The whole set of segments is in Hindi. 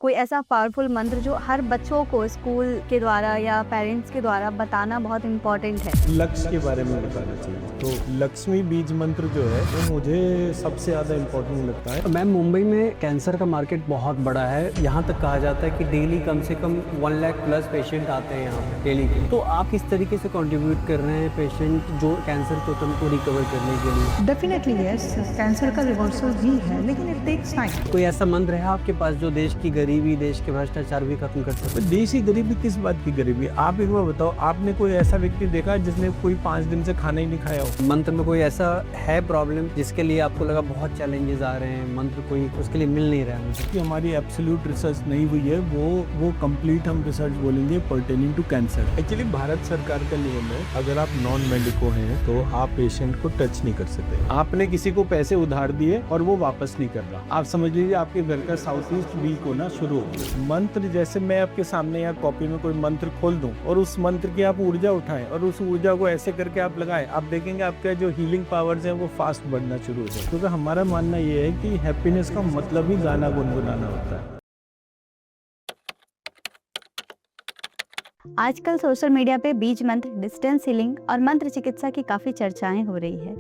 कोई ऐसा पावरफुल मंत्र जो हर बच्चों को स्कूल के द्वारा या पेरेंट्स के द्वारा बताना बहुत इम्पोर्टेंट है। लक्ष्य के बारे में बताना चाहिए। तो लक्ष्मी बीज मंत्र जो है वो मुझे सबसे ज़्यादा इम्पोर्टेंट लगता है। मैम, मुंबई में कैंसर का मार्केट बहुत बड़ा है। यहाँ तक कहा जाता है कि डेली कम से कम 1 लाख प्लस पेशेंट आते हैं यहाँ पे डेली के। तो आप किस तरीके से कंट्रीब्यूट कर रहे हैं पेशेंट जो कैंसर को तुमको रिकवर करने के लिए? डेफिनेटली यस, कैंसर का रिवर्सल भी है, लेकिन इट टेक्स टाइम। कोई ऐसा मंत्र है आपके पास जो देश की गरीबी, देश के भ्रष्टाचार भी खत्म कर सकते? तो देश की गरीबी किस बात की गरीबी? आप एक बार बताओ, आपने कोई ऐसा व्यक्ति देखा जिसने कोई 5 दिन से खाना ही नहीं खाया हो? मंत्र में कोई ऐसा है प्रॉब्लम जिसके लिए आपको लगा बहुत चैलेंजेस आ रहे हैं, मंत्र कोई उसके लिए मिल नहीं रहा है मुझे? कि हमारी एब्सोल्यूट रिसर्च नहीं हुई है, वो कंप्लीट हम रिसर्च बोलेंगे pertaining to cancer. Actually Bharat सरकार का नियम है, अगर आप नॉन मेडिको हैं तो आप पेशेंट को टच नहीं कर सकते। आपने किसी को पैसे उधार दिए और वो वापस नहीं कर रहा, आप समझ लीजिए आपके घर का साउथ ईस्ट वीक होना शुरू हो गया। मंत्र जैसे मैं आपके सामने या कॉपी में कोई मंत्र खोल दूं और उस मंत्र की आप ऊर्जा उठाएं और उस ऊर्जा को ऐसे करके आप लगाएं, आप देखेंगे आपके जो हीलिंग पावर्स हैं वो फास्ट बढ़ना शुरू हो जाए। क्योंकि हमारा मानना ये है कि हैप्पीनेस का मतलब ही गाना गुनगुनाना होता है। आजकल सोशल मीडिया पे बीज मंत्र, डिस्टेंस हीलिंग और मंत्र चिकित्सा की काफ़ी चर्चाएं हो रही है,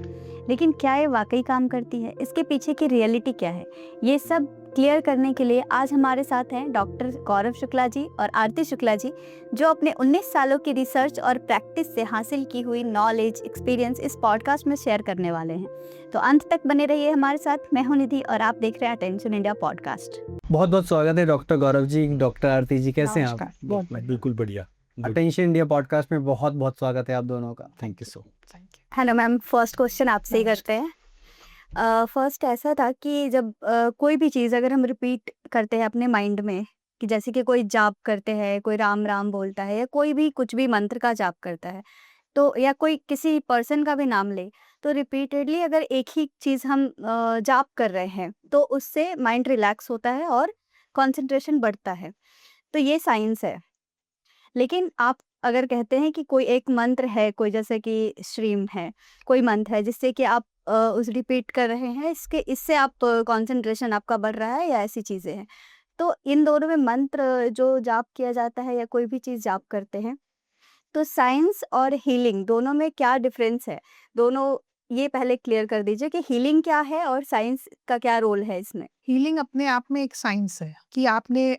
लेकिन क्या ये वाकई काम करती है? इसके पीछे की रियलिटी क्या है? ये सब क्लियर करने के लिए आज हमारे साथ हैं डॉक्टर गौरव शुक्ला जी और आरती शुक्ला जी, जो अपने 19 सालों की रिसर्च और प्रैक्टिस से हासिल की हुई नॉलेज, एक्सपीरियंस इस पॉडकास्ट में शेयर करने वाले हैं। तो अंत तक बने रहिए हमारे साथ। मैं हूं निधि और आप देख रहे हैं अटेंशन इंडिया पॉडकास्ट। बहुत बहुत स्वागत है डॉक्टर गौरव जी, डॉक्टर आरती जी, कैसे हैं आप? बिल्कुल बढ़िया। अटेंशन इंडिया पॉडकास्ट में बहुत बहुत स्वागत है आप दोनों का। Thank you so. Hello ma'am, first question आपसे ही करते हैं। फर्स्ट ऐसा था कि जब कोई भी चीज़ अगर हम रिपीट करते हैं अपने माइंड में, कि जैसे कि कोई जाप करते हैं, कोई राम राम बोलता है या कोई भी कुछ भी मंत्र का जाप करता है, तो या कोई किसी पर्सन का भी नाम ले, तो रिपीटेडली अगर एक ही चीज़ हम जाप कर रहे हैं तो उससे माइंड रिलैक्स होता है और कंसंट्रेशन बढ़ता है। तो ये साइंस है। लेकिन आप अगर कहते हैं कि कोई एक मंत्र है, कोई जैसे कि श्रीम है, कोई मंत्र है जिससे कि आप उस रिपीट कर रहे हैं, इससे आप कंसंट्रेशन आपका बढ़ रहा है या ऐसी चीज़ें हैं। तो इन दोनों में मंत्र जो जाप किया जाता है या कोई भी चीज़ जाप करते हैं, तो साइंस और हीलिंग दोनों में क्या डिफरेंस है? दोनों ये पहले क्लियर कर दीजिए कि हीलिंग क्या है और साइंस का क्या रोल है इसमें? हीलिंग अपने आप में एक साइंस है कि आपने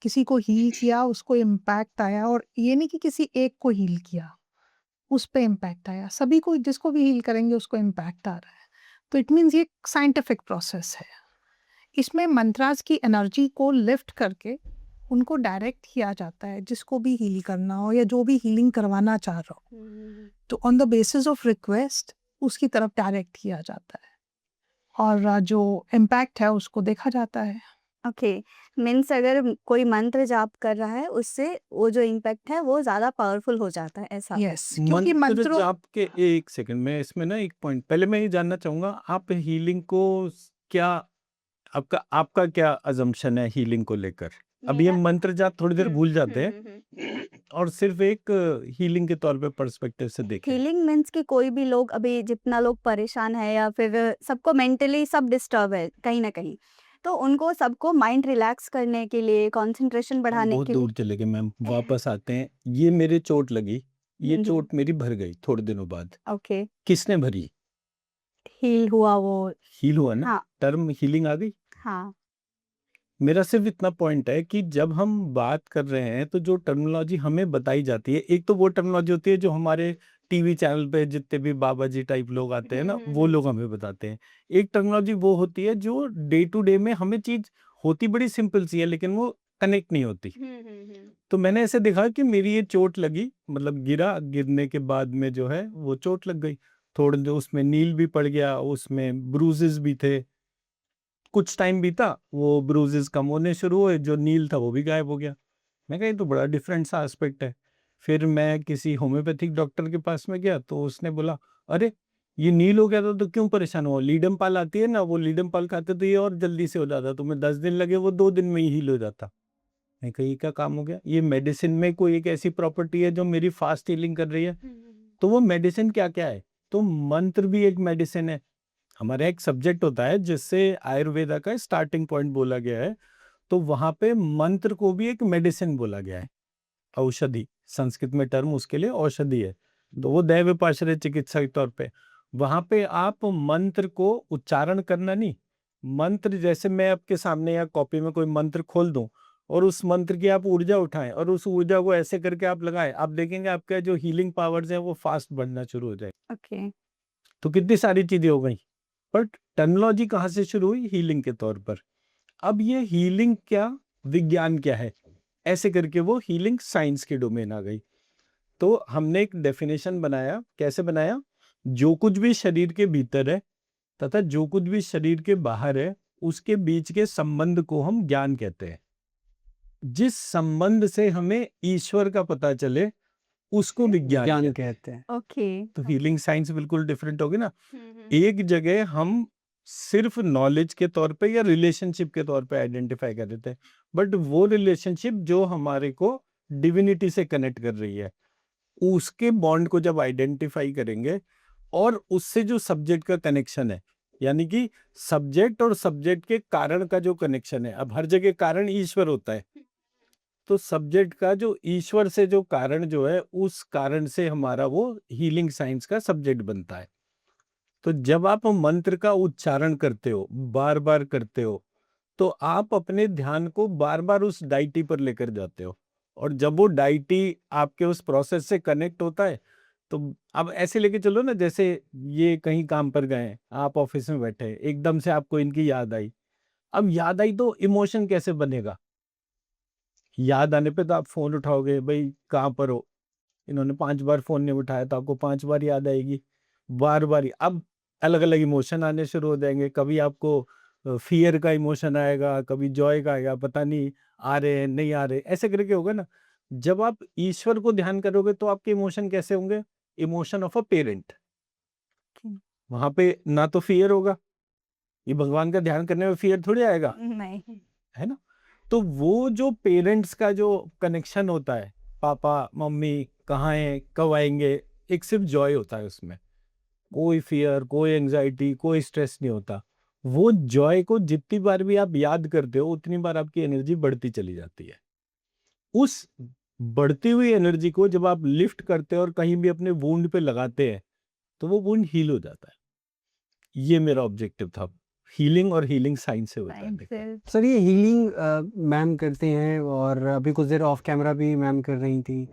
किसी को हील किया, उसको इम्पैक्ट आया, और ये नहीं कि किसी एक को हील किया, उस पे इम्पैक्ट आया। सभी को, जिसको भी हील करेंगे उसको इम्पैक्ट आ रहा है। तो इट मीन्स ये साइंटिफिक प्रोसेस है। इसमें मंत्रास की एनर्जी को लिफ्ट करके उनको डायरेक्ट किया जाता है, जिसको भी हील करना हो या जो भी हीलिंग करवाना चाह रहा हो, तो on the basis of request उसकी तरफ डायरेक्ट किया जाता है और जो इम्पैक्ट है उसको देखा जाता है। ओके, मीन्स अगर कोई मंत्र जाप कर रहा है उससे वो जो इम्पैक्ट है वो ज़्यादा पावरफुल हो जाता है, ऐसा? यस, क्योंकि मंत्र मंत्रों जाप के एक सेकंड में इसमें ना एक पॉइंट पहले मैं ये जानना चाहूंगा, आप हीलिंग को क्या, आपका क्या अजम्पशन है हीलिंग को लेकर? अब ये मंत्र जाप थोड़ी देर भूल जाते हैं और सिर्फ एक हीलिंग के तौर पे पर्सपेक्टिव से देखें। हीलिंग मीन्स कि कोई भी लोग, अभी जितना लोग परेशान है या फिर सबको मेंटली सब डिस्टर्ब है कहीं ना कहीं, तो उनको सबको माइंड रिलैक्स करने के लिए, कंसंट्रेशन हम बढ़ाने बहुत के लिए। दूर चले गए मैम, वापस आते हैं। ये मेरे चोट लगी, ये हम्म, चोट मेरी भर गई थोड़े दिनों बाद। ओके, किसने भरी? हील हुआ वो। हील हुआ ना, हाँ टर्म हीलिंग आ गई। हाँ। मेरा सिर्फ इतना पॉइंट है कि जब हम बात कर रहे हैं तो जो टर्मिनोलॉजी हमें बताई जाती है, एक तो वो टर्मिनोलॉजी होती है जो हमारे टीवी चैनल पे जितने भी बाबा जी टाइप लोग आते हैं ना, वो लोग हमें बताते हैं। एक टर्मिनोलॉजी वो होती है जो डे टू डे में हमें चीज होती बड़ी सिंपल सी है लेकिन वो कनेक्ट नहीं होती। तो मैंने ऐसे देखा कि मेरी ये चोट लगी, मतलब गिरने के बाद में जो है वो चोट लग गई, थोड़े जो उसमें नील भी पड़ गया, उसमें ब्रूजेस भी थे। कुछ टाइम बीता, वो ब्रूजेस कम होने शुरू हुए, जो नील था वो भी गायब हो गया। मैं कहा ये तो बड़ा डिफरेंट सा एस्पेक्ट है। फिर मैं किसी होम्योपैथिक डॉक्टर के पास में गया तो उसने बोला, अरे ये नील हो गया था तो क्यों परेशान हो, लीडम पाल आती है ना, वो लीडम पाल खाते तो ये और जल्दी से हो जाता, तुम्हें 10 दिन लगे वो 2 दिन में ही हील हो जाता। मैं कही क्या काम हो गया, ये मेडिसिन में कोई एक ऐसी प्रॉपर्टी है जो मेरी फास्ट हीलिंग कर रही है। तो वो मेडिसिन क्या क्या है? तो मंत्र भी एक मेडिसिन है। हमारा एक सब्जेक्ट होता है जिससे आयुर्वेदा का स्टार्टिंग पॉइंट बोला गया है, तो वहां पे मंत्र को भी एक मेडिसिन बोला गया है, औषधि, संस्कृत में टर्म उसके लिए औषधि है, तो वो दैव पाशर्य चिकित्सा के तौर पे वहां पे आप मंत्र को उच्चारण करना नहीं, मंत्र जैसे मैं आपके सामने या कॉपी में कोई मंत्र खोल दूं और उस मंत्र की आप ऊर्जा उठाएं और उस ऊर्जा को ऐसे करके आप लगाएं, आप देखेंगे आपका जो हीलिंग पावर्स है वो फास्ट बढ़ना शुरू हो जाए। ओके। तो कितनी सारी चीजें हो गई, बट टर्मिनोलॉजी कहाँ से शुरू हुई? हीलिंग के तौर पर। अब ये हीलिंग क्या, विज्ञान क्या है, ऐसे करके वो हीलिंग साइंस की डोमेन आ गई। तो हमने एक डेफिनेशन बनाया, कैसे बनाया? जो कुछ भी शरीर के भीतर है तथा जो कुछ भी शरीर के बाहर है उसके बीच के संबंध को हम ज्ञान कहते हैं। जिस संबंध से हमें ईश्वर का पता चले उसको विज्ञान ज्ञान कहते हैं। कहते हैं। ओके। तो हीलिंग साइंस बिल्कुल डिफरेंट होगी ना। एक जगह हम सिर्फ नॉलेज के तौर पे या रिलेशनशिप के तौर पे आइडेंटिफाई कर रहे थे, बट वो रिलेशनशिप जो हमारे को डिविनिटी से कनेक्ट कर रही है, उसके बॉन्ड को जब आइडेंटिफाई करेंगे और उससे जो सब्जेक्ट का कनेक्शन है, यानी कि सब्जेक्ट और सब्जेक्ट के कारण का जो कनेक्शन है, अब हर जगह कारण ईश्वर होता है, तो सब्जेक्ट का जो ईश्वर से जो कारण जो है उस कारण से हमारा वो हीलिंग साइंस का सब्जेक्ट बनता है। तो जब आप मंत्र का उच्चारण करते हो, बार बार करते हो, तो आप अपने ध्यान को बार बार उस डाइटी पर लेकर जाते हो, और जब वो डाइटी आपके उस प्रोसेस से कनेक्ट होता है, तो अब ऐसे लेके चलो ना, जैसे ये कहीं काम पर गए, आप ऑफिस में बैठे, एकदम से आपको इनकी याद आई। अब याद आई तो इमोशन कैसे बनेगा? याद आने पे तो आप फोन उठाओगे, भाई कहाँ पर हो, इन्होंने 5 बार फोन नहीं उठाया तो आपको 5 बार याद आएगी, बार बार। अब अलग अलग इमोशन आने शुरू हो जाएंगे, कभी आपको फियर का इमोशन आएगा, कभी जॉय का आएगा, पता नहीं आ रहे हैं नहीं आ रहे, ऐसे करके होगा ना। जब आप ईश्वर को ध्यान करोगे तो आपके इमोशन कैसे होंगे? Emotion of a parent. वहां पे ना तो फियर होगा, ये भगवान का ध्यान करने में फियर थोड़ी आएगा, नहीं। है ना। तो वो जो पेरेंट्स का जो कनेक्शन होता है, पापा मम्मी कहाँ हैं, कब आएंगे, एक सिर्फ जॉय होता है उसमें, कोई फियर, कोई एंजाइटी, कोई स्ट्रेस नहीं होता। वो जॉय को जितनी बार भी आप याद करते हो उतनी बार आपकी एनर्जी बढ़ती चली जाती है। उस बढ़ती हुई एनर्जी को जब आप लिफ्ट करते हो और कहीं भी अपने वुंड पे लगाते हैं तो वो वुंड हील हो जाता है। ये मेरा ऑब्जेक्टिव था, हीलिंग और हीलिंग साइंस से बताने का। सर ये हीलिंग मैम करते हैं और अभी कुछ देर ऑफ कैमरा भी मैम कर रही थी,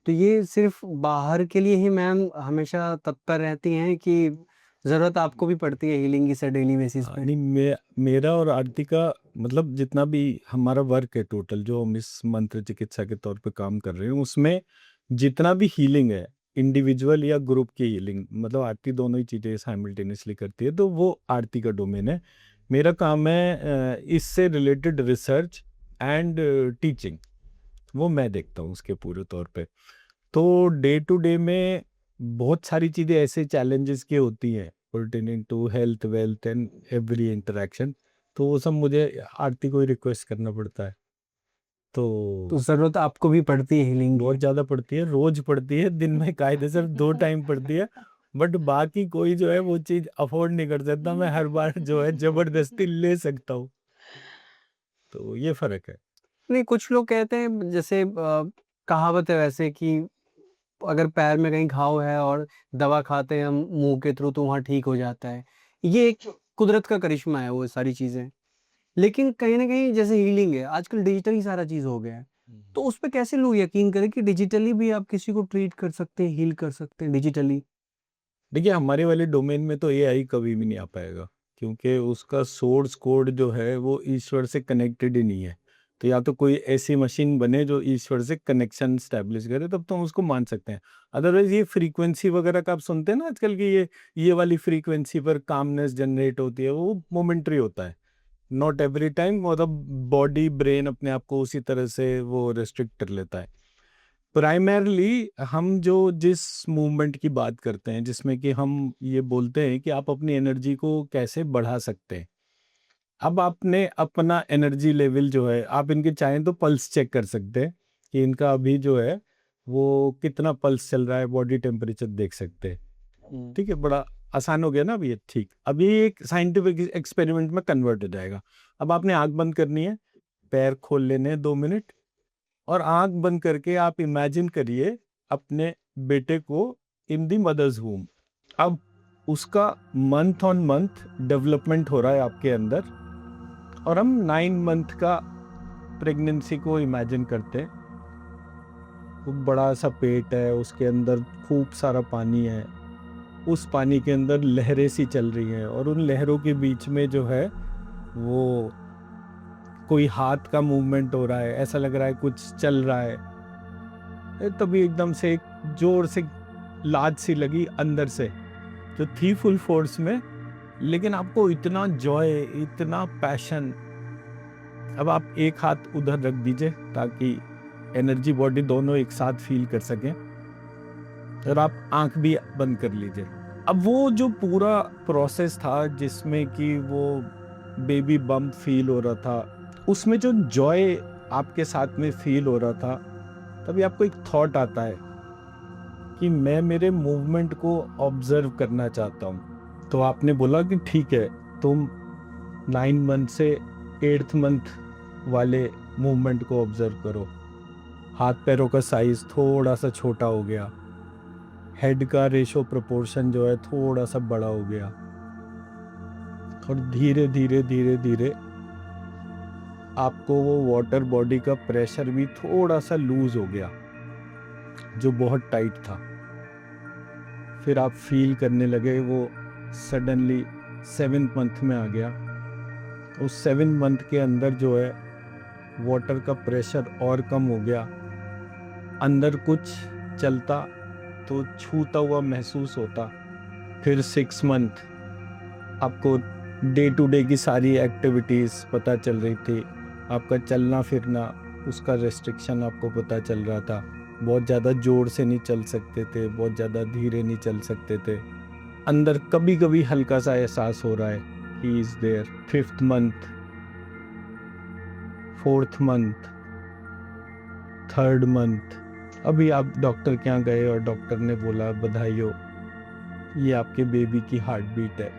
तो ये सिर्फ बाहर के लिए ही मैम हमेशा तत्पर रहती हैं कि ज़रूरत आपको भी पड़ती है हीलिंग की सर डेली बेसिस पे? नहीं, मेरा और आरती का मतलब जितना भी हमारा वर्क है टोटल, जो हम इस मंत्र चिकित्सा के तौर पे काम कर रहे हैं, उसमें जितना भी हीलिंग है, इंडिविजुअल या ग्रुप की हीलिंग, मतलब आरती दोनों ही चीज़ें साइमल्टेनियसली करती है, तो वो आरती का डोमेन है। मेरा काम है इससे रिलेटेड रिसर्च एंड टीचिंग, वो मैं देखता हूँ उसके पूरे तौर पे। तो डे टू डे में बहुत सारी चीज़ें ऐसे चैलेंजेस की होती हैं pertaining to health, wealth and every interaction, तो वो सब मुझे आरती को ही रिक्वेस्ट करना पड़ता है। तो तो ज़रूरत आपको भी पड़ती है हीलिंग बहुत की? ज़्यादा पड़ती है, रोज पड़ती है, दिन में कायदे से 2 टाइम पड़ती है, बट बाकी कोई जो है वो चीज़ अफोर्ड नहीं कर सकता, मैं हर बार जो है ज़बरदस्ती ले सकता हूँ। तो ये फ़र्क है। नहीं, कुछ लोग कहते हैं जैसे कहावत है वैसे कि अगर पैर में कहीं घाव है और दवा खाते हैं हम मुँह के थ्रू तो वहाँ ठीक हो जाता है। ये एक कुदरत का करिश्मा है वो सारी चीज़ें। लेकिन कहीं न कहीं जैसे हीलिंग है, आजकल डिजिटल ही सारा चीज़ हो गया है। तो उस पे कैसे लोग यकीन करें कि डिजिटली भी आप किसी को ट्रीट कर सकते हैं, हील कर सकते हैं डिजिटली? देखिए, हमारे वाले डोमेन में तो एआई कभी भी नहीं आ पाएगा, क्योंकि उसका सोर्स कोड जो है वो ईश्वर से कनेक्टेड ही नहीं है। तो या तो कोई ऐसी मशीन बने जो ईश्वर से कनेक्शन स्टैब्लिश करे, तब तो हम उसको मान सकते हैं। अदरवाइज ये फ्रीक्वेंसी वगैरह का आप सुनते हैं ना आजकल की, ये वाली फ्रीक्वेंसी पर कामनेस जनरेट होती है, वो मोमेंटरी होता है, नॉट एवरी टाइम। मतलब बॉडी ब्रेन अपने आप को उसी तरह से वो रेस्ट्रिक्ट कर लेता है। प्राइमरली हम जो जिस मूवमेंट की बात करते हैं, जिसमें कि हम ये बोलते हैं कि आप अपनी एनर्जी को कैसे बढ़ा सकते हैं। अब आपने अपना एनर्जी लेवल जो है, आप इनके चाहें तो पल्स चेक कर सकते हैं कि इनका अभी जो है वो कितना पल्स चल रहा है, बॉडी टेम्परेचर देख सकते हैं। ठीक है, बड़ा आसान हो गया ना अभी ये। ठीक, अभी एक साइंटिफिक एक्सपेरिमेंट में कन्वर्ट हो जाएगा। अब आपने आंख बंद करनी है, पैर खोल लेने 2 मिनट और आंख बंद करके आप इमेजिन करिए अपने बेटे को इन दी मदर्स वूम। अब उसका मंथ ऑन मंथ डेवलपमेंट हो रहा है आपके अंदर, और हम 9 मंथ का प्रेगनेंसी को इमेजिन करते हैं। वो बड़ा सा पेट है, उसके अंदर खूब सारा पानी है, उस पानी के अंदर लहरें सी चल रही हैं, और उन लहरों के बीच में जो है वो कोई हाथ का मूवमेंट हो रहा है, ऐसा लग रहा है कुछ चल रहा है। तभी एकदम से एक जोर से लात सी लगी अंदर से, जो थी फुल फोर्स में, लेकिन आपको इतना जॉय, इतना पैशन। अब आप एक हाथ उधर रख दीजिए ताकि एनर्जी बॉडी दोनों एक साथ फील कर सकें, और आप आंख भी बंद कर लीजिए। अब वो जो पूरा प्रोसेस था जिसमें कि वो बेबी बम्प फील हो रहा था, उसमें जो जॉय आपके साथ में फील हो रहा था, तभी आपको एक थॉट आता है कि मैं मेरे मूवमेंट को ऑब्जर्व करना चाहता हूँ। तो आपने बोला कि ठीक है, तुम 9 मंथ से 8th मंथ वाले मूवमेंट को ऑब्जर्व करो। हाथ पैरों का साइज थोड़ा सा छोटा हो गया, हेड का रेशो प्रोपोर्शन जो है थोड़ा सा बड़ा हो गया, और धीरे धीरे धीरे धीरे आपको वो वाटर बॉडी का प्रेशर भी थोड़ा सा लूज हो गया, जो बहुत टाइट था। फिर आप फील करने लगे वो सडनली 7th मंथ में आ गया। उस 7 मंथ के अंदर जो है वाटर का प्रेशर और कम हो गया, अंदर कुछ चलता तो छूता हुआ महसूस होता। फिर 6 मंथ आपको डे टू डे की सारी एक्टिविटीज़ पता चल रही थी, आपका चलना फिरना, उसका रेस्ट्रिक्शन आपको पता चल रहा था। बहुत ज़्यादा ज़ोर से नहीं चल सकते थे, बहुत ज़्यादा धीरे नहीं चल सकते थे। अंदर कभी कभी हल्का सा एहसास हो रहा है he is there. 5th month, 4th month, 3rd month, अभी आप डॉक्टर के यहाँ गए और डॉक्टर ने बोला बधाई हो, ये आपके बेबी की हार्ट बीट है।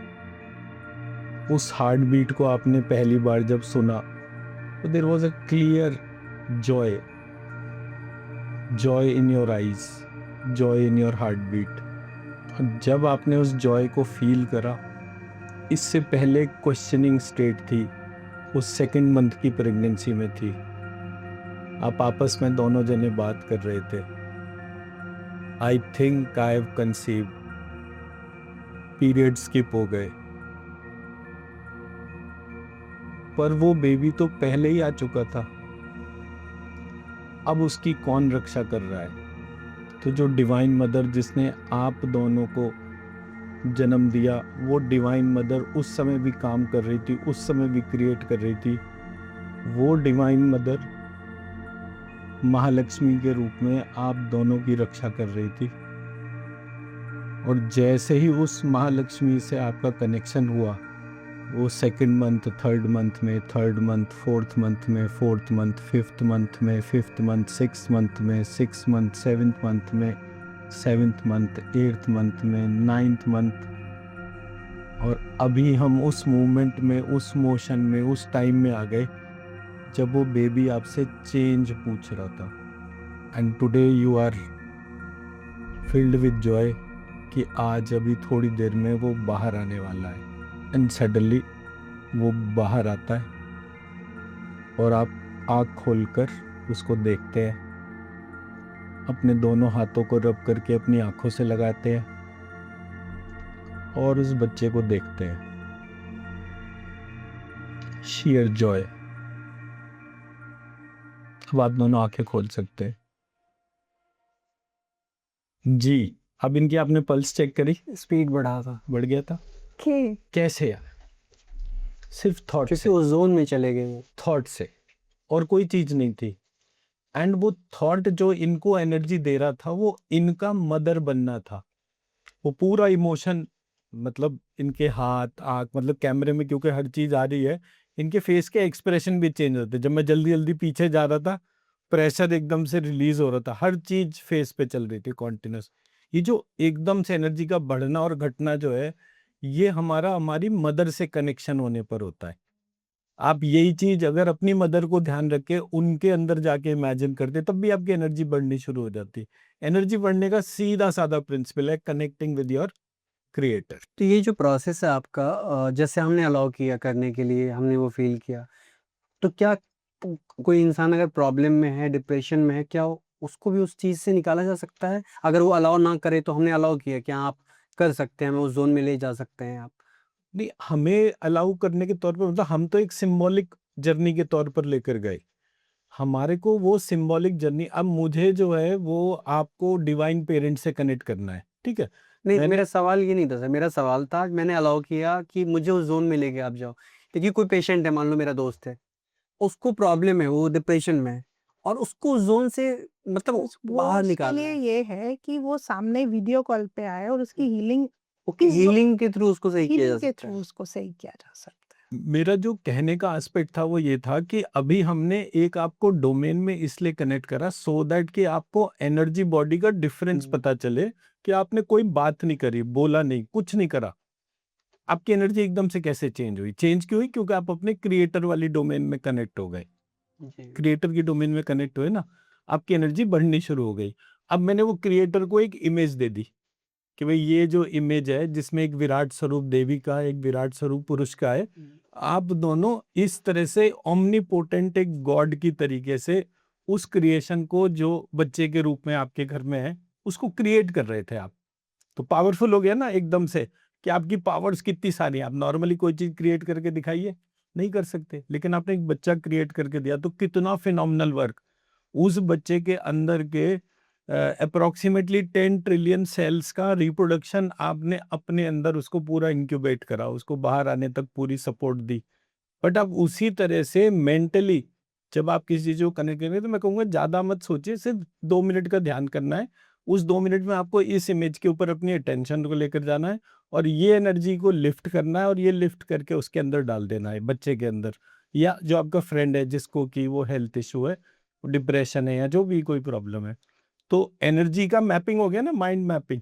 उस हार्ट बीट को आपने पहली बार जब सुना तो there was a clear joy, joy in your eyes, joy in your heart beat. जब आपने उस जॉय को फील करा, इससे पहले क्वेश्चनिंग स्टेट थी, उस 2nd मंथ की प्रेगनेंसी में थी। आप आपस में दोनों जने बात कर रहे थे, I think I have conceived, period skip हो गए, पर वो बेबी तो पहले ही आ चुका था। अब उसकी कौन रक्षा कर रहा है? तो जो डिवाइन मदर जिसने आप दोनों को जन्म दिया, वो डिवाइन मदर उस समय भी काम कर रही थी, उस समय भी क्रिएट कर रही थी। वो डिवाइन मदर महालक्ष्मी के रूप में आप दोनों की रक्षा कर रही थी। और जैसे ही उस महालक्ष्मी से आपका कनेक्शन हुआ, वो 2nd मंथ, 3rd मंथ में, 3rd मंथ, 4th मंथ में, 4th मंथ, 5th मंथ में, 5th मंथ, 6th मंथ में, 6th मंथ, 7th मंथ में, 7th मंथ, 8th मंथ में, 9th मंथ, और अभी हम उस मूवमेंट में, उस मोशन में, उस टाइम में आ गए जब वो बेबी आपसे चेंज पूछ रहा था। And today you are filled with joy कि आज अभी थोड़ी देर में वो बाहर आने वाला है। एंड सडनली वो बाहर आता है और आप आँख खोलकर उसको देखते हैं, अपने दोनों हाथों को रब करके अपनी आँखों से लगाते हैं और उस बच्चे को देखते हैं। Share Joy. अब आप दोनों आंखें खोल सकते हैं। जी, अब इनकी आपने पल्स चेक करी? स्पीड बढ़ा था, बढ़ गया था। कि कैसे यार? सिर्फ थॉट क्योंकि से, उस जोन में चले गए वो। थॉट से, और कोई चीज नहीं थी। एंड वो थॉट जो इनको एनर्जी दे रहा था, वो इनका मदर बनना था। वो पूरा इमोशन, मतलब इनके हाथ, आँख, मतलब कैमरे में क्योंकि हर चीज आ रही है, इनके फेस के एक्सप्रेशन भी चेंज होते। जब मैं जल्दी जल्दी पीछे जा रहा था, प्रेशर एकदम से रिलीज हो रहा था, हर चीज फेस पे चल रही थी कॉन्टिन्यूस। ये जो एकदम से एनर्जी का बढ़ना और घटना जो है, ये हमारी मदर से कनेक्शन होने पर होता है। आप यही चीज अगर अपनी मदर को ध्यान रख के उनके अंदर जाके इमेजिन करते तब भी आपकी एनर्जी बढ़नी शुरू हो जाती। एनर्जी बढ़ने का सीधा साधा प्रिंसिपल है कनेक्टिंग विद योर क्रिएटर। तो ये जो प्रोसेस है आपका, जैसे हमने अलाउ किया करने के लिए, हमने वो फील किया, तो क्या कोई इंसान अगर प्रॉब्लम में है, डिप्रेशन में है, क्या उसको भी उस चीज़ से निकाला जा सकता है? अगर वो अलाउ ना करे तो हमने अलाउ किया, क्या आप कर सकते हैं, हमें उस जोन में ले जा सकते हैं आप? नहीं, हमें अलाउ करने के तौर पर मतलब हम तो एक सिंबॉलिक जर्नी के तौर पर लेकर गए। हमारे को वो सिंबॉलिक जर्नी, अब मुझे जो है वो आपको डिवाइन पेरेंट से कनेक्ट करना है, ठीक है? नहीं, मैंने मेरा सवाल ये नहीं था सर, मेरा सवाल था, मैंने अलाउ किया कि मुझे उस जोन में लेके आप जाओ। देखिए कोई पेशेंट है, मान लो मेरा दोस्त है, उसको प्रॉब्लम है, वो डिप्रेशन में है और उसको उस जोन से मतलब वो बाहर उसके निकालना लिए है। ये है कि वो सामने वीडियो कॉल पे आए और उसकी हीलिंग ओके, इस हीलिंग के थ्रू उसको सही किया जा हीलिंग के सकता थ्रू है। उसको सही किया जा सकता है। मेरा जो कहने का एस्पेक्ट था वो ये था कि अभी हमने एक आपको डोमेन में इसलिए कनेक्ट करा सो दैट कि आपको एनर्जी बॉडी का डिफरेंस पता चले कि आपने कोई बात नहीं करी, बोला नहीं, कुछ नहीं करा, आपकी एनर्जी एकदम से कैसे चेंज हुई? चेंज क्यों हुई? क्योंकि आप अपने क्रिएटर वाली डोमेन में कनेक्ट हो गए। जी। क्रिएटर की डोमेन में कनेक्ट हुए ना, आपकी एनर्जी बढ़नी शुरू हो गई। अब मैंने वो क्रिएटर को एक इमेज दे दी कि भाई ये जो इमेज है जिसमें एक विराट स्वरूप देवी का है, एक विराट स्वरूप पुरुष का है, आप दोनों इस तरह से ओमनीपोटेंट एक गॉड की तरीके से उस क्रिएशन को जो बच्चे के रूप में आपके घर में है उसको क्रिएट कर रहे थे आप। तो पावरफुल हो गया ना एकदम से कि आपकी पावर्स कितनी सारी हैं। आप नॉर्मली कोई चीज क्रिएट करके दिखाइए, नहीं कर सकते, लेकिन आपने एक बच्चा क्रिएट करके दिया तो कितना फिनोमिनल वर्क। उस बच्चे के अंदर के अप्रोक्सीमेटली 10 ट्रिलियन सेल्स का रिप्रोडक्शन आपने अपने अंदर उसको पूरा इंक्यूबेट करा, उसको बाहर आने तक पूरी सपोर्ट दी। बट अब उसी तरह से मेंटली जब आप किसी चीज को कनेक्ट करेंगे तो मैं कहूँगा ज्यादा मत सोचिए, सिर्फ 2 मिनट का ध्यान करना है। उस 2 मिनट में आपको इस इमेज के ऊपर अपनी अटेंशन को लेकर जाना है और ये एनर्जी को लिफ्ट करना है और ये लिफ्ट करके उसके अंदर डाल देना है, बच्चे के अंदर, या जो आपका फ्रेंड है जिसको कि वो हेल्थ इशू है, डिप्रेशन है या जो भी कोई प्रॉब्लम है। तो एनर्जी का मैपिंग हो गया ना, माइंड मैपिंग।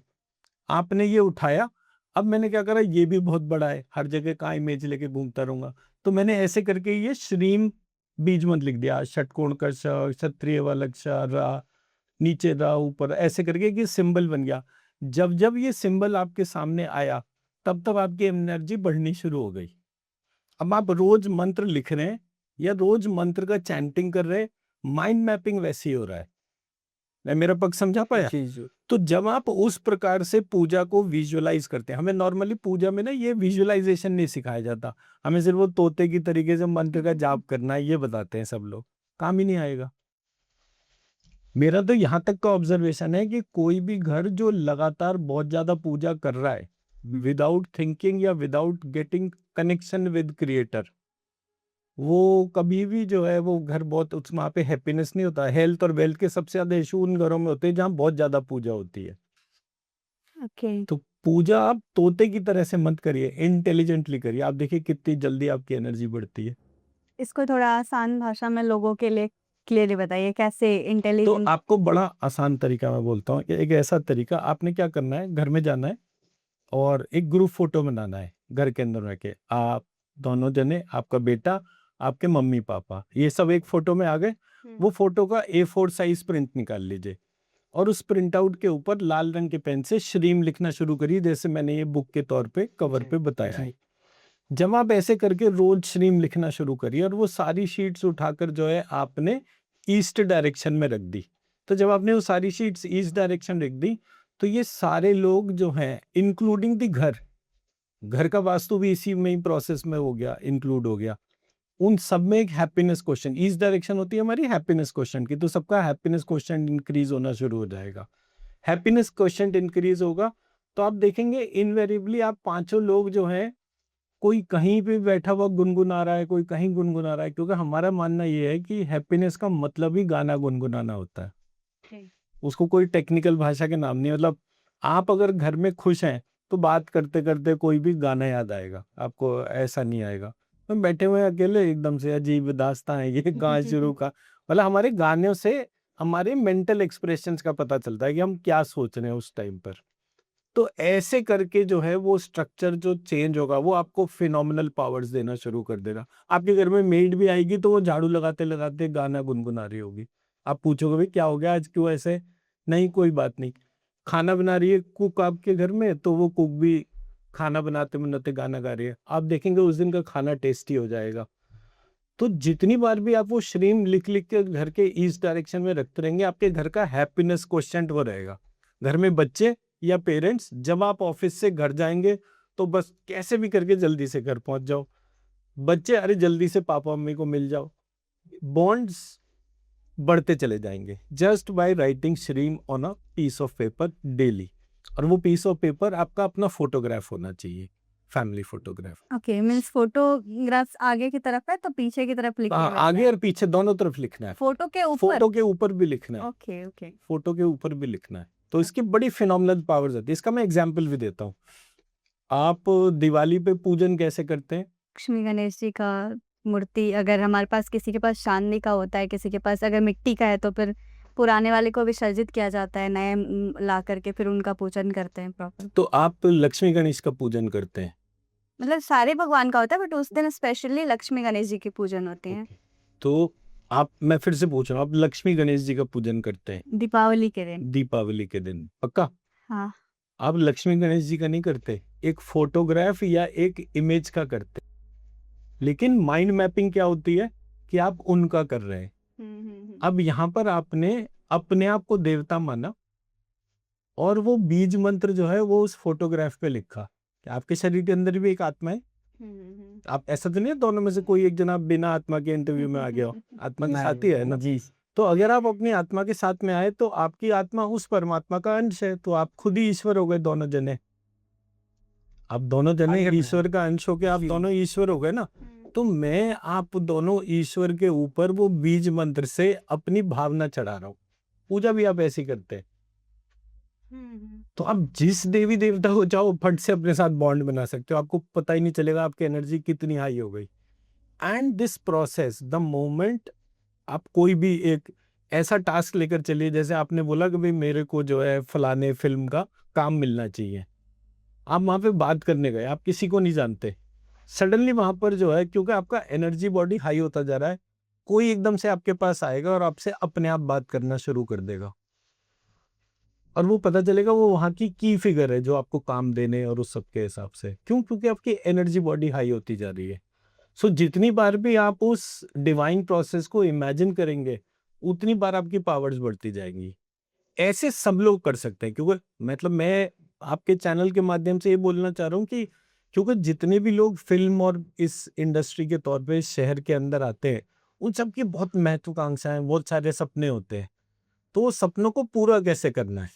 आपने ये उठाया, अब मैंने क्या करा, ये भी बहुत बड़ा है, हर जगह कहाँ इमेज लेके घूमता रहूंगा, तो मैंने ऐसे करके ये श्रीम बीज मंत्र लिख दिया, षटकोण का श, क्षत्रिय वाला क्ष, रा, नीचे रा, ऊपर, ऐसे करके ये सिंबल बन गया। जब जब ये सिंबल आपके सामने आया तब तब आपकी एनर्जी बढ़नी शुरू हो गई। अब आप रोज मंत्र लिख रहे हैं या रोज मंत्र का चैंटिंग कर रहे हैं, माइंड मैपिंग वैसे ही हो रहा है। मैं मेरा पक्ष समझा पाया? जी, जी। तो जब आप उस प्रकार से पूजा को विजुअलाइज करते हैं, हमें नॉर्मली पूजा में ना ये विजुअलाइजेशन नहीं सिखाया जाता, हमें सिर्फ वो तोते की तरीके से मंत्र का जाप करना है ये बताते हैं सब लोग, काम ही नहीं आएगा। मेरा तो यहाँ तक का ऑब्जर्वेशन है कि कोई भी घर जो लगातार बहुत ज्यादा पूजा कर रहा है विदाउट थिंकिंग या without getting connection with creator, वो कभी भी जो है वो घर बहुत वहाँ पे हैप्पीनेस नहीं होता। हेल्थ और वेल्थ के सबसे ज्यादा इशू उन घरों में होते हैं जहाँ बहुत ज्यादा पूजा होती है। ओके। तो पूजा आप तोते की तरह से मत करिए, इंटेलिजेंटली करिए, आप देखिए कितनी जल्दी आपकी एनर्जी बढ़ती है। इसको थोड़ा आसान भाषा में लोगों के लिए क्लियरली बताइए कैसे तो इंटेलिजेंट। आपको बड़ा आसान तरीका मैं बोलता हूँ, एक ऐसा तरीका, आपने क्या करना है, घर में जाना है और एक ग्रुप फोटो बनाना है घर के अंदर रह के, आप दोनों जने, आपका बेटा, आपके मम्मी पापा, ये सब एक फोटो में आ गए। वो फोटो का A4 साइज प्रिंट निकाल लीजिए और उस प्रिंट आउट के ऊपर लाल रंग के पेन से श्रीम लिखना शुरू करिए, जैसे मैंने ये बुक के तौर पे कवर पे बताया है। जब आप ऐसे करके रोज श्रीम लिखना शुरू करिए और वो सारी शीट्स उठाकर जो है आपने ईस्ट डायरेक्शन में रख दी, तो जब आपने वो सारी शीट्स ईस्ट डायरेक्शन रख दी तो ये सारे लोग जो हैं इंक्लूडिंग द घर का वास्तु भी इसी में ही प्रोसेस में हो गया, इंक्लूड हो गया, उन सब में एक हैप्पीनेस क्वेश्चन, ईस्ट डायरेक्शन होती है हमारी हैप्पीनेस क्वेश्चन की, तो सबका हैप्पीनेस क्वेश्चन इंक्रीज होना शुरू हो जाएगा। हैप्पीनेस क्वेश्चन इंक्रीज होगा तो आप देखेंगे इनवेरिएबली आप पांचों लोग जो हैं, कोई कहीं पे बैठा हुआ गुनगुना रहा है, कोई कहीं गुनगुना रहा है, क्योंकि हमारा मानना ये है कि हैप्पीनेस का मतलब ही गाना गुनगुनाना होता है। उसको कोई टेक्निकल भाषा के नाम नहीं, मतलब आप अगर घर में खुश हैं तो बात करते करते कोई भी गाना याद आएगा आपको, ऐसा नहीं आएगा तो बैठे हुए अकेले एकदम से अजीब दास्तां है ये कहाँ शुरू का, मतलब हमारे गानों से हमारे मेंटल एक्सप्रेशंस का पता चलता है कि हम क्या सोच रहे हैं उस टाइम पर। तो ऐसे करके जो है वो स्ट्रक्चर जो चेंज होगा वो आपको फिनोमिनल पावर्स देना शुरू कर देगा। आपके घर में मेड भी आएगी तो वो झाड़ू लगाते लगाते गाना गुनगुना रही होगी। आप पूछोगे भाई क्या हो गया आज क्यों ऐसे? नहीं कोई बात नहीं। खाना बना रही है कुक आपके घर में तो वो कुक भी खाना बनाते बनाते गाना गा रही है। आप देखेंगे उस दिन का खाना टेस्टी हो जाएगा। तो जितनी बार भी आप वो श्रीम लिख लिख के घर के ईस्ट डायरेक्शन में रखते रहेंगे आपके घर का हैप्पीनेस क्वोशिएंट वो रहेगा। घर में बच्चे या पेरेंट्स जब आप ऑफिस से घर जाएंगे तो बस कैसे भी करके जल्दी से घर पहुंच जाओ। बच्चे अरे जल्दी से पापा मम्मी को मिल जाओ। बॉन्ड्स बढ़ते चले जाएंगे जस्ट बाय राइटिंग श्रीम on a piece of paper daily. और वो पीस ऑफ पेपर आपका अपना फोटोग्राफ होना चाहिए, family photograph. Okay, means photographs आगे की तरफ है तो पीछे की तरफ लिखने हाँ, रहता आगे है। और पीछे दोनों तरफ लिखना है। फोटो के ऊपर? फोटो के ऊपर भी लिखना है। Okay, okay. फोटो के ऊपर भी लिखना है। तो इसकी बड़ी फिनोमिनल पावर्स होती है। इसका मैं एग्जांपल भी देता हूँ। आप दिवाली पे पूजन कैसे करते हैं? लक्ष्मी गणेश जी का मूर्ति अगर हमारे पास किसी के पास चांदी का होता है, किसी के पास अगर मिट्टी का है तो फिर पुराने वाले को विसर्जित किया जाता है, नए ला करके फिर उनका पूजन करते हैं प्रॉपर। तो आप लक्ष्मी गणेश का पूजन करते हैं। मतलब सारे भगवान का होता है बट उस दिन स्पेशली लक्ष्मी गणेश जी की पूजन होती है। ओके। तो मैं फिर से पूछ रहा हूँ, आप लक्ष्मी गणेश जी का पूजन करते हैं दीपावली के दिन। दीपावली के दिन, पक्का? हाँ। आप लक्ष्मी गणेश जी का नहीं करते, एक फोटोग्राफ या एक इमेज का करते। लेकिन माइंड मैपिंग क्या होती है कि आप उनका कर रहे हैं। अब यहाँ पर आपने अपने आप को देवता माना और वो बीज मंत्र जो है वो उस फोटोग्राफ पे लिखा कि आपके शरीर के अंदर भी एक आत्मा है। आप ऐसा तो नहीं है दोनों में से कोई एक जना बिना आत्मा के इंटरव्यू में आ गया हो, आत्मा के साथ ही है ना जी। तो अगर आप अपनी आत्मा के साथ में आए तो आपकी आत्मा उस परमात्मा का अंश है, तो आप खुद ही ईश्वर हो गए दोनों जने। आप दोनों जने आगे ईश्वर का अंश हो के आप दोनों ईश्वर हो गए ना। तो मैं आप दोनों ईश्वर के ऊपर वो बीज मंत्र से अपनी भावना चढ़ा रहा हूँ। पूजा भी आप ऐसी करते हैं। तो आप जिस देवी देवता को चाहो फट से अपने साथ बॉन्ड बना सकते हो, आपको पता ही नहीं चलेगा आपकी एनर्जी कितनी हाई हो गई। And this process the moment आप कोई भी एक ऐसा टास्क लेकर चलिए, जैसे आपने बोला कि भाई मेरे को जो है फलाने फिल्म का काम मिलना चाहिए। आप वहां पे बात करने गए, आप किसी को नहीं जानते, सडनली वहां पर जो है क्योंकि आपका एनर्जी बॉडी हाई होता जा रहा है, कोई एकदम से आपके पास आएगा और आपसे अपने आप बात करना शुरू कर देगा और वो पता चलेगा वो वहां की फिगर है जो आपको काम देने और उस सब के हिसाब से। क्यों? क्योंकि आपकी एनर्जी बॉडी हाई होती जा रही है। सो जितनी बार भी आप उस डिवाइन प्रोसेस को इमेजिन करेंगे उतनी बार आपकी पावर्स बढ़ती जाएंगी। ऐसे सब लोग कर सकते हैं, क्योंकि मतलब मैं आपके चैनल के माध्यम से ये बोलना चाह रहा हूँ कि क्योंकि जितने भी लोग फिल्म और इस इंडस्ट्री के तौर पे इस शहर के अंदर आते हैं उन सबकी बहुत महत्वाकांक्षाएं, बहुत सारे सपने होते हैं। तो वो सपनों को पूरा कैसे करना है,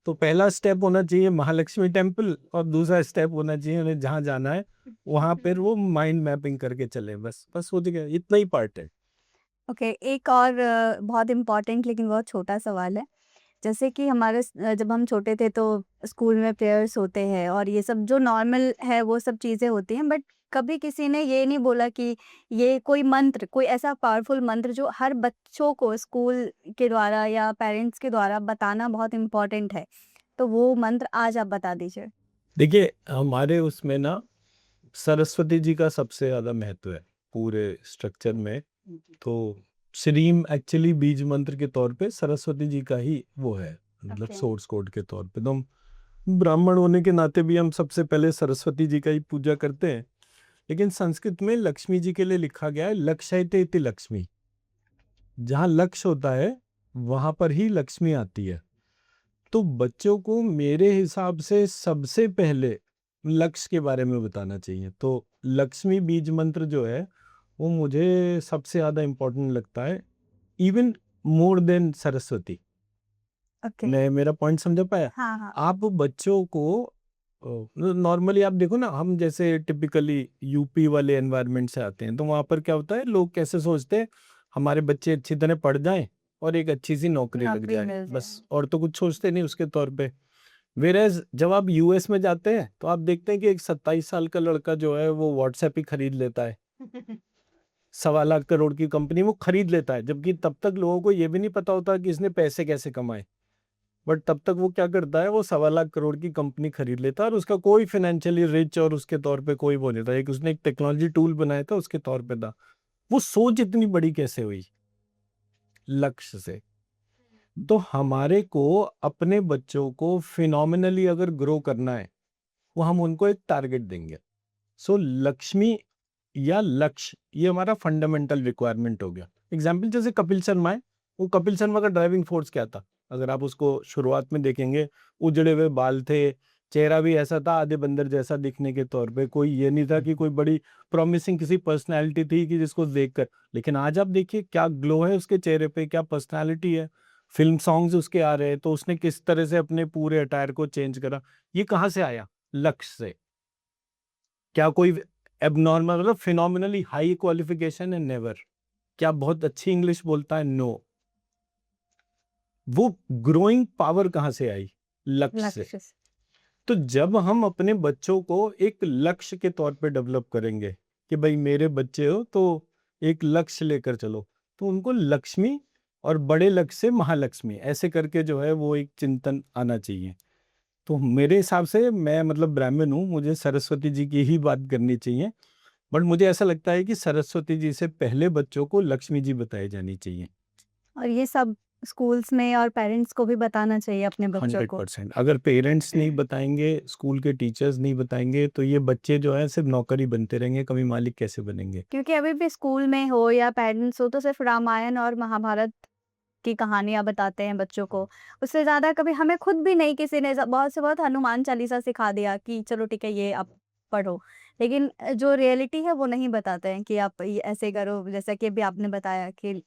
तो पहला स्टेप होना चाहिए महालक्ष्मी टेम्पल और दूसरा स्टेप होना चाहिए उन्हें जहाँ जाना है वहां पर वो माइंड मैपिंग करके चले। बस हो गया, इतना ही पार्ट है। ओके, एक और बहुत इम्पोर्टेंट लेकिन बहुत छोटा सवाल है। जैसे कि जब हम छोटे थे तो स्कूल में प्रेयर्स होते हैं और ये सब जो नॉर्मल है वो सब चीज़ें होती हैं, बट कभी किसी ने ये नहीं बोला कि ये कोई मंत्र, कोई ऐसा पावरफुल मंत्र जो हर बच्चों को स्कूल के द्वारा या पेरेंट्स के द्वारा बताना बहुत इम्पोर्टेंट है। तो वो मंत्र आज आप बता दीजिए। देखिए हमारे उसमें ना सरस्वती जी का सबसे ज्यादा महत्व है पूरे स्ट्रक्चर में। तो श्रीम एक्चुअली बीज मंत्र के तौर पे सरस्वती जी का ही वो है, मतलब Okay. सोर्स कोड के तौर पे। तो हम ब्राह्मण होने के नाते भी हम सबसे पहले सरस्वती जी का ही पूजा करते हैं। लेकिन संस्कृत में लक्ष्मी जी के लिए लिखा गया है लक्षयते इति लक्ष्मी। जहाँ लक्ष्य होता है वहां पर ही लक्ष्मी आती है। तो बच्चों को मेरे हिसाब से सबसे पहले लक्ष्य के बारे में बताना चाहिए। तो लक्ष्मी बीज मंत्र जो है वो मुझे सबसे ज्यादा इम्पोर्टेंट लगता है, even more than Saraswati. Okay. मैं मेरा पॉइंट समझ पाया? हाँ, हाँ। आप बच्चों को नॉर्मली आप देखो ना, हम जैसे टिपिकली यूपी वाले एनवायरनमेंट से आते हैं तो वहां पर क्या होता है, लोग कैसे सोचते हैं हमारे बच्चे अच्छी तरह पढ़ जाएं और एक अच्छी सी नौकरी लग नौकरी जाए, मिल बस, जाए। और तो कुछ सोचते नहीं उसके तौर पे। वेरेज जब आप यूएस में जाते हैं तो आप देखते हैं कि एक 27 साल का लड़का जो है वो व्हाट्सएप ही खरीद लेता है, 1.25 लाख करोड़ की कंपनी वो खरीद लेता है, जबकि तब तक लोगों को ये भी नहीं पता होता कि इसने पैसे कैसे कमाए। बट तब तक वो क्या करता है, वो 1.25 करोड़ की कंपनी खरीद लेता है और उसका कोई फाइनेंशियली रिच और उसके तौर पे कोई वो नहीं था। एक उसने एक टेक्नोलॉजी टूल बनाया था उसके तौर पे था। वो सोच इतनी बड़ी कैसे हुई? लक्ष्य से। तो हमारे को अपने बच्चों को फिनोमिनली अगर ग्रो करना है, वो हम उनको एक टारगेट देंगे। सो लक्ष्मी या लक्ष्य, ये हमारा फंडामेंटल रिक्वायरमेंट हो गया। एग्जाम्पल जैसे कपिल शर्मा है, वो कपिल शर्मा का ड्राइविंग फोर्स क्या था? अगर आप उसको शुरुआत में देखेंगे, उजड़े हुए बाल थे, चेहरा भी ऐसा था आधे बंदर जैसा दिखने के तौर पे, कोई ये नहीं था कि कोई बड़ी प्रॉमिसिंग किसी पर्सनैलिटी थी कि जिसको देखकर, लेकिन आज आप देखिए क्या ग्लो है उसके चेहरे पे, क्या पर्सनैलिटी है। फिल्म सॉन्ग्स उसके आ रहे हैं, तो उसने किस तरह से अपने पूरे अटायर को चेंज करा, ये कहाँ से आया? लक्ष्य से। क्या कोई एबनॉर्मल, मतलब फिनोमिनली हाई क्वालिफिकेशन है? नेवर। क्या बहुत अच्छी इंग्लिश बोलता है? नो। वो ग्रोइंग पावर कहाँ से आई? लक्ष्य से। लक्ष्य से। तो जब हम अपने बच्चों को एक लक्ष्य के तौर पे डेवलप करेंगे कि भाई मेरे बच्चे हो तो एक लक्ष्य लेकर चलो, तो उनको लक्ष्मी और बड़े लक्ष्य से महालक्ष्मी ऐसे करके जो है वो एक चिंतन आना चाहिए। तो मेरे हिसाब से, मैं मतलब ब्राह्मण हूँ, मुझे सरस्वती जी की ही बात करनी चाहिए, बट मुझे ऐसा लगता है कि सरस्वती जी से पहले बच्चों को लक्ष्मी जी बताई जानी चाहिए। और ये सब स्कूल्स में और पेरेंट्स को भी बताना चाहिए अपने बच्चों को। 100%। अगर पेरेंट्स नहीं बताएंगे, स्कूल के टीचर्स नहीं बताएंगे, तो ये बच्चे जो है सिर्फ नौकर ही बनते रहेंगे, कभी मालिक कैसे बनेंगे? क्योंकि अभी भी स्कूल में हो या पेरेंट्स हो तो सिर्फ रामायण और महाभारत की कहानियाँ बताते हैं बच्चों को। उससे ज़्यादा कभी हमें खुद भी नहीं किसी ने बहुत से बहुत हनुमान चालीसा सिखा दिया कि चलो ठीक है ये आप पढ़ो। लेकिन जो रियलिटी है वो नहीं बताते हैं कि आप ये ऐसे करो, जैसा कि अभी आपने बताया कि आप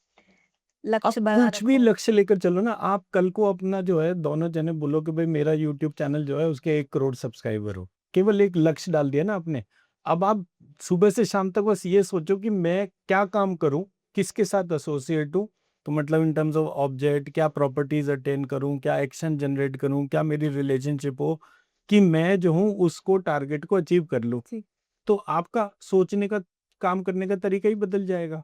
लक्ष्य बड़ा कुछ भी रखो। लक्ष्य लेकर चलो ना, आप कल को अपना जो है दोनों जने बोलो कि भाई मेरा यूट्यूब चैनल जो है उसके 1 करोड़ सब्सक्राइबर हो, केवल एक लक्ष्य डाल दिया ना आपने। अब आप सुबह से शाम तक बस ये सोचो कि मैं क्या काम करूं, किसके साथ एसोसिएट हूं, तो मतलब इन टर्म्स ऑफ ऑब्जेक्ट, क्या प्रॉपर्टीज अटेन करूं, क्या एक्शन जनरेट करूं, क्या मेरी रिलेशनशिप हो, कि मैं जो हूं उसको टारगेट को अचीव कर लूं। जी। तो आपका सोचने का, काम करने का तरीका ही बदल जाएगा।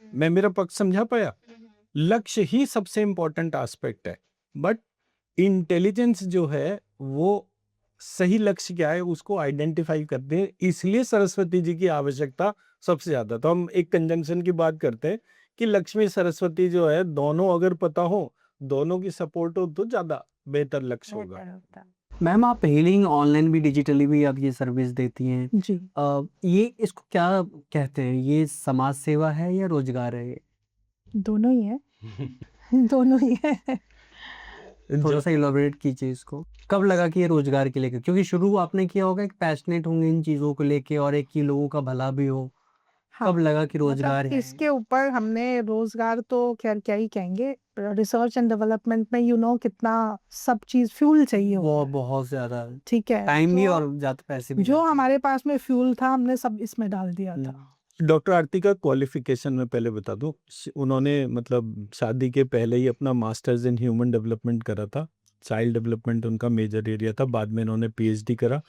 मैं मेरा पक्ष समझा पाया? लक्ष्य ही सबसे इंपॉर्टेंट एस्पेक्ट है, बट इंटेलिजेंस जो है वो सही लक्ष्य क्या है उसको आइडेंटिफाई करते हैं, इसलिए सरस्वती जी की आवश्यकता सबसे ज्यादा। तो हम एक कंजंक्शन की बात करते हैं कि लक्ष्मी सरस्वती जो है, दोनों अगर पता हो, दोनों की सपोर्ट हो, तो ज्यादा बेहतर लक्ष्य होगा। बेहतर होता है। मैम आप हीलिंग ऑनलाइन भी डिजिटली भी आप ये सर्विस देती हैं। जी। ये इसको क्या कहते हैं? ये समाज सेवा है या रोजगार है? ये दोनों ही है। दोनों ही है। थोड़ा सा इलाबोरेट कीजिए इसको। कब लगा कि ये रोजगार के लेके? क्योंकि शुरू आपने किया होगा, एक पैशनेट होंगे इन चीजों को लेके और एक कि लोगों का भला भी हो। हाँ, कब लगा कि रोजगार मतलब है? इसके ऊपर हमने रोजगार तो खैर क्या ही कहेंगे, रिसर्च एंड डेवलपमेंट में कितना सब चीज फ्यूल चाहिए होता वो है। बहुत ज्यादा ठीक है, टाइम भी तो और ज्यादा पैसे भी जो जाते हैं। हमारे पास में फ्यूल था हमने सब इसमें डाल दिया था। डॉक्टर आरती का क्वालिफिकेशन मैं पहले बता दूं, उन्होंने मतलब शादी के पहले ही अपना मास्टर्स इन ह्यूमन डेवलपमेंट करा था, चाइल्ड डेवलपमेंट उनका मेजर एरिया था। बाद में इन्होंने पीएचडी करा,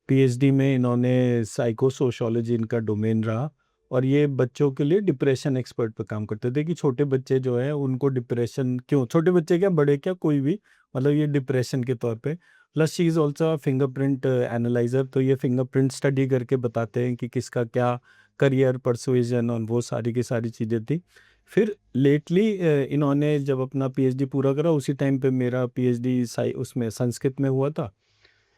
पीएचडी में इन्होंने साइको सोशियोलॉजी इनका डोमेन रहा, और ये बच्चों के लिए डिप्रेशन एक्सपर्ट पे काम करते थे कि छोटे बच्चे जो है उनको डिप्रेशन क्यों, छोटे बच्चे क्या बड़े क्या कोई भी, मतलब ये डिप्रेशन के तौर पे। Plus she is also fingerprint analyser, तो ये फिंगरप्रिंट स्टडी करके बताते हैं कि किसका क्या करियर परसुएजन और वो सारी की सारी चीज़ें थी। फिर लेटली इन्होंने जब अपना पीएचडी पूरा करा, उसी टाइम पे मेरा पीएचडी उसमें संस्कृत में हुआ था।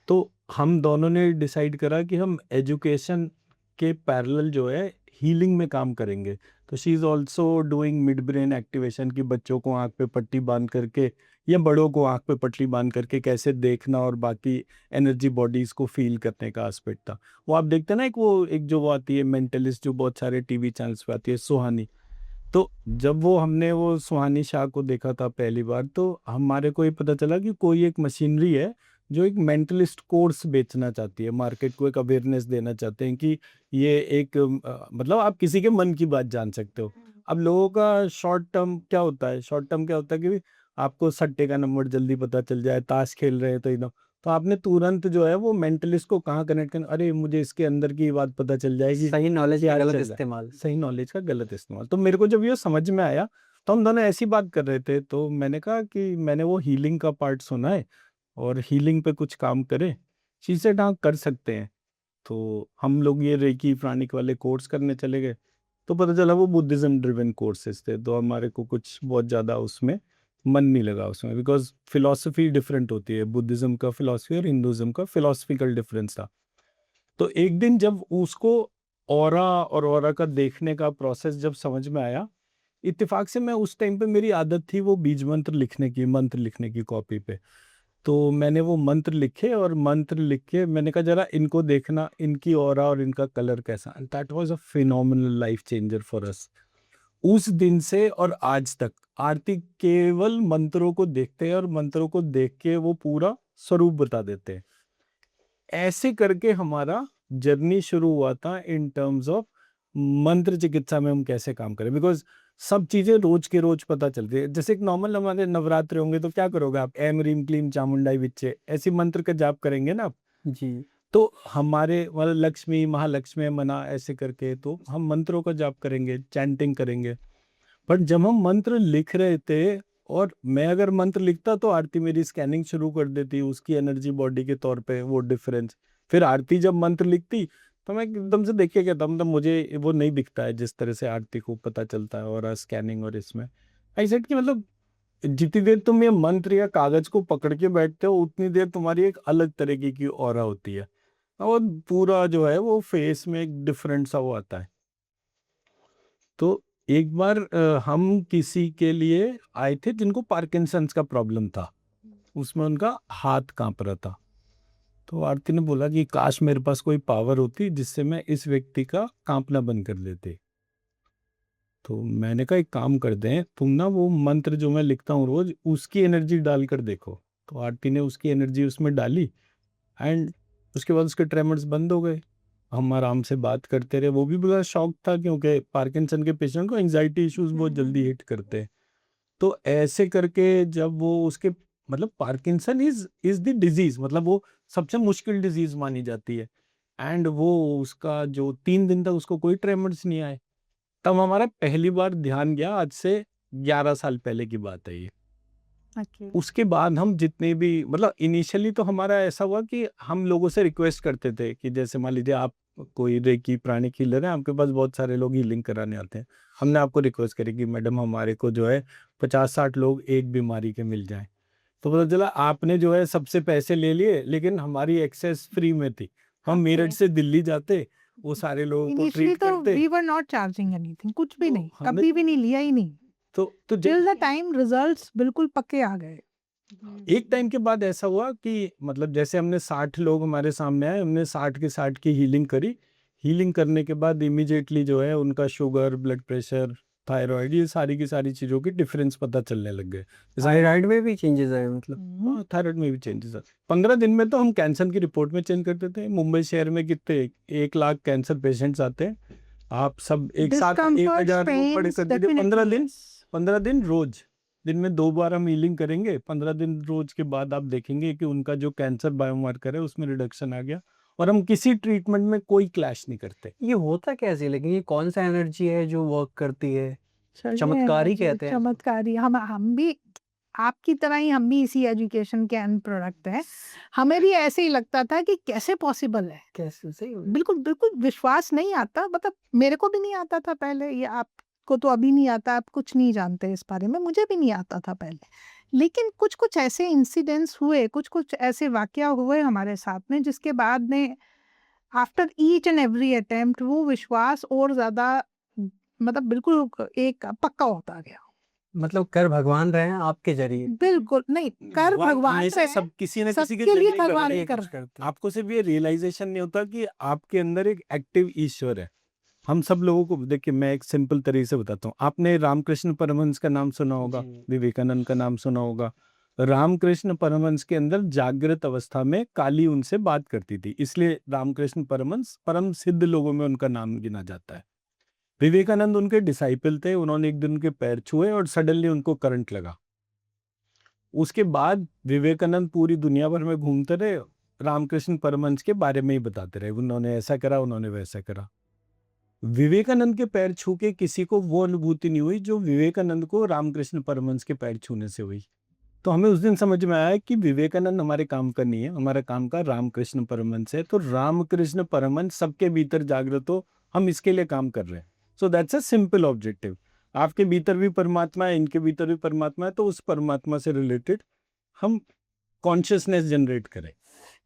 तो हम दोनों ने डिसाइड करा कि हम एजुकेशन के पैरेलल जो है हीलिंग में काम करेंगे। तो she is also doing mid brain activation, की बच्चों को आँख पे पट्टी बांध करके या बड़ों को आँख पे पट्टी बांध करके कैसे देखना और बाकी एनर्जी बॉडीज़ को फील करने का एस्पेक्ट था। वो आप देखते हैं ना, एक जो वो आती है मेंटलिस्ट, जो बहुत सारे टीवी चैनल्स पे आती है, सुहानी। तो जब हमने वो सुहानी शाह को देखा था पहली बार, तो हमारे को ये पता चला कि कोई एक मशीनरी है जो एक मेंटलिस्ट कोर्स बेचना चाहती है, मार्केट को एक अवेयरनेस देना चाहते हैं कि ये एक मतलब आप किसी के मन की बात जान सकते हो। अब लोगों का शॉर्ट टर्म क्या होता है, कि आपको सट्टे का नंबर जल्दी पता चल जाए, ताश खेल रहे हैं तो एकदम, तो आपने तुरंत जो है वो मेंटलिस्ट को कहाँ कनेक्ट करना, अरे मुझे इसके अंदर की बात पता चल जाएगी, सही नॉलेज क्या का गलत चल रहा है। इस्तेमाल। सही नॉलेज का गलत इस्तेमाल। तो मेरे को जब ये समझ में आया, तो हम दोनों ऐसी बात कर रहे थे, तो मैंने कहा कि मैंने वो हीलिंग का पार्ट सुना है और हीलिंग पे कुछ काम करें। शी सेड हाँ कर सकते हैं। तो हम लोग ये रेकी प्राणिक वाले कोर्स करने चले गए, तो पता चला वो बुद्धिज्म ड्रिवन कोर्सेज थे, तो हमारे को कुछ बहुत ज़्यादा उसमें मन नहीं लगा उसमें, बिकॉज फिलॉसफी डिफरेंट होती है, बुद्धिज्म का फिलॉसफी और हिंदुज्म का फिलॉसफिकल डिफरेंस था। तो एक दिन जब उसको ऑरा और ऑरा का देखने का प्रोसेस जब समझ में आया, इत्तेफाक से मैं उस टाइम पे मेरी आदत थी वो बीज मंत्र लिखने की, मंत्र लिखने की कॉपी पे। तो मैंने वो मंत्र लिखे और मंत्र लिख के मैंने कहा जरा इनको देखना, इनकी ऑरा और इनका कलर कैसा। And that was a phenomenal life changer for us. उस दिन से और आज तक आरती केवल मंत्रों को देखते हैं और मंत्रों को देख के वो पूरा स्वरूप बता देते हैं। ऐसे करके हमारा जर्नी शुरू हुआ था इन टर्म्स ऑफ मंत्र चिकित्सा में हम कैसे काम करें, बिकॉज सब चीजें रोज के रोज पता चलती है। जैसे एक नॉर्मल हमारे नवरात्र होंगे तो क्या करोगे आप, एम रीम क्लीम चामुंडाई विच्चे ऐसी मंत्र का जाप करेंगे ना आप। जी। तो हमारे मतलब लक्ष्मी महालक्ष्मी मना ऐसे करके तो हम मंत्रों का जाप करेंगे, चैंटिंग करेंगे। बट जब हम मंत्र लिख रहे थे और मैं अगर मंत्र लिखता तो आरती मेरी स्कैनिंग शुरू कर देती उसकी एनर्जी बॉडी के तौर पे, वो डिफरेंस। फिर आरती जब मंत्र लिखती तो मैं एकदम से देख के कहता मतलब मुझे वो नहीं दिखता है जिस तरह से आरती को पता चलता है और स्कैनिंग और इसमें। आई सेड कि मतलब जितनी देर तुम ये मंत्र या कागज को पकड़ के बैठते हो उतनी देर तुम्हारी एक अलग तरीके की ऑरा होती है और पूरा जो है वो फेस में एक डिफरेंट सा वो आता है। तो एक बार हम किसी के लिए आए थे जिनको पार्किंसंस का प्रॉब्लम था, उसमें उनका हाथ कांप रहा था। तो आरती ने बोला कि काश मेरे पास कोई पावर होती जिससे मैं इस व्यक्ति का कांपना बंद कर देते। तो मैंने कहा एक काम कर दें, तुम ना वो मंत्र जो मैं लिखता हूँ रोज उसकी एनर्जी डालकर देखो। तो आरती ने उसकी एनर्जी उसमें डाली एंड उसके बाद उसके ट्रेमर्स बंद हो गए। हम आराम से बात करते रहे, वो भी बड़ा शौक था क्योंकि पार्किंसन के पेशेंट को एंजाइटी इश्यूज बहुत जल्दी हिट करते हैं। तो ऐसे करके जब वो उसके मतलब पार्किंसन इज द डिजीज, मतलब वो सबसे मुश्किल डिजीज मानी जाती है। एंड वो उसका जो 3 दिन तक उसको कोई ट्रेमर्स नहीं आए, तब हमारा पहली बार ध्यान गया। आज से 11 साल पहले की बात है ये। ओके। उसके बाद हम जितने भी मतलब इनिशियली तो हमारा ऐसा हुआ कि हम लोगों से रिक्वेस्ट करते थे कि जैसे मान लीजिए आप कोई रेकी प्राणिक हीलर है, आपके पास बहुत सारे लोग हीलिंग कराने आते हैं, हमने आपको रिक्वेस्ट करी कि मैडम हमारे को जो है 50-60 लोग एक बीमारी के मिल जाएं। तो पता चला आपने जो है सबसे पैसे ले लिए लेकिन हमारी एक्सेस फ्री में थी। हम मेरठ ओके। से दिल्ली जाते, वो सारे लोगों को इनिशियली ट्रीट तो करते। We were not charging anything, कुछ भी तो नहीं, हमने कभी भी नहीं लिया ही नहीं, तो टिल द टाइम रिजल्ट्स बिल्कुल पक्के आ गए। एक टाइम के बाद ऐसा हुआ कि मतलब जैसे हमने 60 लोग हमारे सामने आए, हमने 60 के 60 की हीलिंग करी। हीलिंग करने के बाद इमीडिएटली जो है उनका शुगर, ब्लड प्रेशर, थायराइड, ये सारी की सारी चीज़ों की डिफरेंस पता चलने लग गए। थायराइड में भी चेंजेस आए मतलब? हाँ, थायराइड में भी चेंजेस आए। 15 दिन में तो हम कैंसर की रिपोर्ट में चेंज करते थे। मुंबई शहर में कितने 1 लाख कैंसर पेशेंट्स आते हैं, आप सब एक साथ डिस्कम्फर्ट, 1000 लोग पड़े पेन्स, कर दीजिए। 15 डेफिनेटली दिन, यस। 15 दिन रोज, दिन में 2 बार हम हीलिंग करेंगे। 15 दिन रोज के बाद आप देखेंगे कि उनका जो कैंसर बायोमार्कर है उसमें रिडक्शन आ गया और हम किसी ट्रीटमेंट में कोई क्लैश नहीं करते। ये होता कैसे, लेकिन ये कौन सा एनर्जी है जो वर्क करती है? सर, ये चमत्कारी एनर्जी कहते हैं। चमत्कारी, हम भी आपकी तरह ही, हम भी इसी एजुकेशन के एंड प्रोडक्ट हैं। हमें भी ऐसे ही लगता था कि कैसे पॉसिबल है, कैसे सही हो? बिल्कुल बिल्कुल विश्वास नहीं आता, मतलब मेरे को भी नहीं आता था पहले, ये आपको तो अभी नहीं आता, आप कुछ नहीं जानते इस बारे में, मुझे भी नहीं आता था पहले। लेकिन कुछ कुछ ऐसे इंसिडेंट्स हुए, कुछ कुछ ऐसे वाकया हुए हमारे साथ में, जिसके बाद में after each and every attempt वो विश्वास और ज्यादा मतलब बिल्कुल एक पक्का होता गया। मतलब कर भगवान रहे हैं आपके जरिए। बिल्कुल नहीं, कर भगवान हमेशा रहे, सब किसी न किसी के सबके लिए जरिए कर भगवान रहे ही हैं। कर कुछ रहे हैं। करते हैं। आपको सिर्फ ये रियलाइजेशन नहीं होता कि आपके अंदर एक एक्टिव ईश्वर है। हम सब लोगों को देखिए, मैं एक सिंपल तरीके से बताता हूँ। आपने रामकृष्ण परमहंस का नाम सुना होगा, जी। विवेकानंद का नाम सुना होगा। रामकृष्ण परमहंस के अंदर जागृत अवस्था में काली उनसे बात करती थी, इसलिए रामकृष्ण परमहंस परम सिद्ध लोगों में उनका नाम गिना जाता है। विवेकानंद उनके डिसाइपल थे, उन्होंने एक दिन उनके पैर छुए और सडनली उनको करंट लगा। उसके बाद विवेकानंद पूरी दुनिया भर में घूमते रहे, रामकृष्ण परमहंस के बारे में ही बताते रहे, उन्होंने ऐसा करा, उन्होंने वैसा करा। विवेकानंद के पैर छू के किसी को वो अनुभूति नहीं हुई जो विवेकानंद को रामकृष्ण परमहंस के पैर छूने से हुई। तो हमें उस दिन समझ में आया कि विवेकानंद हमारे काम का नहीं है, हमारा काम का रामकृष्ण परमहंस है। तो रामकृष्ण परमहंस सबके भीतर जागृत हो, हम इसके लिए काम कर रहे हैं। So that's a simple objective. आपके भीतर भी परमात्मा है, इनके भीतर भी परमात्मा है, तो उस परमात्मा से रिलेटेड हम कॉन्शियसनेस जनरेट करें।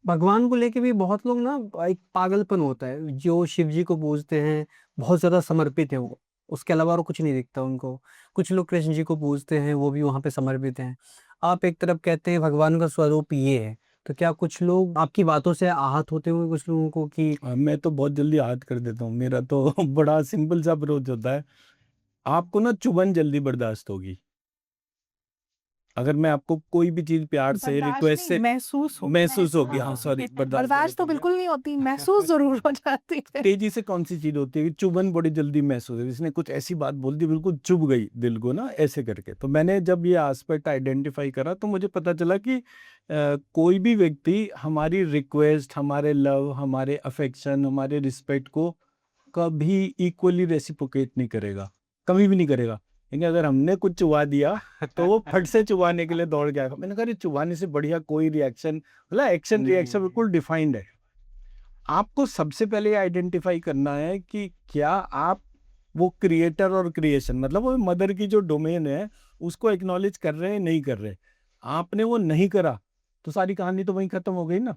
भगवान को लेके भी बहुत लोग ना एक पागलपन होता है, जो शिव जी को पूजते हैं बहुत ज़्यादा समर्पित है वो, उसके अलावा और कुछ नहीं दिखता उनको। कुछ लोग कृष्ण जी को पूजते हैं, वो भी वहाँ पे समर्पित हैं। आप एक तरफ कहते हैं भगवान का स्वरूप ये है, तो क्या कुछ लोग आपकी बातों से आहत होते होंगे कुछ लोगों को कि मैं तो बहुत जल्दी याद कर देता हूँ। मेरा तो बड़ा सिंपल सा अप्रोच होता है। आपको ना चुभन जल्दी बर्दाश्त होगी। अगर मैं आपको कोई भी चीज प्यार से बर्दाश्त रिक्वेस्ट नहीं, से महसूस होगी, हाँ सॉरी, बर्दाश्त तो बिल्कुल नहीं होती, महसूस जरूर हो जाती है। तेजी से कौन सी चीज होती है कि चुभन बड़ी जल्दी महसूस है। इसने कुछ ऐसी बात बोल दी, बिल्कुल चुभ गई दिल को ना, ऐसे करके। तो मैंने जब ये एस्पेक्ट आइडेंटिफाई करा तो मुझे पता चला कि कोई भी व्यक्ति हमारी रिक्वेस्ट, हमारे लव, हमारे अफेक्शन, हमारे रिस्पेक्ट को कभी इक्वली रेसिप्रोकेट नहीं करेगा, कभी भी नहीं करेगा। लेकिन अगर हमने कुछ चुबा दिया तो वो फट से चुबाने के लिए दौड़ गया। मैंने कहा चुबाने से बढ़िया कोई रिएक्शन, मतलब एक्शन रिएक्शन बिल्कुल डिफाइंड है। आपको सबसे पहले आइडेंटिफाई करना है कि क्या आप वो क्रिएटर और क्रिएशन, मतलब वो मदर की जो डोमेन है, उसको एक्नॉलेज कर रहे हैं, नहीं कर रहे। आपने वो नहीं करा तो सारी कहानी तो वहीं खत्म हो गई ना।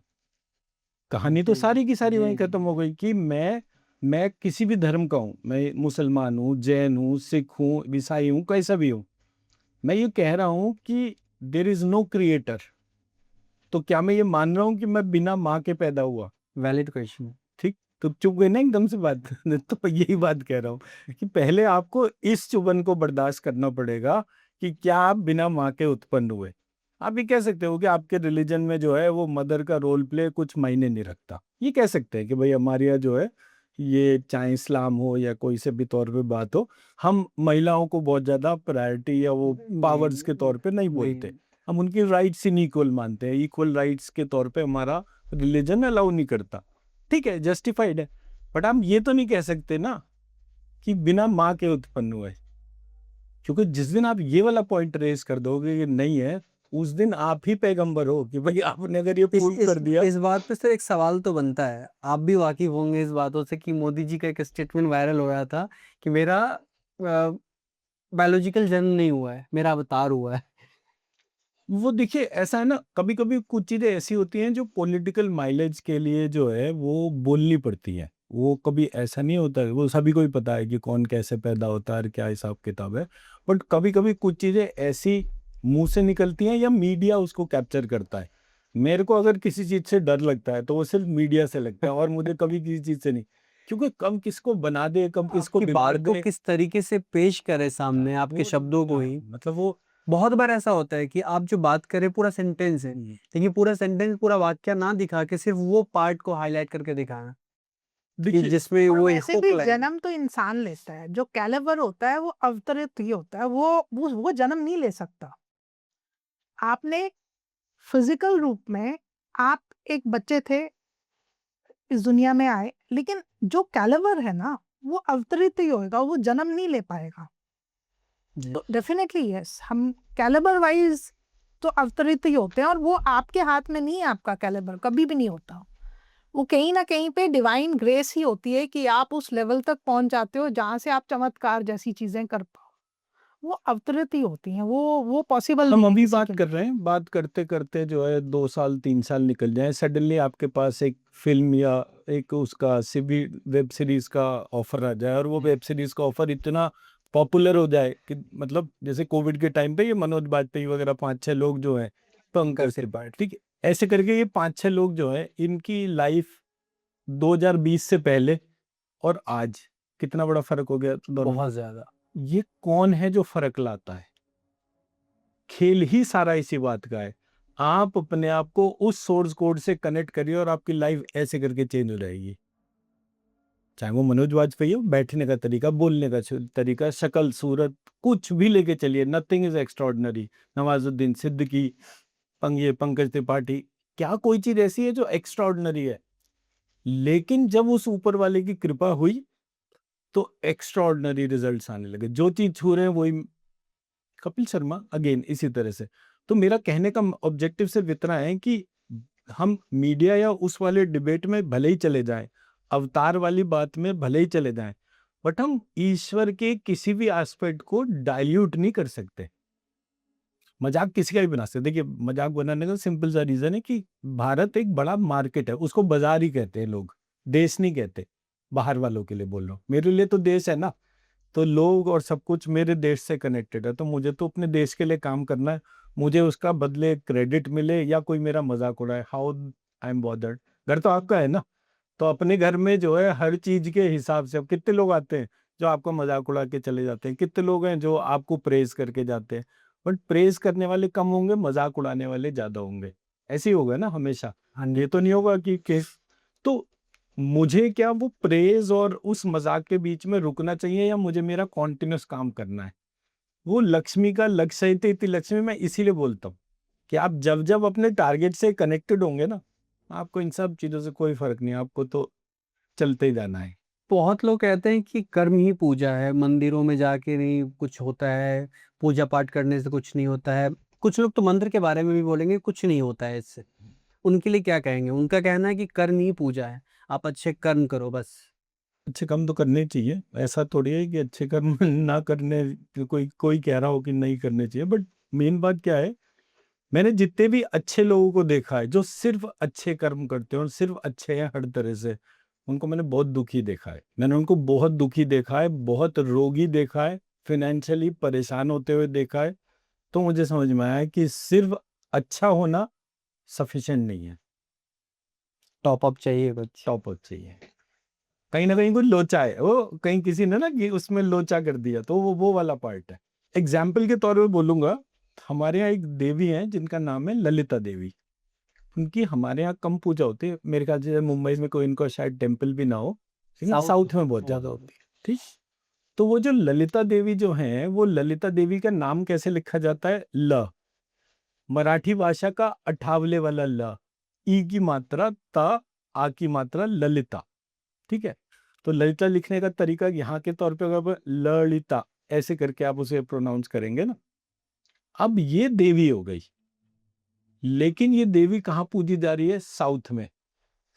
कहानी तो सारी की सारी वहीं खत्म हो गई कि मैं किसी भी धर्म का हूं, मैं मुसलमान हूं, जैन हूं, सिख हूं, ईसाई हूं, कैसा भी हूं, मैं ये कह रहा हूं कि देयर इज नो क्रिएटर। तो क्या मैं ये मान रहा हूं कि मैं बिना माँ के पैदा हुआ? Valid question? ठीक, तो चुप गए ना एकदम से बात। तो यही बात कह रहा हूँ कि पहले आपको इस चुभन को बर्दाश्त करना पड़ेगा कि क्या आप बिना माँ के उत्पन्न हुए। आप ये कह सकते हो कि आपके रिलीजन में जो है वो मदर का रोल प्ले कुछ मायने नहीं रखता। ये कह सकते हैं कि भाई हमारे यहाँ जो है, ये चाहे इस्लाम हो या कोई से भी तौर पे बात हो, हम महिलाओं को बहुत ज्यादा प्रायोरिटी या वो पावर्स के तौर पे नहीं बोलते। हम उनकी राइट्स इनइक्वल मानते हैं, इक्वल राइट्स के तौर पे हमारा रिलीजन अलाउ नहीं करता। ठीक है, जस्टिफाइड है। बट हम ये तो नहीं कह सकते ना कि बिना माँ के उत्पन्न हुए, क्योंकि जिस दिन आप ये वाला पॉइंट रेस कर दोगे कि नहीं है, उस दिन आप ही पैगंबर हो कि भाई आपने अगर ये प्रूव कर दिया। इस बात पे सर एक सवाल तो बनता है, आप भी वाकिफ होंगे इस बातों से कि मोदी जी का एक स्टेटमेंट वायरल हो गया था कि मेरा बायोलॉजिकल जन्म नहीं हुआ है, मेरा अवतार हुआ है। वो देखिए ऐसा है ना, कभी कभी कुछ चीजें ऐसी होती हैं जो पॉलिटिकल माइलेज के लिए जो है वो बोलनी पड़ती हैं। वो कभी ऐसा नहीं होता है, वो सभी को ही पता है कि कौन कैसे पैदा होता है और क्या हिसाब किताब है। बट कभी कभी कुछ चीजें ऐसी मुंह से निकलती हैं या मीडिया उसको कैप्चर करता है। मेरे को अगर किसी चीज से डर लगता है तो वो सिर्फ मीडिया से लगता है, और मुझे कभी किसी चीज से नहीं। क्योंकि कब किसको बना दे, कब किसको आपकी बिगाड़ बात को दे, किस तरीके से पेश करे सामने, आपके वो शब्दों को ही। मतलब वो बहुत बार ऐसा होता है कि आप जो बात करें पूरा सेंटेंस है, लेकिन पूरा सेंटेंस, पूरा वाक्य ना दिखा के सिर्फ वो पार्ट को हाईलाइट करके दिखाना कि देखिए जिसमें और वो वैसे भी जन्म तो इंसान लेता है, जो कैलिबर होता है वो अवतरित ही होता है, वो जन्म नहीं ले सकता। आपने फिजिकल रूप में, आप एक बच्चे थे, इस दुनिया में आए, लेकिन जो कैलिबर है ना वो अवतरित ही होगा, वो जन्म नहीं ले पाएगा। तो डेफिनेटली यस, हम कैलिबर वाइज तो अवतरित ही होते हैं, और वो आपके हाथ में नहीं है, आपका कैलिबर कभी भी नहीं होता। वो कहीं ना कहीं पे डिवाइन ग्रेस ही होती है कि आप उस लेवल तक पहुंच जाते हो जहां से आप चमत्कार जैसी चीजें कर पाओ। वो अवतरित ही होती हैं, वो पॉसिबल हम नहीं है अभी किसी बात के कर लिए। रहे हैं, बात करते करते जो है 2 साल 3 साल निकल जाए, सडनली आपके पास एक फिल्म या एक उसका सीबी वेब सीरीज का ऑफर आ जाए, और वो वेब सीरीज का ऑफर इतना पॉपुलर हो जाए कि मतलब जैसे कोविड के टाइम पे ये मनोज बाजपेयी वगैरह 5-6 लोग जो हैं, पंकज त्रिपाठी, ठीक है, ऐसे करके ये 5-6 लोग जो है, इनकी लाइफ 2020 से पहले और आज कितना बड़ा फर्क हो गया दोनों में। बहुत ज्यादा। ये कौन है जो फर्क लाता है? खेल ही सारा इसी बात का है। आप अपने आप को उस सोर्स कोड से कनेक्ट करिए और आपकी लाइफ ऐसे करके चेंज हो जाएगी। चाहे वो मनोज वाजपेयी हो, बैठने का तरीका, बोलने का तरीका, शक्ल सूरत, कुछ भी लेके चलिए, nothing is extraordinary. Nawazuddin Siddiqui, Pankaj Tripathi, क्या कोई चीज ऐसी है जो एक्स्ट्रॉर्डिनरी है? लेकिन जब उस ऊपर वाले की कृपा हुई तो एक्स्ट्राऑर्डिनरी रिजल्ट्स आने लगे। जो चीज़ छू रहे हैं वही कपिल शर्मा अगेन इसी तरह से। तो मेरा कहने का ऑब्जेक्टिव सिर्फ इतना है कि हम मीडिया या उस वाले डिबेट में भले ही चले जाएं, अवतार वाली बात में भले ही चले जाएं, बट हम ईश्वर के किसी भी एस्पेक्ट को डाइल्यूट नहीं कर सकते। मजाक किसी का भी बना सकते। देखिए, मजाक बनाने का सिंपल सा रीजन है कि भारत एक बड़ा मार्केट है, उसको बाजार ही कहते हैं लोग, देश नहीं कहते। बाहर वालों के लिए बोल रहा हूँ, मेरे लिए तो देश है ना, तो लोग और सब कुछ मेरे देश से कनेक्टेड है, तो मुझे तो अपने देश के लिए काम करना है। मुझे उसका बदले क्रेडिट मिले या कोई मेरा मजाक उड़ाए, हाउ आई एम बॉदर्ड। घर तो आपका है ना, तो अपने घर में जो है हर चीज के हिसाब से। अब कितने लोग आते हैं जो आपका मजाक उड़ा के चले जाते हैं, कितने लोग हैं जो आपको प्रेज करके जाते हैं, बट प्रेज करने वाले कम होंगे, मजाक उड़ाने वाले ज्यादा होंगे। ऐसे ही होगा ना हमेशा। हाँ ये तो नहीं होगा कि केस। तो मुझे क्या वो प्रेज और उस मजाक के बीच में रुकना चाहिए, या मुझे मेरा कॉन्टिन्यूस काम करना है? वो लक्ष्मी का लक्ष्य ही थी लक्ष्मी। मैं इसीलिए बोलता हूँ कि आप जब जब अपने टारगेट से कनेक्टेड होंगे ना, आपको इन सब चीजों से कोई फर्क नहीं, आपको तो चलते ही जाना है। बहुत लोग कहते हैं कि कर्म ही पूजा है, मंदिरों में जाके नहीं कुछ होता है, पूजा पाठ करने से कुछ नहीं होता है। कुछ लोग तो मंत्र के बारे में भी बोलेंगे कुछ नहीं होता है इससे। उनके लिए क्या कहेंगे? उनका कहना है कि कर्म ही पूजा है, आप अच्छे कर्म करो बस। अच्छे कर्म तो करने ही चाहिए, ऐसा थोड़ी है कि अच्छे कर्म ना करने कोई कोई कह रहा हो कि नहीं करने चाहिए। बट मेन बात क्या है, मैंने जितने भी अच्छे लोगों को देखा है जो सिर्फ अच्छे कर्म करते हैं और सिर्फ अच्छे हैं हर तरह से, उनको मैंने बहुत दुखी देखा है। मैंने उनको बहुत दुखी देखा है, बहुत रोगी देखा है, फाइनेंशियली परेशान होते हुए देखा है। तो मुझे समझ में आया कि सिर्फ अच्छा होना सफिशिएंट नहीं है, टॉप अप चाहिए कुछ। टॉप अप चाहिए। कहीं ना कहीं कोई लोचा है, वो कहीं किसी ने ना कि उसमें लोचा कर दिया, तो वो वाला पार्ट है। एग्जाम्पल के तौर पे बोलूंगा, हमारे यहाँ एक देवी है जिनका नाम है ललिता देवी। उनकी हमारे यहाँ कम पूजा होती है, मेरे ख्याल से मुंबई में कोई इनको शायद टेम्पल भी ना हो, लेकिन साउथ में बहुत ज्यादा होती है। ठीक, तो वो जो ललिता देवी जो है, वो ललिता देवी का नाम कैसे लिखा जाता है? ल, मराठी भाषा का अठावले वाला ल, ई की मात्रा ता, आ की मात्रा ललिता। ठीक है, तो ललिता लिखने का तरीका यहाँ के तौर पे अगर ललिता ऐसे करके आप उसे प्रोनाउंस करेंगे ना। अब ये देवी हो गई, लेकिन ये देवी कहाँ पूजी जा रही है? साउथ में।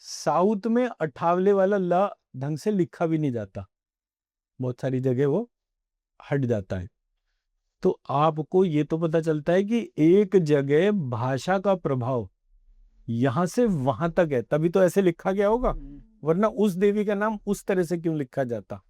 साउथ में अठावले वाला ल ढंग से लिखा भी नहीं जाता, बहुत सारी जगह वो हट जाता है। तो आपको ये तो पता चलता है कि एक जगह भाषा का प्रभाव यहां से वहां तक है, तभी तो ऐसे लिखा गया होगा, वरना उस देवी का नाम उस तरह से क्यों लिखा जाता?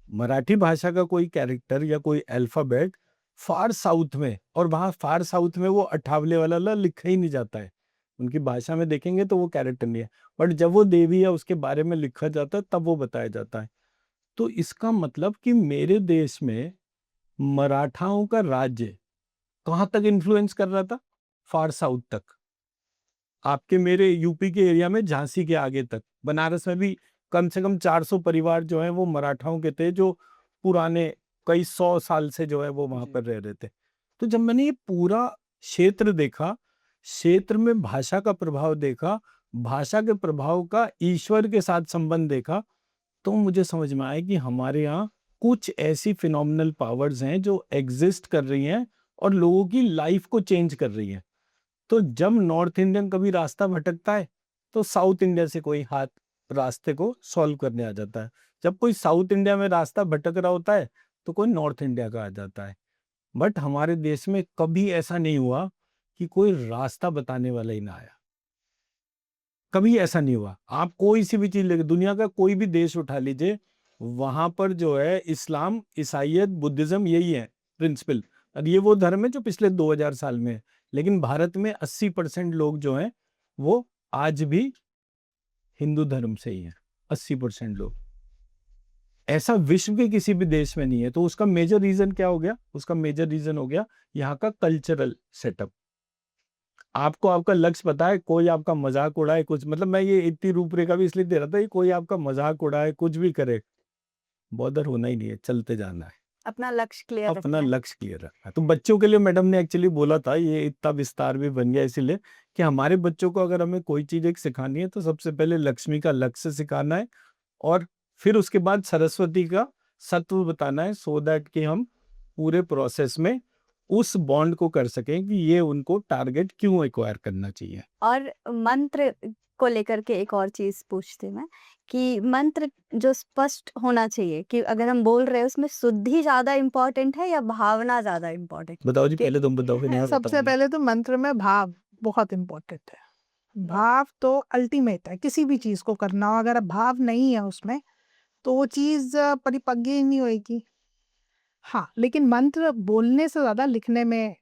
मराठी भाषा का कोई कैरेक्टर या कोई अल्फाबेट फार साउथ में, और वहां फार साउथ में वो अठावले वाला ल लिखा ही नहीं जाता है। उनकी भाषा में देखेंगे तो वो कैरेक्टर नहीं है, बट जब वो देवी या उसके बारे में लिखा जाता है तब वो बताया जाता है। तो इसका मतलब कि मेरे देश में मराठाओं का राज्य कहां तक इन्फ्लुएंस कर रहा था? फार साउथ तक। आपके मेरे यूपी के एरिया में झांसी के आगे तक, बनारस में भी कम से कम 400 परिवार जो है वो मराठाओं के थे, जो पुराने कई 100 साल से जो है वो वहां पर रह रहे थे। तो जब मैंने ये पूरा क्षेत्र देखा, क्षेत्र में भाषा का प्रभाव देखा, भाषा के प्रभाव का ईश्वर के साथ संबंध देखा, तो मुझे समझ में आया कि हमारे यहाँ कुछ ऐसी फिनोमिनल पावर्स हैं जो एग्जिस्ट कर रही हैं और लोगों की लाइफ को चेंज कर रही हैं। तो जब नॉर्थ इंडियन कभी रास्ता भटकता है तो साउथ इंडिया से कोई हाथ रास्ते को सॉल्व करने आ जाता है। जब कोई साउथ इंडिया में रास्ता भटक रहा होता है तो कोई नॉर्थ इंडिया का आ जाता है। बट हमारे देश में कभी ऐसा नहीं हुआ कि कोई रास्ता बताने वाला ही ना आया, कभी ऐसा नहीं हुआ। आप कोई सी भी चीज लेके दुनिया का कोई भी देश उठा लीजिए, वहां पर जो है इस्लाम, ईसाइयत, बुद्धिज्म यही है प्रिंसिपल, और ये वो धर्म है जो पिछले 2000 साल में है। लेकिन भारत में 80% लोग जो हैं वो आज भी हिंदू धर्म से ही हैं, 80% लोग। ऐसा विश्व के किसी भी देश में नहीं है। तो उसका मेजर रीजन क्या हो गया? उसका मेजर रीजन हो गया यहाँ का कल्चरल सेटअप। आपको आपका लक्ष्य पता है, कोई आपका मजाक उड़ाए कुछ, मतलब मैं ये इतनी रूपरेखा भी इसलिए दे रहा था कि कोई आपका मजाक उड़ाए कुछ भी करे, बॉदर होना ही नहीं है, चलते जाना है, अपना लक्ष्य क्लियर अपना रखना है। लक्ष्य क्लियर रखना है। तो बच्चों के लिए मैडम ने एक्चुअली बोला था, ये इतना विस्तार भी बन गया इसीलिए कि हमारे बच्चों को अगर हमें कोई चीज एक सिखानी है तो सबसे पहले लक्ष्मी का लक्ष्य सिखाना है, और फिर उसके बाद सरस्वती का सत्व बताना है, सो दैट कि हम पूरे प्रोसेस में उस बॉन्ड को कर सकें कि ये उनको टारगेट क्यों एक्वायर करना चाहिए। और मंत्र को लेकर के एक और चीज़ पूछती मैं कि मंत्र जो स्पष्ट होना चाहिए कि अगर हम बोल रहे हैं उसमें शुद्धि ज़्यादा इम्पोर्टेंट है या भावना ज़्यादा इम्पोर्टेंट? बताओ जी, कि पहले तुम बताओ, फिर मैं सबसे बताऊंगा। पहले तो मंत्र में भाव बहुत इम्पोर्टेंट है। भाव तो अल्टीमेट है, किसी भी चीज को करना हो अगर भाव नहीं है उसमें तो वो चीज परिपक्व ही नहीं होगी। हाँ, लेकिन मंत्र बोलने से ज्यादा लिखने में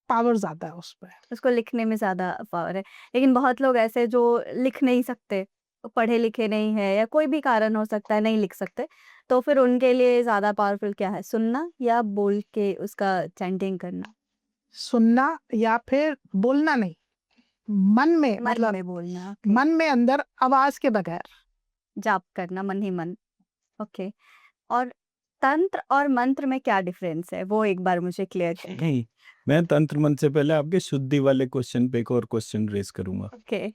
पावर ज्यादा है उसमें। उसको लिखने में ज़्यादा पावर है। लेकिन बहुत लोग ऐसे जो लिख नहीं सकते, पढ़े लिखे नहीं है या कोई भी कारण हो सकता है नहीं लिख सकते, तो फिर उनके लिए ज़्यादा पावरफुल क्या है? सुनना या बोल के उसका चैंटिंग करना? सुनना या फिर बोलना नहीं, मन में, मन मतलब में बोलना, ओके। मन में अंदर आवाज के बगैर। जाप करना मन ही मन, ओके। और तंत्र और मंत्र में क्या डिफरेंस है? वो एक बार मुझे क्लियर करिए। नहीं, मैं तंत्र मंत्र से पहले आपके शुद्धि वाले क्वेश्चन पे एक और क्वेश्चन रेज करूंगा। ओके।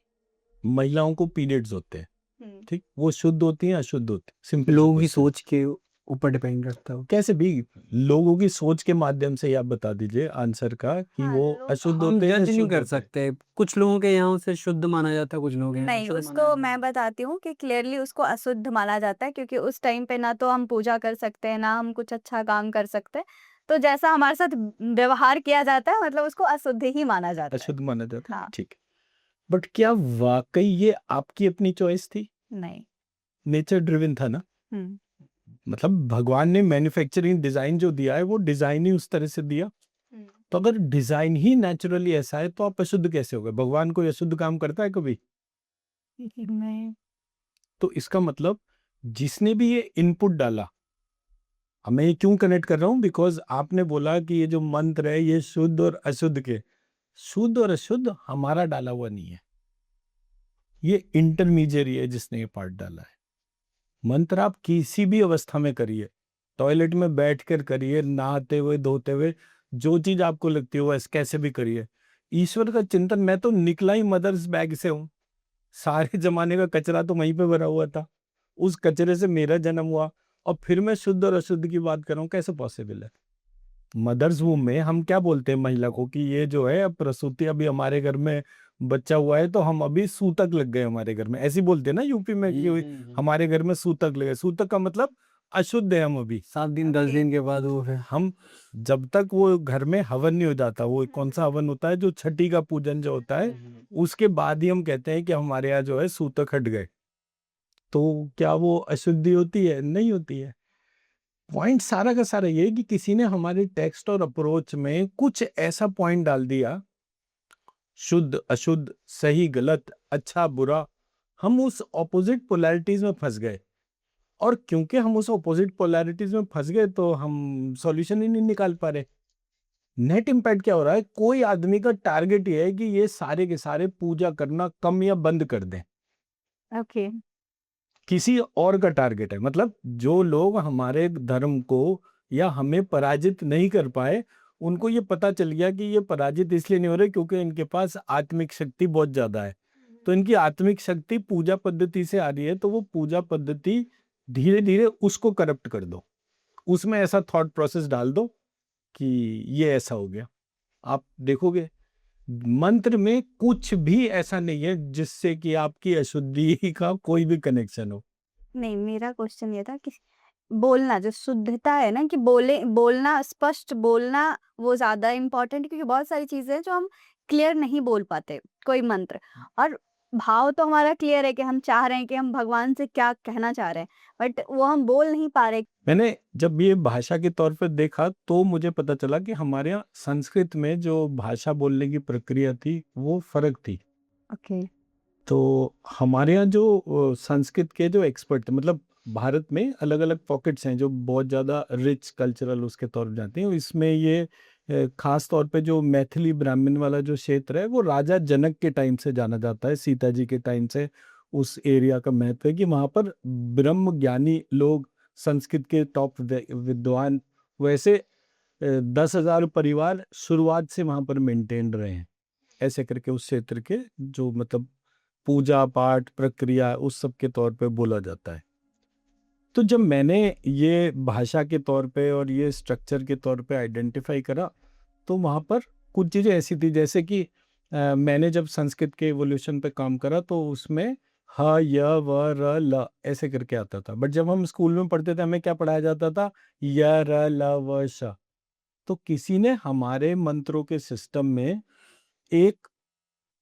महिलाओं को पीरियड्स होते हैं, हुँ। ठीक, वो शुद्ध होती हैं अशुद्ध होती हैं? सिंपल लोगों की सोच के ऊपर डिपेंड करता है। कैसे भी लोगों की सोच के माध्यम से ही आप बता दीजिए आंसर का कि हाँ, वो लोग अशुद्ध हम होते हैं या जज नहीं शुद्ध कर होते हैं? सकते, कुछ लोगों के यहाँ उसे शुद्ध माना जाता है, कुछ लोगों के यहाँ नहीं, अशुद्ध उसको माना मैं बताती हूँ कि क्लियरली उसको अशुद्ध माना जाता है क्योंकि उस टाइम पे ना तो हम पूजा कर सकते हैं, ना हम कुछ अच्छा काम कर सकते हैं। तो जैसा हमारे साथ व्यवहार किया जाता है मतलब उसको अशुद्ध ही माना जाता है। अशुद्ध माना जाता है, हाँ। ठीक है। बट क्या वाकई ये आपकी अपनी चॉइस थी? नहीं। नेचर ड्रिवन था ना? हुँ। मतलब भगवान ने मैन्युफैक्चरिंग डिजाइन जो दिया है वो डिजाइन ही उस तरह से दिया। हुँ। तो अगर डिजाइन ही नेचुरली ऐसा है तो आप अशुद्ध कैसे हो गए? भगवान कोई अशुद्ध काम करता है कभी? नहीं। तो इसका मतलब जिसने भी ये इनपुट डाला, अब मैं ये क्यों कनेक्ट कर रहा हूँ, बिकॉज आपने बोला कि ये जो मंत्र है ये शुद्ध और अशुद्ध के, शुद्ध और अशुद्ध हमारा डाला हुआ नहीं है, ये इंटरमीडिएरी है जिसने ये पार्ट डाला है। मंत्र आप किसी भी अवस्था में करिए, टॉयलेट में बैठकर करिए, नहाते हुए धोते हुए, जो चीज आपको लगती हो वैसे कैसे भी करिए। ईश्वर का चिंतन, मैं तो निकला ही मदर्स बैग से हूँ, सारे जमाने का कचरा तो वहीं पे भरा हुआ था, उस कचरे से मेरा जन्म हुआ और फिर मैं शुद्ध और अशुद्ध की बात कर रहा हूँ, कैसे पॉसिबल है? मदर्स वूम में हम क्या बोलते हैं महिला को कि ये जो है अब प्रसूति, अभी हमारे घर में बच्चा हुआ है तो हम अभी सूतक लग गए हमारे घर में, ऐसे ही बोलते हैं ना यूपी में कि हमारे घर में सूतक लगे। सूतक का मतलब अशुद्ध है हम अभी। 7 दिन 10 दिन के बाद वो फिर हम जब तक वो घर में हवन नहीं हो जाता, वो कौन सा हवन होता है जो छठी का पूजन जो होता है, उसके बाद ही हम कहते हैं कि हमारे यहाँ जो है सूतक हट गए। तो क्या वो अशुद्धि होती है? नहीं होती है। पॉइंट सारा का सारा ये है कि किसी ने हमारे टेक्स्ट और अप्रोच में कुछ ऐसा पॉइंट डाल दिया, शुद्ध अशुद्ध, सही गलत, अच्छा बुरा, हम उस ऑपोजिट पोलैरिटीज में फंस गए। और क्योंकि हम उस ऑपोजिट पोलैरिटीज में फंस गए तो हम सॉल्यूशन ही नहीं निकाल पा रहे। नेट इम्पैक्ट क्या हो रहा है? कोई आदमी का टारगेट ये है कि ये सारे के सारे पूजा करना कम या बंद कर दें, ओके। किसी और का टारगेट है। मतलब जो लोग हमारे धर्म को या हमें पराजित नहीं कर पाए, उनको ये पता चल गया कि ये पराजित इसलिए नहीं हो रहे क्योंकि इनके पास आत्मिक शक्ति बहुत ज्यादा है। तो इनकी आत्मिक शक्ति पूजा पद्धति से आ रही है, तो वो पूजा पद्धति धीरे धीरे उसको करप्ट कर दो, उसमें ऐसा थॉट प्रोसेस डाल दो कि ये ऐसा हो गया। आप देखोगे मंत्र में कुछ भी ऐसा नहीं है जिससे कि आपकी अशुद्धि का कोई भी कनेक्शन हो। नहीं, मेरा क्वेश्चन ये था कि बोलना जो शुद्धता है ना कि बोलना स्पष्ट बोलना वो ज़्यादा इम्पोर्टेंट है क्योंकि बहुत सारी चीज़ें हैं जो हम क्लियर नहीं बोल पाते, कोई मंत्र। और भाव तो हमारा क्लियर है कि हम चाह रहे हैं कि हम भगवान से क्या कहना चाह रहे हैं, बट वो हम बोल नहीं पा रहे। मैंने जब ये भाषा के तौर पर देखा तो मुझे पता चला कि हमारे यहाँ संस्कृत में जो भाषा बोलने की प्रक्रिया थी वो फर्क थी। ओके। तो हमारे यहाँ जो संस्कृत के जो एक्सपर्ट थे, मतलब भारत में अलग अलग पॉकेट्स हैं जो बहुत ज़्यादा रिच कल्चरल उसके तौर पर जाते हैं। इसमें ये खास तौर पे जो मैथिली ब्राह्मण वाला जो क्षेत्र है वो राजा जनक के टाइम से जाना जाता है, सीता जी के टाइम से उस एरिया का महत्व है कि वहाँ पर ब्रह्म ज्ञानी लोग, संस्कृत के टॉप विद्वान, वैसे 10,000 परिवार शुरुआत से वहाँ पर मेंटेन रहे हैं, ऐसे करके उस क्षेत्र के जो मतलब पूजा पाठ प्रक्रिया उस सब के तौर पे बोला जाता है। तो जब मैंने ये भाषा के तौर पे और ये स्ट्रक्चर के तौर पे आइडेंटिफाई करा, तो वहाँ पर कुछ चीज़ें ऐसी थी, जैसे कि मैंने जब संस्कृत के एवोल्यूशन पे काम करा तो उसमें ह य व र ल ऐसे करके आता था, बट जब हम स्कूल में पढ़ते थे हमें क्या पढ़ाया जाता था, य र ल व श। तो किसी ने हमारे मंत्रों के सिस्टम में एक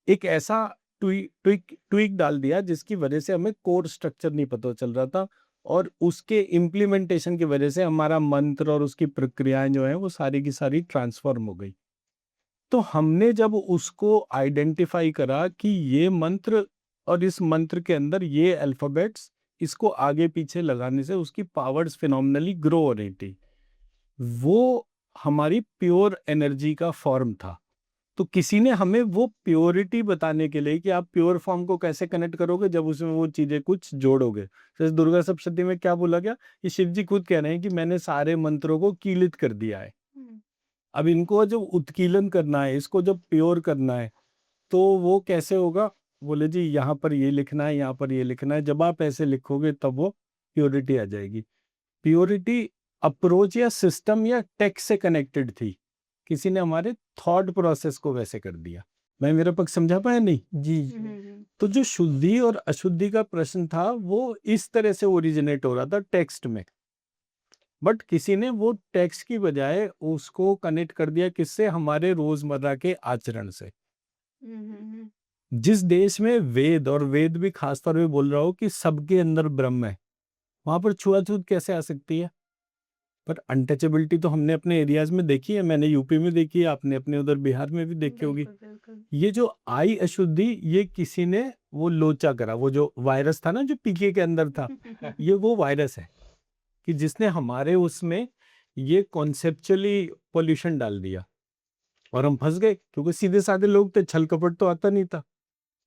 एक ऐसा ट्वीक डाल दिया जिसकी वजह से हमें कोर स्ट्रक्चर नहीं पता चल रहा था, और उसके इम्प्लीमेंटेशन की वजह से हमारा मंत्र और उसकी प्रक्रियाएं जो है वो सारी की सारी ट्रांसफॉर्म हो गई। तो हमने जब उसको आइडेंटिफाई करा कि ये मंत्र और इस मंत्र के अंदर ये अल्फाबेट्स, इसको आगे पीछे लगाने से उसकी पावर्स फिनोमिनली ग्रो हो रही थी, वो हमारी प्योर एनर्जी का फॉर्म था। तो किसी ने हमें वो प्योरिटी बताने के लिए कि आप प्योर फॉर्म को कैसे कनेक्ट करोगे जब उसमें वो चीजें कुछ जोड़ोगे। जैसे दुर्गा सप्तशती में क्या बोला गया, ये शिव जी खुद कह रहे हैं कि मैंने सारे मंत्रों को कीलित कर दिया है। अब इनको जब उत्कीलन करना है, इसको जब प्योर करना है, तो वो कैसे होगा? बोले जी यहाँ पर ये लिखना है, यहाँ पर ये लिखना है, जब आप ऐसे लिखोगे तब वो प्योरिटी आ जाएगी। प्योरिटी अप्रोच या सिस्टम या टेक्स्ट से कनेक्टेड थी, किसी ने हमारे थॉट प्रोसेस को वैसे कर दिया। मैं मेरा पक्ष समझा पाया नहीं? जी तो जो शुद्धि और अशुद्धि का प्रश्न था वो इस तरह से ओरिजिनेट हो रहा था टेक्स्ट में, बट किसी ने वो टेक्स्ट की बजाय उसको कनेक्ट कर दिया किससे, हमारे रोजमर्रा के आचरण से। जिस देश में वेद, और वेद भी खास तौर पे बोल रहा हो कि सबके अंदर ब्रह्म है, वहां पर छुआछूत कैसे आ सकती है? पर अनटचेबिलिटी तो हमने अपने एरियाज में देखी है, मैंने यूपी में देखी है, आपने अपने उधर बिहार में भी देखी होगी। ये जो आई अशुद्धि, ये किसी ने वो लोचा करा, वो जो वायरस था ना जो पीके के अंदर था, ये वो वायरस है कि जिसने हमारे उसमें ये कॉन्सेप्चुअली पॉल्यूशन डाल दिया और हम फंस गए, क्योंकि सीधे साधे लोग थे, छल कपट तो आता नहीं था,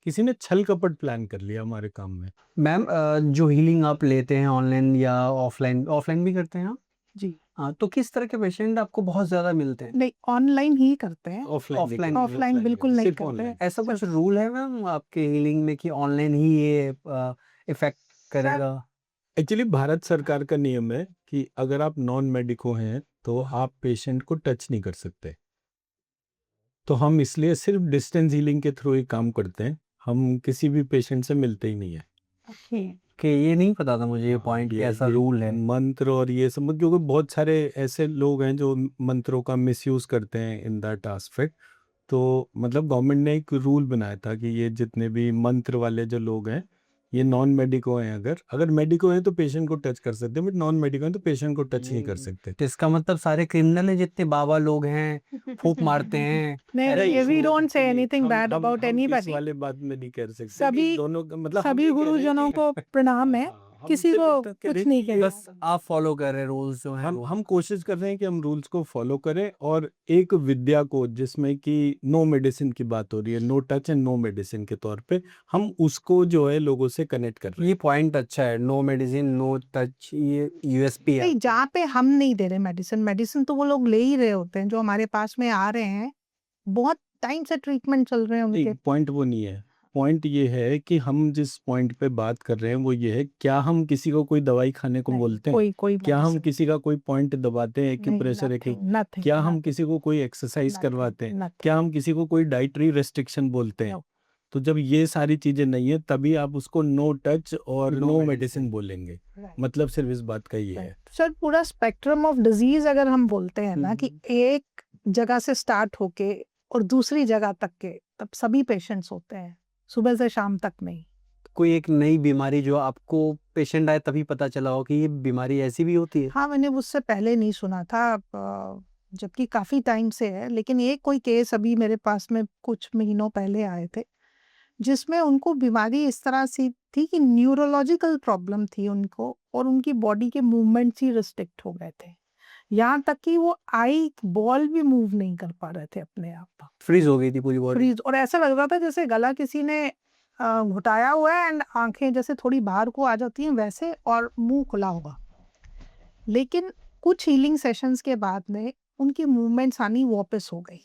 किसी ने छल कपट प्लान कर लिया हमारे काम में। मैम, जो हीलिंग आप लेते हैं ऑनलाइन या ऑफलाइन, ऑफलाइन भी करते हैं आप? जी हाँ, तो किस तरह के पेशेंट आपको बहुत ज्यादा मिलते हैं? नहीं, ऑनलाइन ही करते हैं, ऑफलाइन ऑफलाइन बिल्कुल नहीं करते हैं। ऐसा कुछ रूल है मैम आपके हीलिंग में कि ऑनलाइन ही ये इफेक्ट करेगा? एक्चुअली भारत सरकार का नियम है कि अगर आप नॉन मेडिको हैं तो आप पेशेंट को टच नहीं कर सकते, तो हम इसलिए सिर्फ डिस्टेंस हीलिंग के थ्रू ही काम करते हैं, हम किसी भी पेशेंट से मिलते ही नहीं है। कि ये नहीं पता था मुझे ये पॉइंट, ऐसा रूल है। मंत्र और ये सब, क्योंकि बहुत सारे ऐसे लोग हैं जो मंत्रों का मिसयूज करते हैं इन दैट एस्पेक्ट। तो मतलब गवर्नमेंट ने एक रूल बनाया था कि ये जितने भी मंत्र वाले जो लोग हैं, ये नॉन मेडिको हैं, अगर मेडिको हैं तो पेशेंट को टच कर सकते हैं, बट नॉन मेडिको हैं तो पेशेंट को टच नहीं कर सकते। तो इसका मतलब सारे क्रिमिनल हैं जितने बाबा लोग हैं, फूक मारते हैं? नहीं, we don't say anything bad हम about इस anybody. वाले बात में नहीं कर सकते कि सभी दोनों मतलब हम सभी ये कह रहे हैं गुरुजनों कि- को प्रणाम है, हाँ, हम किसी सिर्फ को इतना कह कुछ रहे नहीं हैं कि कहना। बस आप फॉलो कर रहे हैं रूल्स जो हैं हम कोशिश कर रहे हैं कि हम रूल्स को फॉलो करें, और एक विद्या को जिसमें कि नो मेडिसिन की बात हो रही है, no touch and no medicine के तौर पे, हम उसको जो है लोगों से कनेक्ट कर रहे ये पॉइंट अच्छा है, नो मेडिसिन नो टच, ये यूएसपी है। नहीं, जहाँ पे हम नहीं दे रहे मेडिसिन तो वो लोग ले ही रहे होते हैं, जो हमारे पास में आ रहे हैं, बहुत टाइम से ट्रीटमेंट चल रहे हैं हैं। उनके। नहीं, पॉइंट वो नहीं है, पॉइंट ये है कि हम जिस पॉइंट पे बात कर रहे हैं वो ये है, क्या हम किसी को कोई दवाई खाने को नहीं, बोलते हैं? कोई क्या हम medicine किसी का कोई पॉइंट दबाते हैं, नहीं, एक्यूप्रेशर nothing, क्या हम nothing, किसी को कोई एक्सरसाइज nothing, करवाते हैं? nothing. क्या हम किसी को कोई डाइटरी रेस्ट्रिक्शन बोलते हैं? No. तो जब ये सारी चीजें नहीं है तभी आप उसको नो टच और No नो medicine. मेडिसिन बोलेंगे। Right. मतलब सिर्फ इस बात का ये है। सर, पूरा स्पेक्ट्रम ऑफ डिजीज अगर हम बोलते हैं ना कि एक जगह से स्टार्ट होके और दूसरी जगह तक के, तब सभी पेशेंट्स होते हैं, सुबह से शाम तक नहीं। कोई एक नई बीमारी जो आपको पेशेंट आए तभी पता चला हो कि ये बीमारी ऐसी भी होती है? हाँ, मैंने उससे पहले नहीं सुना था, जबकि काफी टाइम से है, लेकिन एक कोई केस अभी मेरे पास में कुछ महीनों पहले आए थे, जिसमें उनको बीमारी इस तरह से थी कि न्यूरोलॉजिकल प्रॉब्लम थी उनको, और उनकी बॉडी के मूवमेंट्स ही रिस्ट्रिक्ट हो गए थे, यहाँ तक कि वो आई बॉल भी मूव नहीं कर पा रहे थे अपने आप, फ्रीज हो गई थी पूरी बॉडी? फ्रीज, और ऐसा लग रहा था जैसे गला किसी ने घुटाया हुआ है, एंड आंखें जैसे थोड़ी बाहर को आ जाती हैं वैसे, और मुंह खुला होगा। लेकिन कुछ हीलिंग सेशंस के बाद में उनकी मूवमेंट्स आनी वापस हो गई।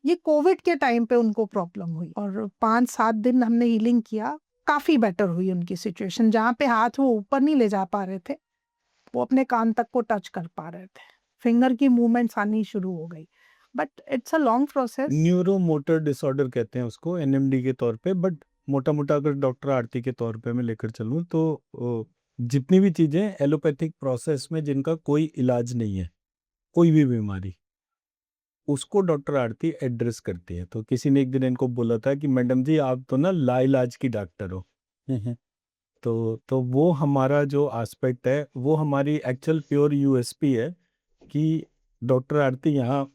ये कोविड के टाइम पे उनको प्रॉब्लम हुई और 5-7 दिन हमने हीलिंग किया, काफी बेटर हुई उनकी सिचुएशन। जहाँ पे हाथ वो ऊपर नहीं ले जा पा रहे थे, वो अपने कान तक को टच कर पा रहे थे, फिंगर की मूवमेंट्स आनी शुरू हो गई। But it's a long process. Neuro motor disorder कहते हैं उसको, एनएमडी के तौर पे। बट मोटा मोटा अगर डॉक्टर आरती के तौर पे मैं लेकर चलूँ तो जितनी भी चीजें एलोपैथिक प्रोसेस में जिनका कोई इलाज नहीं है, कोई भी बीमारी, उसको डॉक्टर आरती एड्रेस करती है। तो किसी ने एक दिन इनको बोला था कि मैडम जी आप तो ना लाइलाज की डॉक्टर हो। तो वो हमारा जो एस्पेक्ट है, वो हमारी एक्चुअल प्योर यूएसपी है कि डॉक्टर आरती यहाँ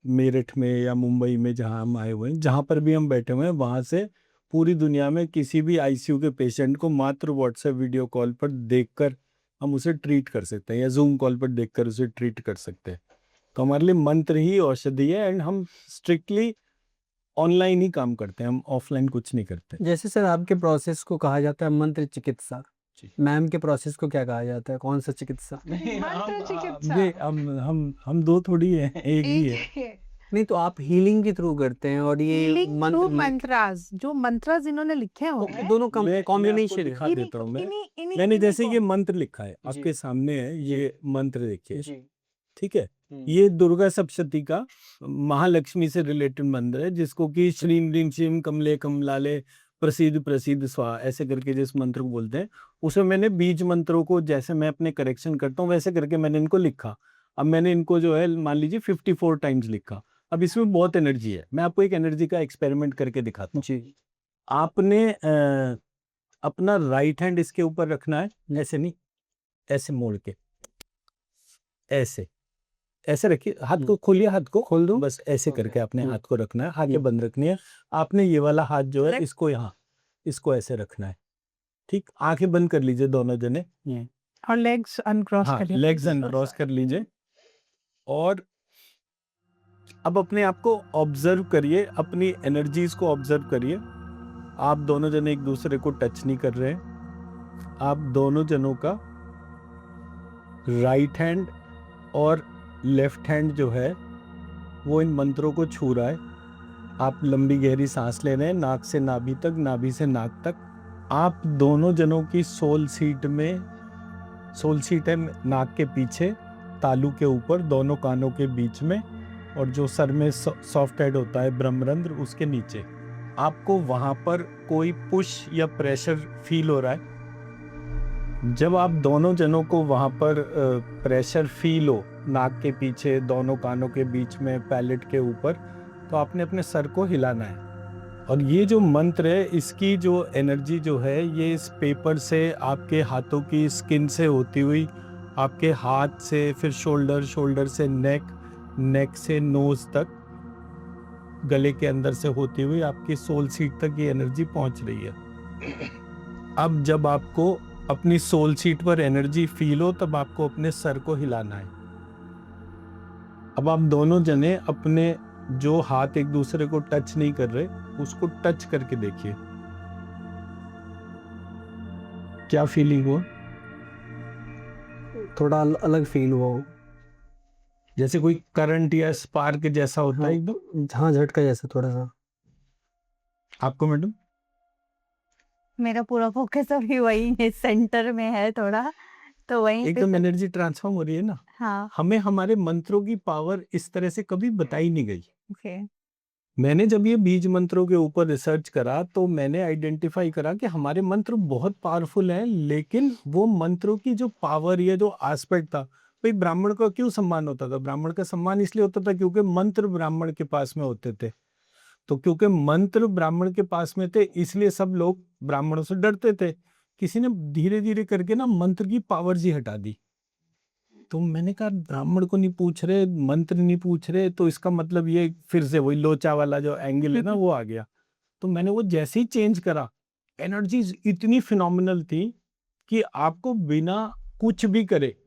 मेरठ में या मुंबई में जहाँ हम आए हुए हैं, जहाँ पर भी हम बैठे हुए हैं, वहाँ से पूरी दुनिया में किसी भी आईसीयू के पेशेंट को मात्र व्हाट्सएप वीडियो कॉल पर देखकर हम उसे ट्रीट कर सकते हैं, या जूम कॉल पर देखकर उसे ट्रीट कर सकते हैं। तो हमारे लिए मंत्र ही औषधि है, एंड हम स्ट्रिक्टली ऑनलाइन ही काम करते हैं, हम ऑफलाइन कुछ नहीं करते। जैसे सर आपके प्रोसेस को कहा जाता है मंत्र चिकित्सा, जी। मैम के प्रोसेस को क्या कहा जाता है, कौन सा चिकित्सा? मंत्र चिकित्सा। ये हम दो थोड़ी है, एक ही है। नहीं तो आप हीलिंग के थ्रू करते हैं और ये हीलिंग मंत्र थ्रू मंत्रास, जो मंत्रास इन्होंने लिखे होंगे तो दोनों मैं आपको कॉम्बिनेशन दिखा है। देता हूँ। मैं इन्हीं- मैंने जैसे इन्हीं ये को- मंत्र लिखा है जी। आपके सामने है, ये मंत्र देखिए, जी। ठीक है। हम्म। ये दुर्गा सप्तशती का महालक्ष्मी से रिलेटेड मंत्र है, जिसको कि श्रीम ह्रीम श्रीम कमले कमलाले प्रसिद्ध प्रसिद्ध स्वा ऐसे करके जिस मंत्र को बोलते हैं, उसे मैंने बीज मंत्रों को जैसे मैं अपने करेक्शन करता हूँ वैसे करके मैंने इनको लिखा। अब मैंने इनको जो है मान लीजिए 54 टाइम्स लिखा। अब इसमें बहुत एनर्जी है, मैं आपको एक एनर्जी का एक्सपेरिमेंट करके दिखाता हूँ। जी। आपने अपना राइट हैंड इसके ऊपर रखना है, ऐसे नहीं, ऐसे मोड़ के, ऐसे ऐसे रखिए, हाथ को खोलिए, हाथ को खोल दूं? बस ऐसे करके आपने हाथ को रखना है, आगे हम्म। बंद रखनी है। आपने ये वाला हाथ जो है इसको यहाँ, इसको ऐसे रखना है, ठीक। आंखें बंद कर लीजिए दोनों जने, और लेग्स अनक्रॉस हाँ करिए। लेग्स अनक्रॉस कर लीजिए, और अब अपने आप को ऑब्जर्व करिए, अपनी एनर्जीज को ऑब्जर्व करिए। आप दोनों जने एक दूसरे को टच नहीं कर रहे हैं, आप दोनों जनों का राइट हैंड और लेफ्ट हैंड जो है वो इन मंत्रों को छू रहा है। आप लंबी गहरी सांस ले रहे हैं, नाक से नाभि तक, नाभि से नाक तक। आप दोनों जनों की सोल सीट है नाक के पीछे, तालू के ऊपर, दोनों कानों के बीच में, और जो सर में सॉफ्ट हेड होता है ब्रह्मरंध्र, उसके नीचे। आपको वहां पर कोई पुश या प्रेशर फील हो रहा है? जब आप दोनों जनों को वहां पर प्रेशर फील हो, नाक के पीछे, दोनों कानों के बीच में, पैलेट के ऊपर, तो आपने अपने सर को हिलाना है। और ये जो मंत्र है, इसकी जो एनर्जी जो है, ये इस पेपर से आपके हाथों की स्किन से होती हुई आपके हाथ से, फिर शोल्डर से नेक, नेक से नोज तक, गले के अंदर से होती हुई आपकी सोल सीट तक ये एनर्जी पहुंच रही है। अब जब आपको अपनी सोल सीट पर एनर्जी फील हो, तब आपको अपने सर को हिलाना है। अब आप दोनों जने अपने जो हाथ एक दूसरे को टच नहीं कर रहे, उसको टच करके देखिए, क्या फीलिंग हुआ? थोड़ा अलग फील हुआ हो। जैसे कोई करंट या स्पार्क जैसा होता है एकदम। हाँ झटका जैसा थोड़ा सा। आपको मैडम? मेरा पूरा फोकस अभी वही है, सेंटर में है थोड़ा, तो वहीं पे एकदम एनर्जी ट्रांसफॉर्म हो रही है ना। हाँ। हमें हमारे मंत्रों की पावर इस तरह से कभी बताई नहीं गई। ओके। मैंने जब ये बीज मंत्रों के ऊपर रिसर्च करा, तो मैंने आइडेंटिफाई करा कि हमारे मंत्र बहुत पावरफुल हैं, लेकिन वो मंत्रों की जो पावर, ये जो एस्पेक्ट था, भाई ब्राह्मण का क्यों सम्मान होता था? ब्राह्मण का सम्मान इसलिए होता था क्योंकि मंत्र ब्राह्मण के पास में होते थे। तो क्योंकि मंत्र ब्राह्मण के पास में थे, इसलिए सब लोग ब्राह्मणों से डरते थे। किसी ने धीरे धीरे करके ना मंत्र की पावर जी हटा दी। तो मैंने कहा ब्राह्मण को नहीं पूछ रहे, मंत्र नहीं पूछ रहे, तो इसका मतलब ये फिर से वही लोचा वाला जो एंगल है ना, वो आ गया। तो मैंने वो जैसे ही चेंज करा, एनर्जीज इतनी फिनोमिनल थी कि आपको बिना कुछ भी करे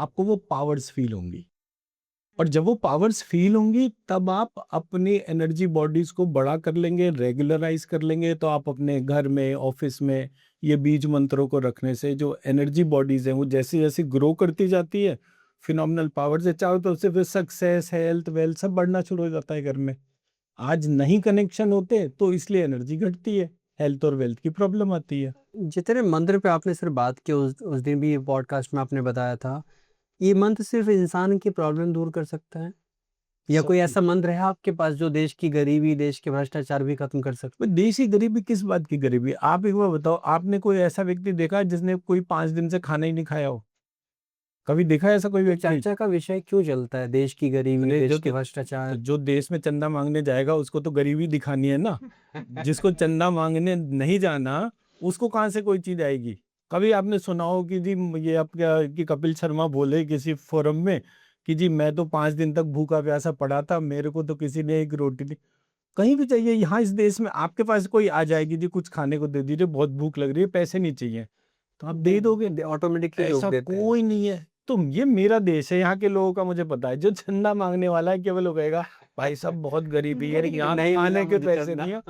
आपको वो पावर्स फील होंगी। और जब वो पावर्स फील होंगी, तब आप अपनी एनर्जी बॉडीज को बड़ा कर लेंगे, रेगुलराइज कर लेंगे। तो आप अपने घर में, ऑफिस में ये बीज मंत्रों को रखने से जो एनर्जी बॉडीज हैं, वो जैसे जैसे ग्रो करती जाती है, फिनोमिनल पावर से चारों तरफ से फिर सक्सेस, हेल्थ, वेल्थ सब बढ़ना शुरू हो जाता है घर में। आज नहीं कनेक्शन होते तो इसलिए एनर्जी घटती है, हेल्थ और वेल्थ की प्रॉब्लम आती है। जितने मंत्र पे आपने सिर्फ बात की, उस दिन भी पॉडकास्ट में आपने बताया था, ये मंत्र सिर्फ इंसान की प्रॉब्लम दूर कर सकता है, या कोई ऐसा मंत्र है आपके पास जो देश की गरीबी, देश के भ्रष्टाचार भी खत्म कर सकता है? भाई देश की गरीबी किस बात की गरीबी? आप एक बार बताओ, आपने कोई ऐसा व्यक्ति देखा है जिसने कोई 5 दिन से खाना ही नहीं खाया हो? कभी देखा है ऐसा कोई तो व्यक्ति? चर्चा का विषय क्यों चलता है देश की गरीबी, अरे देश के भ्रष्टाचार? जो देश में चंदा मांगने जाएगा उसको तो गरीबी दिखानी है ना। जिसको चंदा मांगने नहीं जाना उसको कहाँ से कोई चीज आएगी? कभी आपने सुना हो कि जी ये आपका कि कपिल शर्मा बोले किसी फोरम में कि जी मैं तो 5 दिन तक भूखा प्यासा पड़ा था, मेरे को तो किसी ने एक रोटी नहीं। कहीं भी चाहिए यहाँ इस देश में आपके पास कोई आ जाएगी जी कुछ खाने को दे दीजिए, बहुत भूख लग रही है, पैसे नहीं चाहिए, तो आप दे दोगे? ऑटोमेटिकली लोग ऐसा देते हैं। कोई नहीं है। तो ये मेरा देश है, यहाँ के लोगों का मुझे पता है। जो चंदा मांगने वाला है केवल वो कहेगा भाई साहब बहुत गरीबी है, यहाँ नहीं खाने मिला के मुझे पैसे चंदा। नहीं है।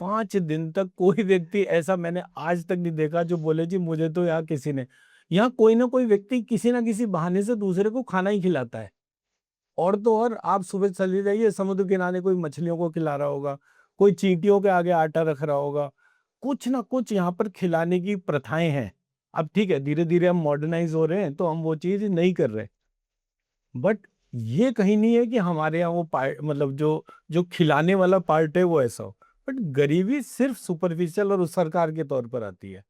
5 दिन तक कोई व्यक्ति ऐसा मैंने आज तक नहीं देखा जो बोले जी मुझे तो यहाँ किसी ने, यहाँ कोई ना कोई व्यक्ति किसी ना किसी बहाने से दूसरे को खाना ही खिलाता है। और तो और आप सुबह चले जाइए समुद्र किनारे, कोई मछलियों को खिला रहा होगा, कोई चींटियों के आगे आटा रख रहा होगा, कुछ ना कुछ यहाँ पर खिलाने की प्रथाएं हैं। अब ठीक है धीरे धीरे हम मॉडर्नाइज हो रहे हैं तो हम वो चीज नहीं कर रहे, बट ये कहीं नहीं है कि हमारे यहाँ वो पार्ट मतलब जो जो खिलाने वाला पार्ट है वो ऐसा हो। बट गरीबी सिर्फ सुपरफिशियल और उस सरकार के तौर पर आती है,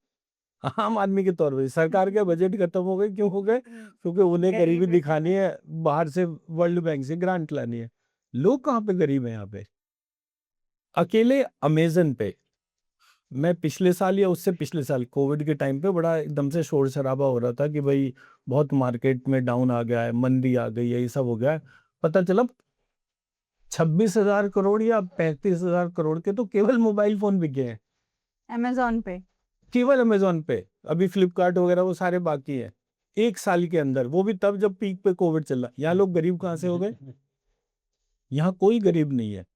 आम आदमी के तौर पर। सरकार के बजट खत्म हो गए, क्यों हो गए? क्योंकि उन्हें गरीबी दिखानी है, बाहर से वर्ल्ड बैंक से ग्रांट लानी है। लोग कहाँ पे गरीब हैं यहाँ पे? अकेले अमेजन पे मैं पिछले साल या उससे पिछले साल कोविड के टाइम पे बड़ा एकदम से शोर शराबा हो रहा था कि भाई बहुत मार्केट में डाउन आ गया है, मंदी आ गई है, ये सब हो गया है। पता चला 26,000 करोड़ या 35,000 करोड़ के तो केवल मोबाइल फोन बिके हैं, अमेज़न पे। केवल अमेजोन पे। अभी फ्लिपकार्ट वगैरह वो सारे बाकी है। 1 साल के अंदर, वो भी तब जब पीक पे कोविड चला। यहाँ लोग गरीब कहाँ से हो गए? यहाँ कोई गरीब नहीं है।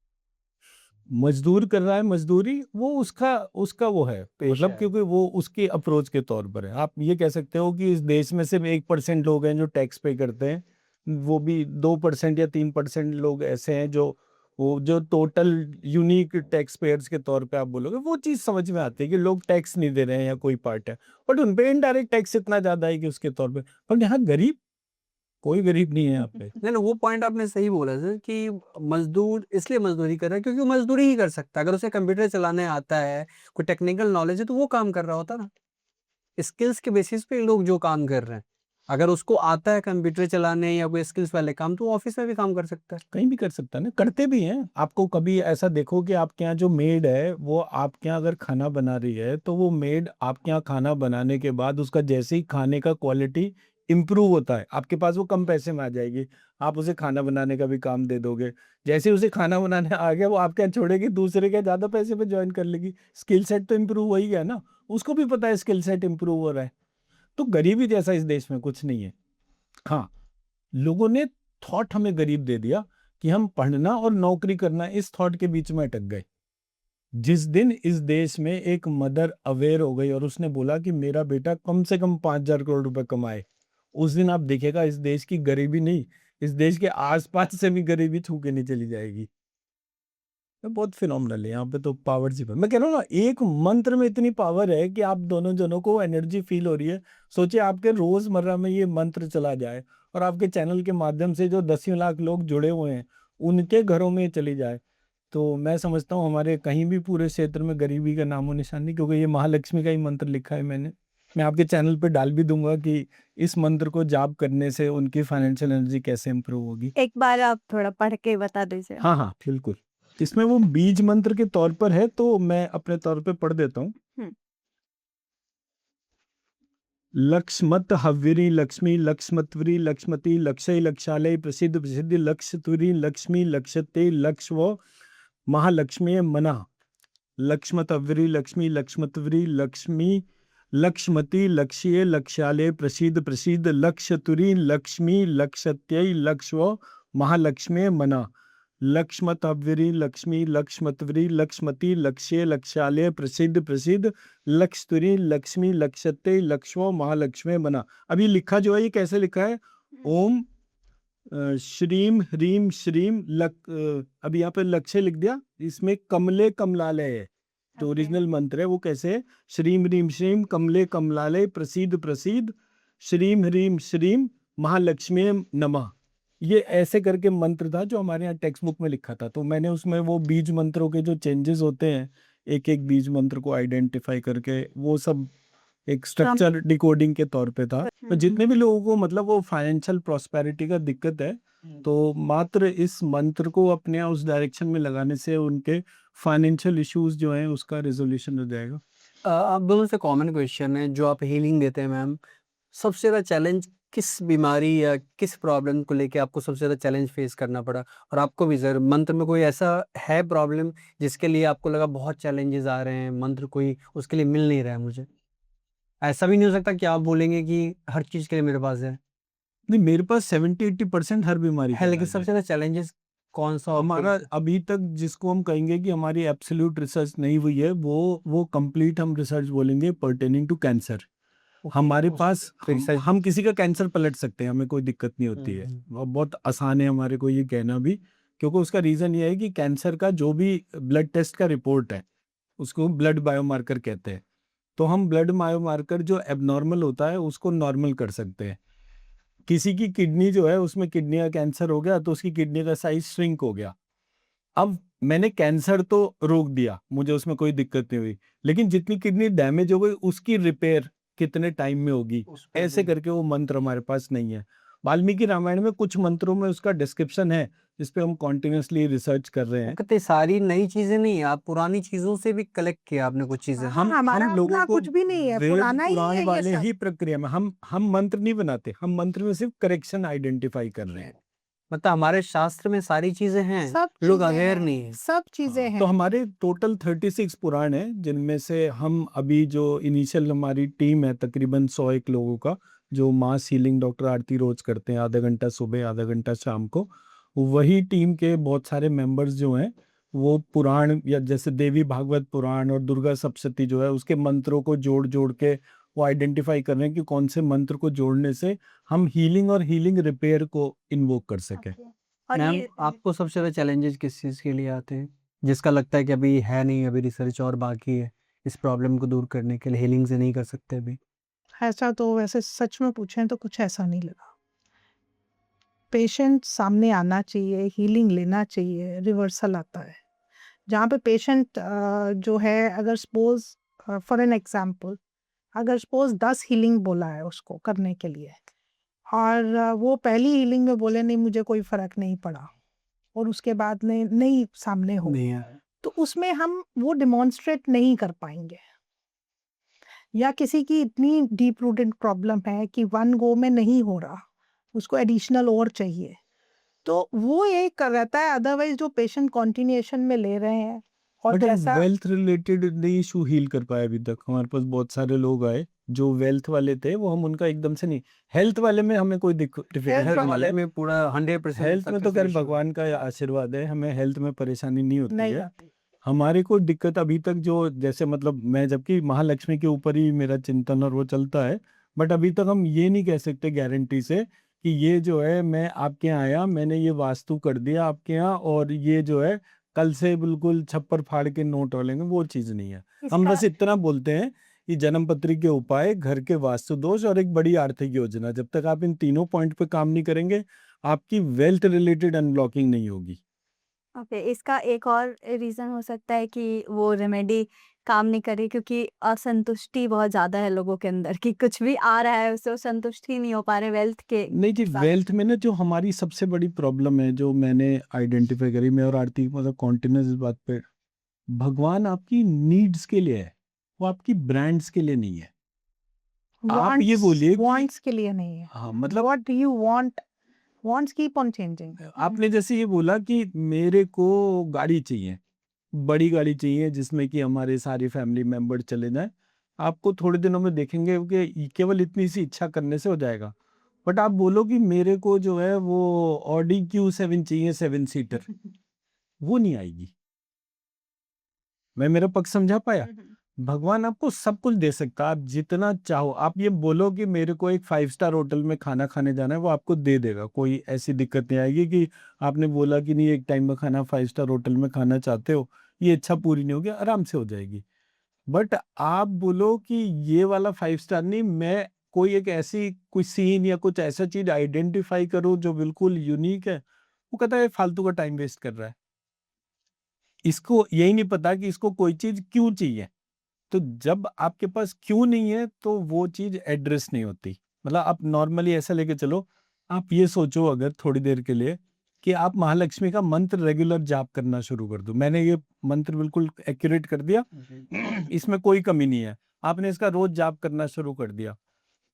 मजदूर कर रहा है मजदूरी, वो उसका उसका वो है पेशा मतलब, है। क्योंकि वो उसके अप्रोच के तौर पर है। आप ये कह सकते हो कि इस देश में सिर्फ 1% लोग हैं जो टैक्स पे करते हैं, वो भी 2% या 3% लोग ऐसे हैं जो वो जो टोटल यूनिक टैक्स पेयर्स के तौर पे आप बोलोगे वो चीज समझ में आती है कि लोग टैक्स नहीं दे रहे हैं या कोई पार्ट है, बट उन पे इनडायरेक्ट टैक्स इतना ज्यादा है कि उसके तौर पे। पर यहाँ गरीब, कोई गरीब नहीं है यहाँ पे। नहीं, वो पॉइंट आपने सही बोला सर कि मजदूर इसलिए मजदूरी कर रहा है क्योंकि वो मजदूरी ही कर सकता है। अगर उसे कंप्यूटर चलाने आता है, कोई टेक्निकल नॉलेज है, तो वो काम कर रहा होता ना। स्किल्स के बेसिस पे लोग जो काम कर रहे हैं, अगर उसको आता है कंप्यूटर चलाने या कोई स्किल्स वाले काम, तो वो ऑफिस में भी काम कर सकता है। कहीं भी कर सकता है ना, करते भी हैं। आपको कभी ऐसा देखो कि आपके यहाँ जो मेड है वो आपके यहाँ अगर खाना बना रही है तो वो मेड आपके यहाँ खाना बनाने के बाद उसका जैसे ही खाने का क्वालिटी इम्प्रूव होता है आपके पास, वो कम पैसे में आ जाएगी, आप उसे खाना बनाने का भी काम दे दोगे। जैसे ही उसे खाना बनाने आ गया वो आपके यहाँ छोड़ेगी, दूसरे के ज्यादा पैसे पे ज्वाइन कर लेगी। स्किल सेट तो इम्प्रूव हो ही गया ना, उसको भी पता है स्किल सेट इम्प्रूव हो रहा है। तो गरीबी जैसा इस देश में कुछ नहीं है। हाँ, लोगों ने थॉट हमें गरीब दे दिया कि हम पढ़ना और नौकरी करना इस थॉट के बीच में अटक गए। जिस दिन इस देश में एक मदर अवेयर हो गई और उसने बोला कि मेरा बेटा कम से कम 5,000 करोड़ रुपए कमाए, उस दिन आप देखिएगा इस देश की गरीबी नहीं, इस देश के आसपास से भी गरीबी छू के नहीं चली जाएगी। ये बहुत फिनोमिनल है यहाँ पे तो पावर जी। मैं कह रहा हूँ ना, एक मंत्र में इतनी पावर है कि आप दोनों जनों को एनर्जी फील हो रही है। सोचिए आपके रोजमर्रा में ये मंत्र चला जाए और आपके चैनल के माध्यम से जो 10 लाख लोग जुड़े हुए हैं उनके घरों में चली जाए, तो मैं समझता हूँ हमारे कहीं भी पूरे क्षेत्र में गरीबी का नामो निशान नहीं। क्योंकि ये महालक्ष्मी का ही मंत्र लिखा है मैंने, मैं आपके चैनल पे डाल भी दूंगा कि इस मंत्र को जाप करने से उनकी फाइनेंशियल एनर्जी कैसे इंप्रूव होगी। एक बार आप थोड़ा पढ़ के बता दीजिए। हाँ हाँ बिल्कुल, इसमें वो बीज मंत्र के तौर पर है तो मैं अपने तौर पे पढ़ देता हूँ। हम्म। लक्ष्मत हव्यरी लक्ष्मी लक्ष्मत्वरी लक्ष्मती लक्षय लक्षालय प्रसिद्ध प्रसिद्धि लक्षतुरी लक्ष्मी लक्षते लक्ष्व महालक्ष्मी मना। लक्ष्मत हव्यरी लक्ष्मी लक्ष्मत्वरी लक्ष्मी लक्ष्मती लक्ष्ये लक्षालय प्रसिद्ध प्रसिद्ध लक्षतुरी लक्ष्मी लक्षत्यै लक्ष्व महालक्ष्मी मना। लक्ष्मत हव्यरी लक्ष्मी लक्ष्मत्वरी लक्ष्मती लक्ष्ये लक्षालय प्रसिद्ध प्रसिद्ध लक्षतुरी लक्ष्मी लक्षते लक्ष्व महालक्ष्मी मना। अभी लिखा जो है ये कैसे लिखा है, ओम श्रीम ह्रीम श्रीम अभी यहाँ पे लक्ष्य लिख दिया, इसमें कमले कमलालय है, जो ओरिजिनल मंत्र है वो कैसे है, श्रीम ह्रीम श्रीम कमले कमलालय प्रसीद प्रसीद श्रीम ह्रीम श्रीम महालक्ष्मी नमः। ये ऐसे करके मंत्र था जो हमारे यहाँ टेक्स्ट बुक में लिखा था, तो मैंने उसमें वो बीज मंत्रों के जो चेंजेस होते हैं, एक एक बीज मंत्र को आइडेंटिफाई करके वो सब एक स्ट्रक्चर डिकोडिंग के तौर पे था। तो जितने भी लोगों को मतलब वो फाइनेंशियल प्रॉस्पेरिटी का दिक्कत है, तो मात्र इस मंत्र को अपने यहाँ उस डायरेक्शन में लगाने से उनके फाइनेंशियल इश्यूज जो हैं उसका रेजोल्यूशन हो जाएगा। आप दोनों से कॉमन क्वेश्चन है जो आप हीलिंग देते हैं मैम, सबसे ज़्यादा चैलेंज किस बीमारी या किस प्रॉब्लम को लेके आपको सबसे ज़्यादा चैलेंज फेस करना पड़ा? और आपको भी सर मंत्र में कोई ऐसा है प्रॉब्लम जिसके लिए आपको लगा बहुत चैलेंजेस आ रहे हैं, मंत्र कोई उसके लिए मिल नहीं रहा है मुझे? ऐसा भी नहीं हो सकता कि आप बोलेंगे कि हर चीज़ के लिए मेरे पास है। नहीं, मेरे पास 70-80% हर बीमारी है का लेकिन इलाज है। सबसे ज़्यादा चैलेंजेस कौन-सा हमारा अभी तक जिसको हम कहेंगे कि हमारी एब्सोल्यूट रिसर्च नहीं हुई है, वो कंप्लीट हम रिसर्च बोलेंगे पर्टेनिंग टू कैंसर। हमारे पास हम किसी का कैंसर पलट सकते हैं, हमें कोई दिक्कत नहीं होती है, और बहुत आसान है हमारे को ये कहना भी, क्योंकि उसका रीजन ये है कि कैंसर का जो भी ब्लड टेस्ट का रिपोर्ट है उसको ब्लड बायोमार्कर कहते हैं। तो हम ब्लड बायोमार्कर जो एबनॉर्मल होता है उसको नॉर्मल कर सकते हैं। किसी की किडनी जो है उसमें किडनी का कैंसर हो गया तो उसकी किडनी का साइज श्रिंक हो गया। अब मैंने कैंसर तो रोक दिया, मुझे उसमें कोई दिक्कत नहीं हुई, लेकिन जितनी किडनी डैमेज हो गई उसकी रिपेयर कितने टाइम में होगी, ऐसे करके वो मंत्र हमारे पास नहीं है। वाल्मीकि रामायण में कुछ मंत्रों में उसका डिस्क्रिप्शन है जिस पे हम कॉन्टिन्यूसली रिसर्च कर रहे हैं। कहते सारी नई चीजें नहीं है, आप पुरानी चीजों से भी कलेक्ट किया आपने कुछ चीजें। हमारा लोगों अपना को कुछ भी नहीं है, वेद पुराना ही पुराण है ये वाले सब। ही प्रक्रिया में हम मंत्र नहीं बनाते, हम मंत्र में सिर्फ करेक्शन आइडेंटिफाई कर रहे हैं। मतलब हमारे शास्त्र में सारी चीजें हैं, सब लोग चीजें अवेयर हैं, नहीं है। सब चीजें तो हैं। हमारे टोटल 36 पुराण हैं, जिनमें से हम अभी जो इनिशियल हमारी टीम है तकरीबन 101 लोगों का, जो मास हीलिंग डॉक्टर आरती रोज करते हैं, आधा घंटा सुबह आधा घंटा शाम को, वही टीम के बहुत सारे मेंबर्स जो हैं वो पुराण या जैसे देवी भागवत पुराण और दुर्गा सप्तशती जो है उसके मंत्रों को जोड़ जोड़ के वो आइडेंटिफाई कर रहे हैं कि कौन से मंत्र को जोड़ने से हम हीलिंग और हीलिंग रिपेयर को इन्वोक कर सके। और मैम ये आपको सबसे ज्यादा चैलेंजेस किस चीज के लिए आते हैं जिसका लगता है कि अभी है नहीं, अभी रिसर्च और बाकी है इस प्रॉब्लम को दूर करने के लिए, हीलिंग से नहीं कर सकते अभी? ऐसा तो वैसे सच में पूछें तो कुछ ऐसा नहीं लगा। पेशेंट सामने आना चाहिए, हीलिंग लेना चाहिए, रिवर्सल आता है। जहाँ पे पेशेंट जो है, अगर सपोज फॉर एन एग्जांपल, अगर सपोज 10 हीलिंग बोला है उसको करने के लिए, और वो पहली हीलिंग में बोले नहीं मुझे कोई फर्क नहीं पड़ा, और उसके बाद नहीं सामने हो, नहीं है। तो उसमें हम वो डिमॉन्स्ट्रेट नहीं कर पाएंगे। या किसी की इतनी डीप रूटेड प्रॉब्लम है कि वन गो में नहीं हो रहा, उसको एडिशनल और चाहिए, तो वो एक रहता है। अदरवाइज जो पेशेंट कॉन्टिन्यूएशन में ले रहे हैं, और बट जैसा वेल्थ रिलेटेड नहीं इशू हील कर पाए अभी तक। हमारे पास बहुत सारे लोग आए जो वेल्थ वाले थे, वो हम उनका एकदम से नहीं, हेल्थ वाले में हमें कोई हेल्थ वाले में पूरा 100% हेल्थ में तो खैर success ratio। भगवान का आशीर्वाद है, हमें हेल्थ में परेशानी नहीं होती नहीं है। आती। हमारे को दिक्कत अभी तक जो जैसे मतलब मैं, जबकि महालक्ष्मी के ऊपर ही मेरा चिंतन और वो चलता है, बट अभी तक हम ये नहीं कह सकते गारंटी से कि ये जो है मैं आपके यहाँ आया, मैंने ये वास्तु कर दिया आपके यहाँ और ये जो है कल से बिल्कुल छप्पर फाड़ के नोट डालेंगे, वो चीज नहीं है। हम बस इतना बोलते हैं कि जन्म पत्री के उपाय, घर के वास्तु दोष और एक बड़ी आर्थिक योजना, जब तक आप इन तीनों पॉइंट पे काम नहीं करेंगे आपकी वेल्थ रिलेटेड अनब्लॉकिंग नहीं होगी। ओके, इसका एक और रीज़न हो सकता है कि वो रेमेडी काम नहीं कर रही क्योंकि असंतुष्टि बहुत ज़्यादा है लोगों के अंदर कि कुछ भी आ रहा है उससे वो संतुष्ट ही नहीं हो पा रहे वेल्थ के नहीं जी, साथ। वेल्थ में ना जो हमारी सबसे बड़ी प्रॉब्लम है, जो मैंने आइडेंटिफाई करी, मैं और आरती मतलब कॉन्टिन्यूस इस बात पे, भगवान आपकी नीड्स के लिए है, वो आपकी ब्रांड्स के लिए नहीं है। आप ये बोलिए कि वांट्स के लिए नहीं है। हाँ मतलब what do you want? Wants keep on changing. आपने जैसे ये बोला कि मेरे को गाड़ी चाहिए, बड़ी गाड़ी चाहिए जिसमें कि हमारे सारे फैमिली मेंबर चले जाएं, आपको थोड़े दिनों में देखेंगे कि केवल इतनी सी इच्छा करने से हो जाएगा। बट आप बोलो कि मेरे को जो है वो ऑडी Q7 चाहिए 7 सीटर, वो नहीं आएगी। मैं मेरा पक्ष समझा पाया? भगवान आपको सब कुछ दे सकता है, आप जितना चाहो। आप ये बोलो कि मेरे को एक 5 स्टार होटल में खाना खाने जाना है, वो आपको दे देगा, कोई ऐसी दिक्कत नहीं आएगी कि आपने बोला कि नहीं एक टाइम में खाना 5 स्टार होटल में खाना चाहते हो, ये इच्छा पूरी नहीं होगी, आराम से हो जाएगी। बट आप बोलो कि ये वाला 5 स्टार नहीं, मैं कोई एक ऐसी कोई सीन या कुछ ऐसा चीज़ आइडेंटिफ़ाई करूँ जो बिल्कुल यूनिक है, वो कहता है फालतू का टाइम वेस्ट कर रहा है। इसको यही नहीं पता कि इसको कोई चीज़ क्यों चाहिए। तो जब आपके पास क्यों नहीं है तो वो चीज़ एड्रेस नहीं होती। मतलब आप नॉर्मली ऐसा लेके चलो, आप ये सोचो अगर थोड़ी देर के लिए कि आप महालक्ष्मी का मंत्र रेगुलर जाप करना शुरू कर दो। मैंने ये मंत्र बिल्कुल एक्यूरेट कर दिया, इसमें कोई कमी नहीं है। आपने इसका रोज जाप करना शुरू कर दिया,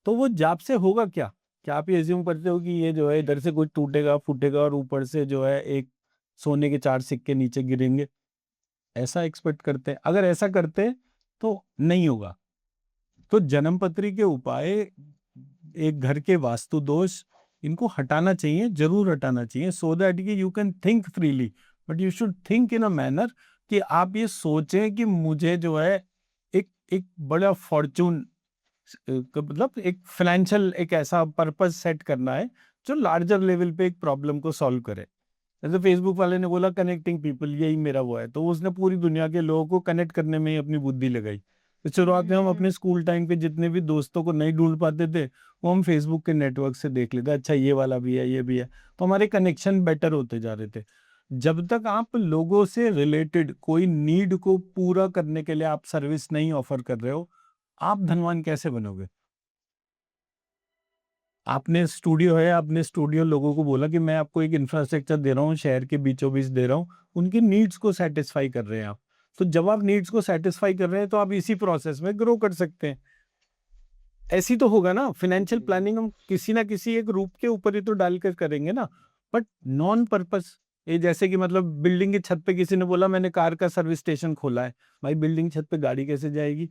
तो वो जाप से होगा क्या? क्या आप ये अज़्यूम करते हो कि ये जो है इधर से कुछ टूटेगा, फूटेगा और ऊपर से जो है एक सोने के 4 सिक्के नीचे गिरेंगे? ऐसा एक्सपेक्ट करते हैं? अगर ऐसा करते हैं तो नहीं होगा। तो जन्मपत्री के उपाय, एक घर के वास्तु दोष, इनको हटाना चाहिए, ज़रूर हटाना चाहिए, सो दैट कि you can think freely. But you should think in a manner कि आप ये सोचें कि मुझे जो है एक एक बड़ा फॉर्च्यून मतलब एक फाइनेंशियल एक ऐसा पर्पस सेट करना है जो लार्जर लेवल पे एक प्रॉब्लम को सॉल्व करे। जैसे फेसबुक वाले ने बोला कनेक्टिंग पीपल, यही मेरा वो है, तो उसने पूरी दुनिया के लोगों को कनेक्ट करने में ही अपनी बुद्धि लगाई। तो शुरुआत में हम अपने स्कूल टाइम पे जितने भी दोस्तों को नहीं ढूंढ पाते थे, वो हम फेसबुक के नेटवर्क से देख लेते, अच्छा ये वाला भी है, ये भी है, तो हमारे कनेक्शन बेटर होते जा रहे थे। जब तक आप लोगों से रिलेटेड कोई नीड को पूरा करने के लिए आप सर्विस नहीं ऑफर कर रहे हो, आप धनवान कैसे बनोगे? आपने स्टूडियो है, आपने स्टूडियो लोगों को बोला कि मैं आपको एक इंफ्रास्ट्रक्चर दे रहा हूँ, शहर के बीचों-बीच दे रहा हूँ, उनकी नीड्स को सैटिस्फाई कर रहे हैं आप। तो जब आप नीड्स को सैटिस्फाई कर रहे हैं, तो आप इसी प्रोसेस में ग्रो कर सकते हैं। ऐसी तो होगा ना, फाइनेंशियल प्लानिंग हम किसी ना किसी एक रूप के ऊपर ही तो डालकर करेंगे ना, बट नॉन पर्पस। ये जैसे कि मतलब बिल्डिंग की छत पे किसी ने बोला मैंने कार का सर्विस स्टेशन खोला है, भाई बिल्डिंग छत पे गाड़ी कैसे जाएगी?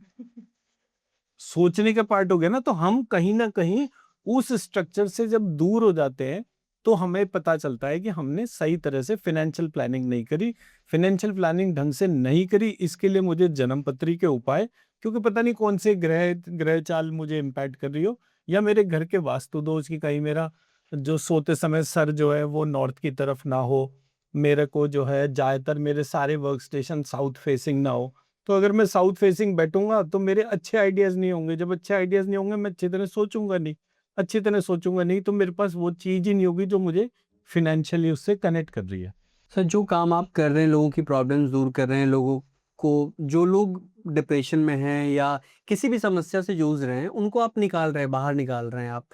सोचने का पार्ट हो गया ना, तो हम कहीं ना कहीं उस स्ट्रक्चर से जब दूर हो जाते हैं तो हमें पता चलता है कि हमने सही तरह से फाइनेंशियल प्लानिंग नहीं करी। फाइनेंशियल प्लानिंग ढंग से नहीं करी, इसके लिए मुझे जन्मपत्री के उपाय, क्योंकि पता नहीं कौन से ग्रह ग्रह चाल मुझे इम्पैक्ट कर रही हो, या मेरे घर के वास्तु दोष की कहीं मेरा जो सोते समय सर जो है वो नॉर्थ की तरफ ना हो, मेरे को जो है ज्यादातर मेरे सारे वर्क स्टेशन साउथ फेसिंग ना हो। तो अगर मैं साउथ फेसिंग बैठूंगा तो मेरे अच्छे आइडियाज नहीं होंगे, जब अच्छे आइडियाज नहीं होंगे मैं अच्छी तरह सोचूंगा नहीं, अच्छी तरह सोचूंगा नहीं तो मेरे पास वो चीज ही नहीं होगी जो मुझे फिनेंशियली उससे कनेक्ट कर रही है। सर जो काम आप कर रहे हैं, लोगों की प्रॉब्लम्स दूर कर रहे हैं, लोगों को, जो लोग डिप्रेशन में हैं या किसी भी समस्या से जूझ रहे हैं, उनको आप निकाल रहे हैं, बाहर निकाल रहे हैं आप।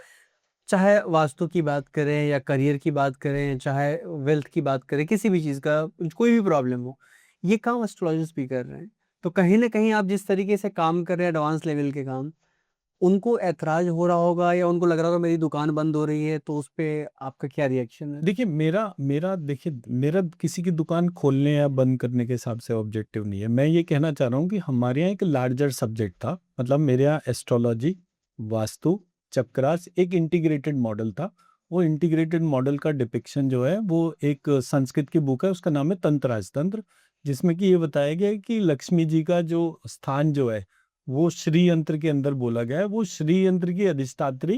चाहे वास्तु की बात करें या करियर की बात करें, चाहे वेल्थ की बात करें, किसी भी चीज़ का कोई भी प्रॉब्लम हो, ये काम एस्ट्रोलॉजर्स भी कर रहे हैं। तो कहीं न कहीं आप जिस तरीके से काम कर रहे हैं एडवांस लेवल के काम, उनको ऐतराज़ हो रहा होगा या उनको लग रहा होगा मेरी दुकान बंद हो रही है, तो उस पे आपका क्या रिएक्शन है? देखिए मेरा मेरा देखिए मेरा किसी की दुकान खोलने या बंद करने के हिसाब से ऑब्जेक्टिव नहीं है। मैं ये कहना चाह रहा हूँ कि हमारे यहाँ एक लार्जर सब्जेक्ट था, मतलब मेरे यहाँ एस्ट्रोलॉजी, वास्तु, चक्रास एक इंटीग्रेटेड मॉडल था। वो इंटीग्रेटेड मॉडल का डिपिक्शन जो है वो एक संस्कृत की बुक है, उसका नाम है तंत्र राजतंत्र, जिसमें कि ये बताया गया है कि लक्ष्मी जी का जो स्थान जो है वो श्री यंत्र के अंदर बोला गया है। वो श्री यंत्र की अधिष्ठात्री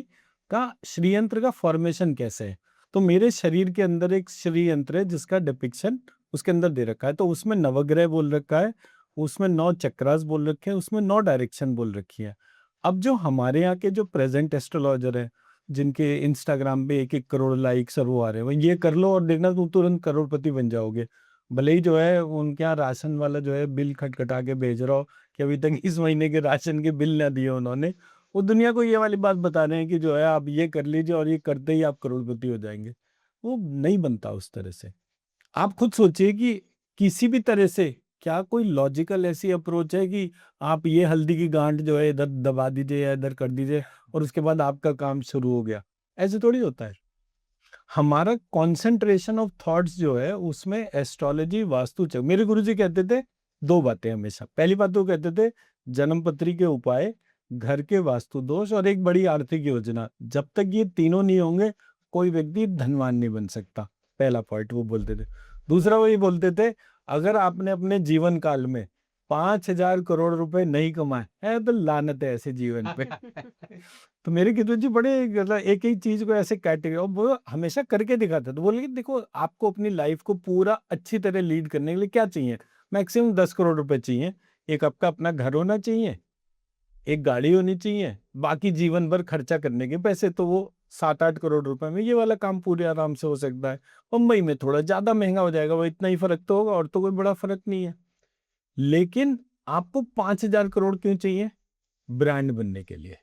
का श्री यंत्र का फॉर्मेशन कैसे है। तो मेरे शरीर के अंदर एक श्री यंत्र है जिसका डिपिक्शन उसके अंदर दे रखा है, तो उसमें नवग्रह बोल रखा है, उसमें 9 चक्रास बोल रखे हैं, उसमें 9 डायरेक्शन बोल रखी है। अब जो हमारे यहाँ के जो प्रेजेंट एस्ट्रोलॉजर है, जिनके इंस्टाग्राम पे 1-1 करोड़ लाइक्स और वो आ रहे हैं, वो ये कर लो और देखना तुम तुरंत करोड़पति बन जाओगे। भले ही जो है उनके यहाँ राशन वाला जो है बिल खटखटा के भेज रहा हो कि अभी तक इस महीने के राशन के बिल ना दिए उन्होंने, वो दुनिया को ये वाली बात बता रहे हैं कि जो है आप ये कर लीजिए और ये करते ही आप करोड़पति हो जाएंगे। वो नहीं बनता उस तरह से। आप खुद सोचिए कि किसी भी तरह से क्या कोई लॉजिकल ऐसी अप्रोच है कि आप ये हल्दी की गांठ जो है इधर दबा दीजिए या इधर कर दीजिए और उसके बाद आपका काम शुरू हो गया? ऐसे थोड़ी होता है। हमारा कंसंट्रेशन ऑफ थॉट्स जो है उसमें एस्ट्रोलॉजी, वास्तु मेरे गुरुजी कहते थे 2 बातें हमेशा। पहली बात तो कहते थे जन्मपत्री के उपाय, घर के वास्तु दोष और एक बड़ी आर्थिक योजना। जब तक ये तीनों नहीं होंगे कोई व्यक्ति धनवान नहीं बन सकता। पहला पॉइंट वो बोलते थे। दूसरा वो ये बोलते थे अगर आपने अपने जीवन काल में 5,000 करोड़ रुपए नहीं कमाए है तो लानत है ऐसे जीवन पे। तो मेरे कितु जी बड़े मतलब एक ही चीज को ऐसे कैटेगरी, और वो हमेशा करके दिखाता, तो बोले कि देखो आपको अपनी लाइफ को पूरा अच्छी तरह लीड करने के लिए क्या चाहिए, मैक्सिमम 10 करोड़ रुपए चाहिए, एक आपका अपना घर होना चाहिए, एक गाड़ी होनी चाहिए, बाकी जीवन भर खर्चा करने के पैसे, तो वो 7-8 करोड़ रुपए में ये वाला काम पूरे आराम से हो सकता है। मुंबई में थोड़ा ज्यादा महंगा हो जाएगा, वो इतना ही फर्क तो होगा और तो कोई बड़ा फर्क नहीं है। लेकिन आपको 5,000 करोड़ क्यों चाहिए? ब्रांड बनने के लिए।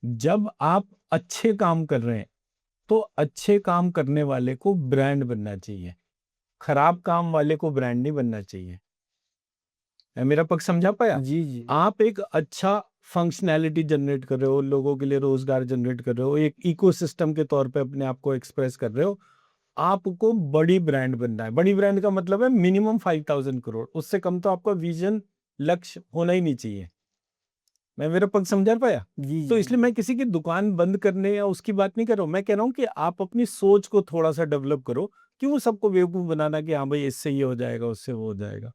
जब आप अच्छे काम कर रहे हैं तो अच्छे काम करने वाले को ब्रांड बनना चाहिए, खराब काम वाले को ब्रांड नहीं बनना चाहिए। मैं मेरा पक्ष समझा पाया? जी, जी। आप एक अच्छा फंक्शनैलिटी जनरेट कर रहे हो, लोगों के लिए रोजगार जनरेट कर रहे हो, एक इकोसिस्टम के तौर पे अपने आप को एक्सप्रेस कर रहे हो, आपको बड़ी ब्रांड बनना है। बड़ी ब्रांड का मतलब है मिनिमम 5,000 करोड़, उससे कम तो आपका विजन लक्ष्य होना ही नहीं चाहिए। मैं मेरा पक्ष समझा पाया? जी, तो जी। इसलिए मैं किसी की दुकान बंद करने या उसकी बात नहीं कर रहा हूँ, मैं कह रहा हूँ कि आप अपनी सोच को थोड़ा सा डेवलप करो, क्यों सबको बेवकूफ बनाना कि हाँ भाई इससे ये हो जाएगा उससे वो हो जाएगा,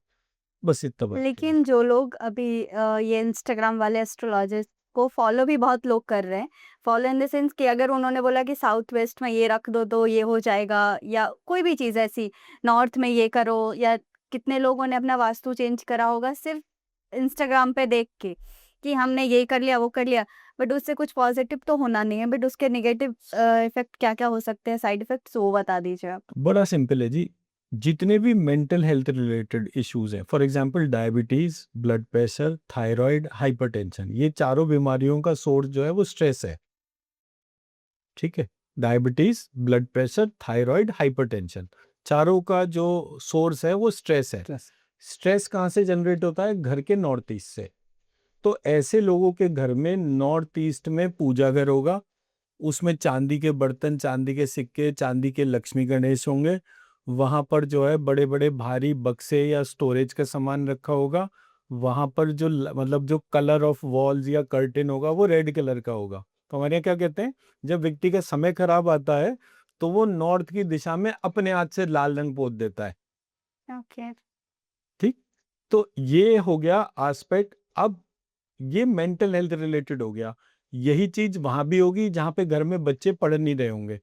बस इतना बात है। लेकिन जो लोग अभी ये इंस्टाग्राम वाले एस्ट्रोलॉजर्स को फॉलो भी बहुत लोग कर रहे हैं, फॉलो इन द सेंस कि अगर उन्होंने बोला कि साउथ वेस्ट में ये रख दो तो ये हो जाएगा, या कोई भी चीज़ ऐसी, नॉर्थ में ये करो, या कितने लोगों ने अपना वास्तु चेंज करा होगा सिर्फ इंस्टाग्राम पे देख के कि हमने ये कर लिया वो कर लिया, बट उससे कुछ पॉजिटिव तो होना नहीं है, बट उसके नेगेटिव इफेक्ट क्या क्या हो सकते हैं, साइड इफेक्ट्स, वो बता दीजिए आप। बड़ा सिंपल है जी, जितने भी मेंटल हेल्थ रिलेटेड इश्यूज हैं, for example diabetes, blood pressure, thyroid, hypertension, ये चारों बीमारियों का सोर्स जो है वो स्ट्रेस है। ठीक है, diabetes, blood pressure, thyroid, hypertension, चारों का जो सोर्स है वो स्ट्रेस है। स्ट्रेस। स्ट्रेस कहाँ से जनरेट होता है? घर के नॉर्थ ईस्ट से। तो ऐसे लोगों के घर में नॉर्थ ईस्ट में पूजा घर होगा, उसमें चांदी के बर्तन, चांदी के सिक्के, चांदी के लक्ष्मी गणेश होंगे, वहां पर जो है बड़े बड़े भारी बक्से या स्टोरेज का सामान रखा होगा, वहां पर जो मतलब जो कलर ऑफ वॉल्स या कर्टेन होगा वो रेड कलर का होगा। तो हमारे यहाँ क्या कहते हैं, जब व्यक्ति का समय खराब आता है तो वो नॉर्थ की दिशा में अपने हाथ से लाल रंग पोत देता है। ओके। ठीक, तो ये हो गया एस्पेक्ट। अब ये मेंटल हेल्थ रिलेटेड हो गया, यही चीज वहां भी होगी जहां पे घर में बच्चे पढ़ नहीं रहे होंगे,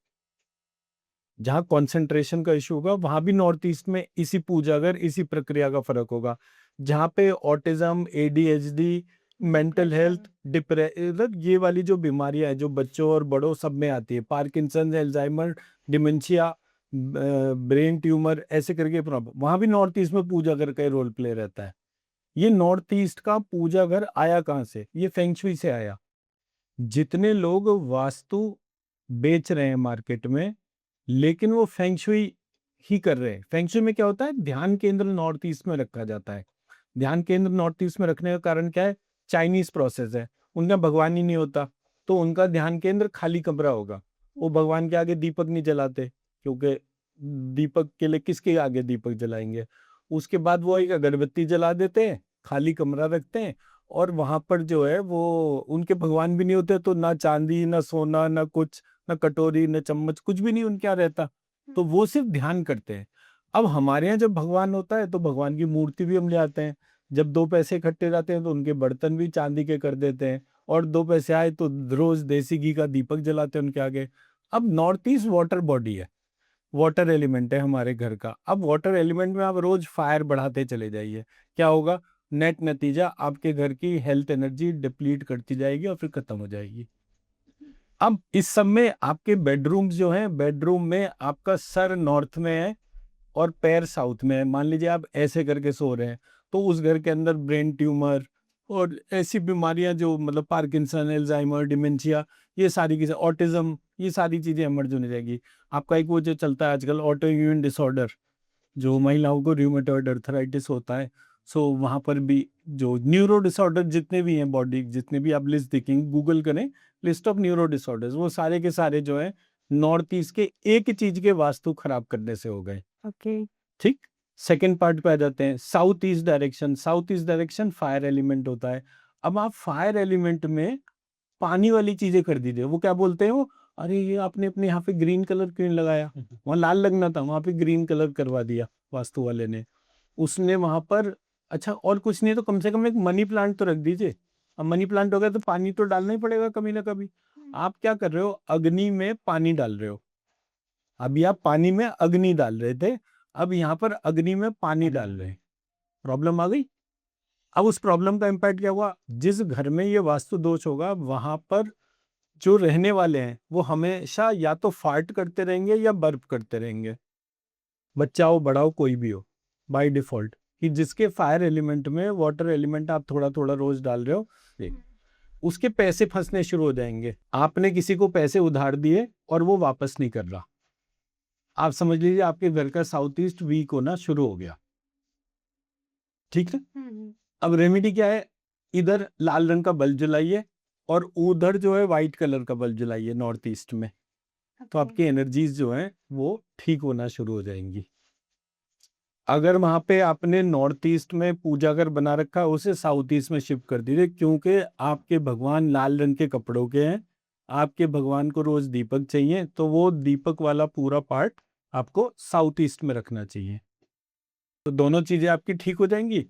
जहां कंसंट्रेशन का इशू होगा, वहां भी नॉर्थ ईस्ट में इसी पूजा घर, इसी प्रक्रिया का फर्क होगा। जहां पे autism, ADHD, mental health, depression, ये वाली जो बीमारियां हैं जो बच्चों और बड़ों सब में आती है, Parkinson, Alzheimer, dementia, brain tumour, ऐसे करके प्रॉब्लम, वहां भी नॉर्थ ईस्ट में पूजा घर का रोल प्ले रहता है। ये नॉर्थ ईस्ट का पूजा घर आया कहाँ से? ये फेंगशुई से आया। जितने लोग वास्तु बेच रहे हैं मार्केट में, लेकिन वो फेंगशुई ही कर रहे हैं। फेंगशुई में क्या होता है? ध्यान केंद्र नॉर्थ ईस्ट में रखा जाता है। ध्यान केंद्र नॉर्थ ईस्ट में रखने का कारण क्या है? चाइनीज प्रोसेस है, उनका भगवान ही नहीं होता, तो उनका ध्यान केंद्र खाली कमरा होगा। वो भगवान के आगे दीपक नहीं जलाते, क्योंकि दीपक के लिए किसके आगे दीपक जलाएंगे। उसके बाद वो एक अगरबत्ती जला देते हैं, खाली कमरा रखते हैं, और वहां पर जो है वो उनके भगवान भी नहीं होते, तो ना चांदी, ना सोना, ना कुछ, ना कटोरी, ना चम्मच, कुछ भी नहीं उनके यहाँ रहता। तो वो सिर्फ ध्यान करते हैं। अब हमारे यहाँ जब भगवान होता है तो भगवान की मूर्ति भी हम ले आते हैं। जब 2 पैसे इकट्ठे रहते हैं तो उनके बर्तन भी चांदी के कर देते हैं, और 2 पैसे आए तो रोज देसी घी का दीपक जलाते हैं उनके आगे। अब नॉर्थ ईस्ट वाटर बॉडी है, वाटर एलिमेंट है हमारे घर का। अब वाटर एलिमेंट में आप रोज फायर बढ़ाते चले जाइए, क्या होगा? नेट नतीजा, आपके घर की हेल्थ एनर्जी डिप्लीट करती जाएगी और फिर खत्म हो जाएगी। अब इस सब में आपके बेडरूम्स जो हैं, बेडरूम में आपका सर नॉर्थ में है और पैर साउथ में है। मान लीजिए आप ऐसे करके सो रहे हैं, तो उस घर के अंदर ब्रेन ट्यूमर और ऐसी बीमारियां जो मतलब पार्किंसन, एल्जाइमर, डिमेंशिया, ये सारी की ऑटिज्म, ये सारी चीजें इमर्ज होने जाएगी। आपका एक वो जो चलता है आजकल ऑटो इम्यून डिसऑर्डर, जो महिलाओं को रूमेटॉइड अर्थराइटिस होता है, सो वहाँ पर भी जो न्यूरो डिसऑर्डर जितने भी हैं बॉडी, जितने भी आप लिस्ट देखेंगे, गूगल करें लिस्ट ऑफ न्यूरो डिसऑर्डर्स, वो सारे के सारे जो है नॉर्थ ईस्ट के एक चीज के वास्तु खराब करने से हो गए। ओके। ठीक, सेकेंड पार्ट पे आ जाते हैं, south east direction. South east direction fire element होता है। अब आप फायर एलिमेंट में पानी वाली चीजें कर दीजिए। वो क्या बोलते हैं, वो अरे ये आपने अपने यहाँ पे ग्रीन कलर क्यों नहीं लगाया, वहां लाल लगना था, वहां पे ग्रीन कलर करवा दिया वास्तु वाले ने। उसने वहां पर अच्छा और कुछ नहीं तो कम से कम एक मनी प्लांट तो रख दीजिए। अब मनी प्लांट हो गया तो पानी तो डालना ही पड़ेगा कभी ना कभी। आप क्या कर रहे हो, अग्नि में पानी डाल रहे हो। अभी आप पानी में अग्नि डाल रहे थे, अब यहाँ पर अग्नि में पानी डाल रहे हैं, प्रॉब्लम आ गई। अब उस प्रॉब्लम का इम्पैक्ट क्या हुआ, जिस घर में ये वास्तु दोष होगा वहां पर जो रहने वाले हैं वो हमेशा या तो फार्ट करते रहेंगे या बर्प करते रहेंगे, बच्चा हो बड़ा हो कोई भी हो, बाय डिफॉल्ट। कि जिसके फायर एलिमेंट में वाटर एलिमेंट आप थोड़ा थोड़ा रोज डाल रहे हो, उसके पैसे फंसने शुरू हो जाएंगे। आपने किसी को पैसे उधार दिए और वो वापस नहीं कर रहा, आप समझ लीजिए आपके घर का साउथ ईस्ट वीक होना शुरू हो गया। ठीक है, अब रेमेडी क्या है, इधर लाल रंग का बल्ब जलाइए और उधर जो है व्हाइट कलर का बल्ब जलाइए नॉर्थ ईस्ट में, तो आपकी एनर्जीज जो है वो ठीक होना शुरू हो जाएंगी। अगर वहां पे आपने नॉर्थ ईस्ट में पूजा घर बना रखा है उसे साउथ ईस्ट में शिफ्ट कर दीजिए, क्योंकि आपके भगवान लाल रंग के कपड़ों के हैं, आपके भगवान को रोज दीपक चाहिए, तो वो दीपक वाला पूरा पार्ट आपको साउथ ईस्ट में रखना चाहिए, तो दोनों चीजें आपकी ठीक हो जाएंगी।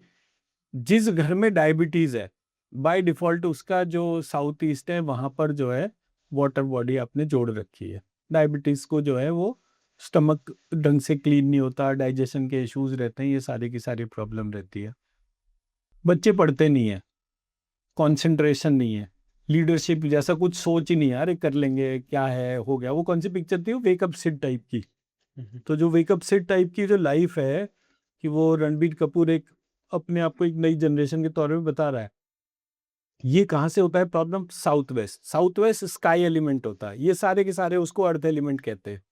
जिस घर में डायबिटीज है बाय डिफॉल्ट उसका जो साउथ ईस्ट है वहां पर जो है वाटर बॉडी आपने जोड़ रखी है। डायबिटीज को जो है वो स्टमक ढंग से क्लीन नहीं होता, डाइजेशन के इश्यूज रहते हैं, ये सारी की सारी प्रॉब्लम रहती है। बच्चे पढ़ते नहीं है, कंसंट्रेशन नहीं है, लीडरशिप जैसा कुछ सोच ही नहीं है, अरे कर लेंगे क्या है हो गया। वो कौन सी पिक्चर थी, वो वेकअप सिड टाइप की। तो जो वेकअप सिड टाइप की जो लाइफ है कि वो रणबीर कपूर एक अपने आप को एक नई जनरेशन के तौर पे बता रहा है, ये कहाँ से होता है problem, south west. South west sky element होता है, ये सारे के सारे उसको अर्थ एलिमेंट कहते हैं।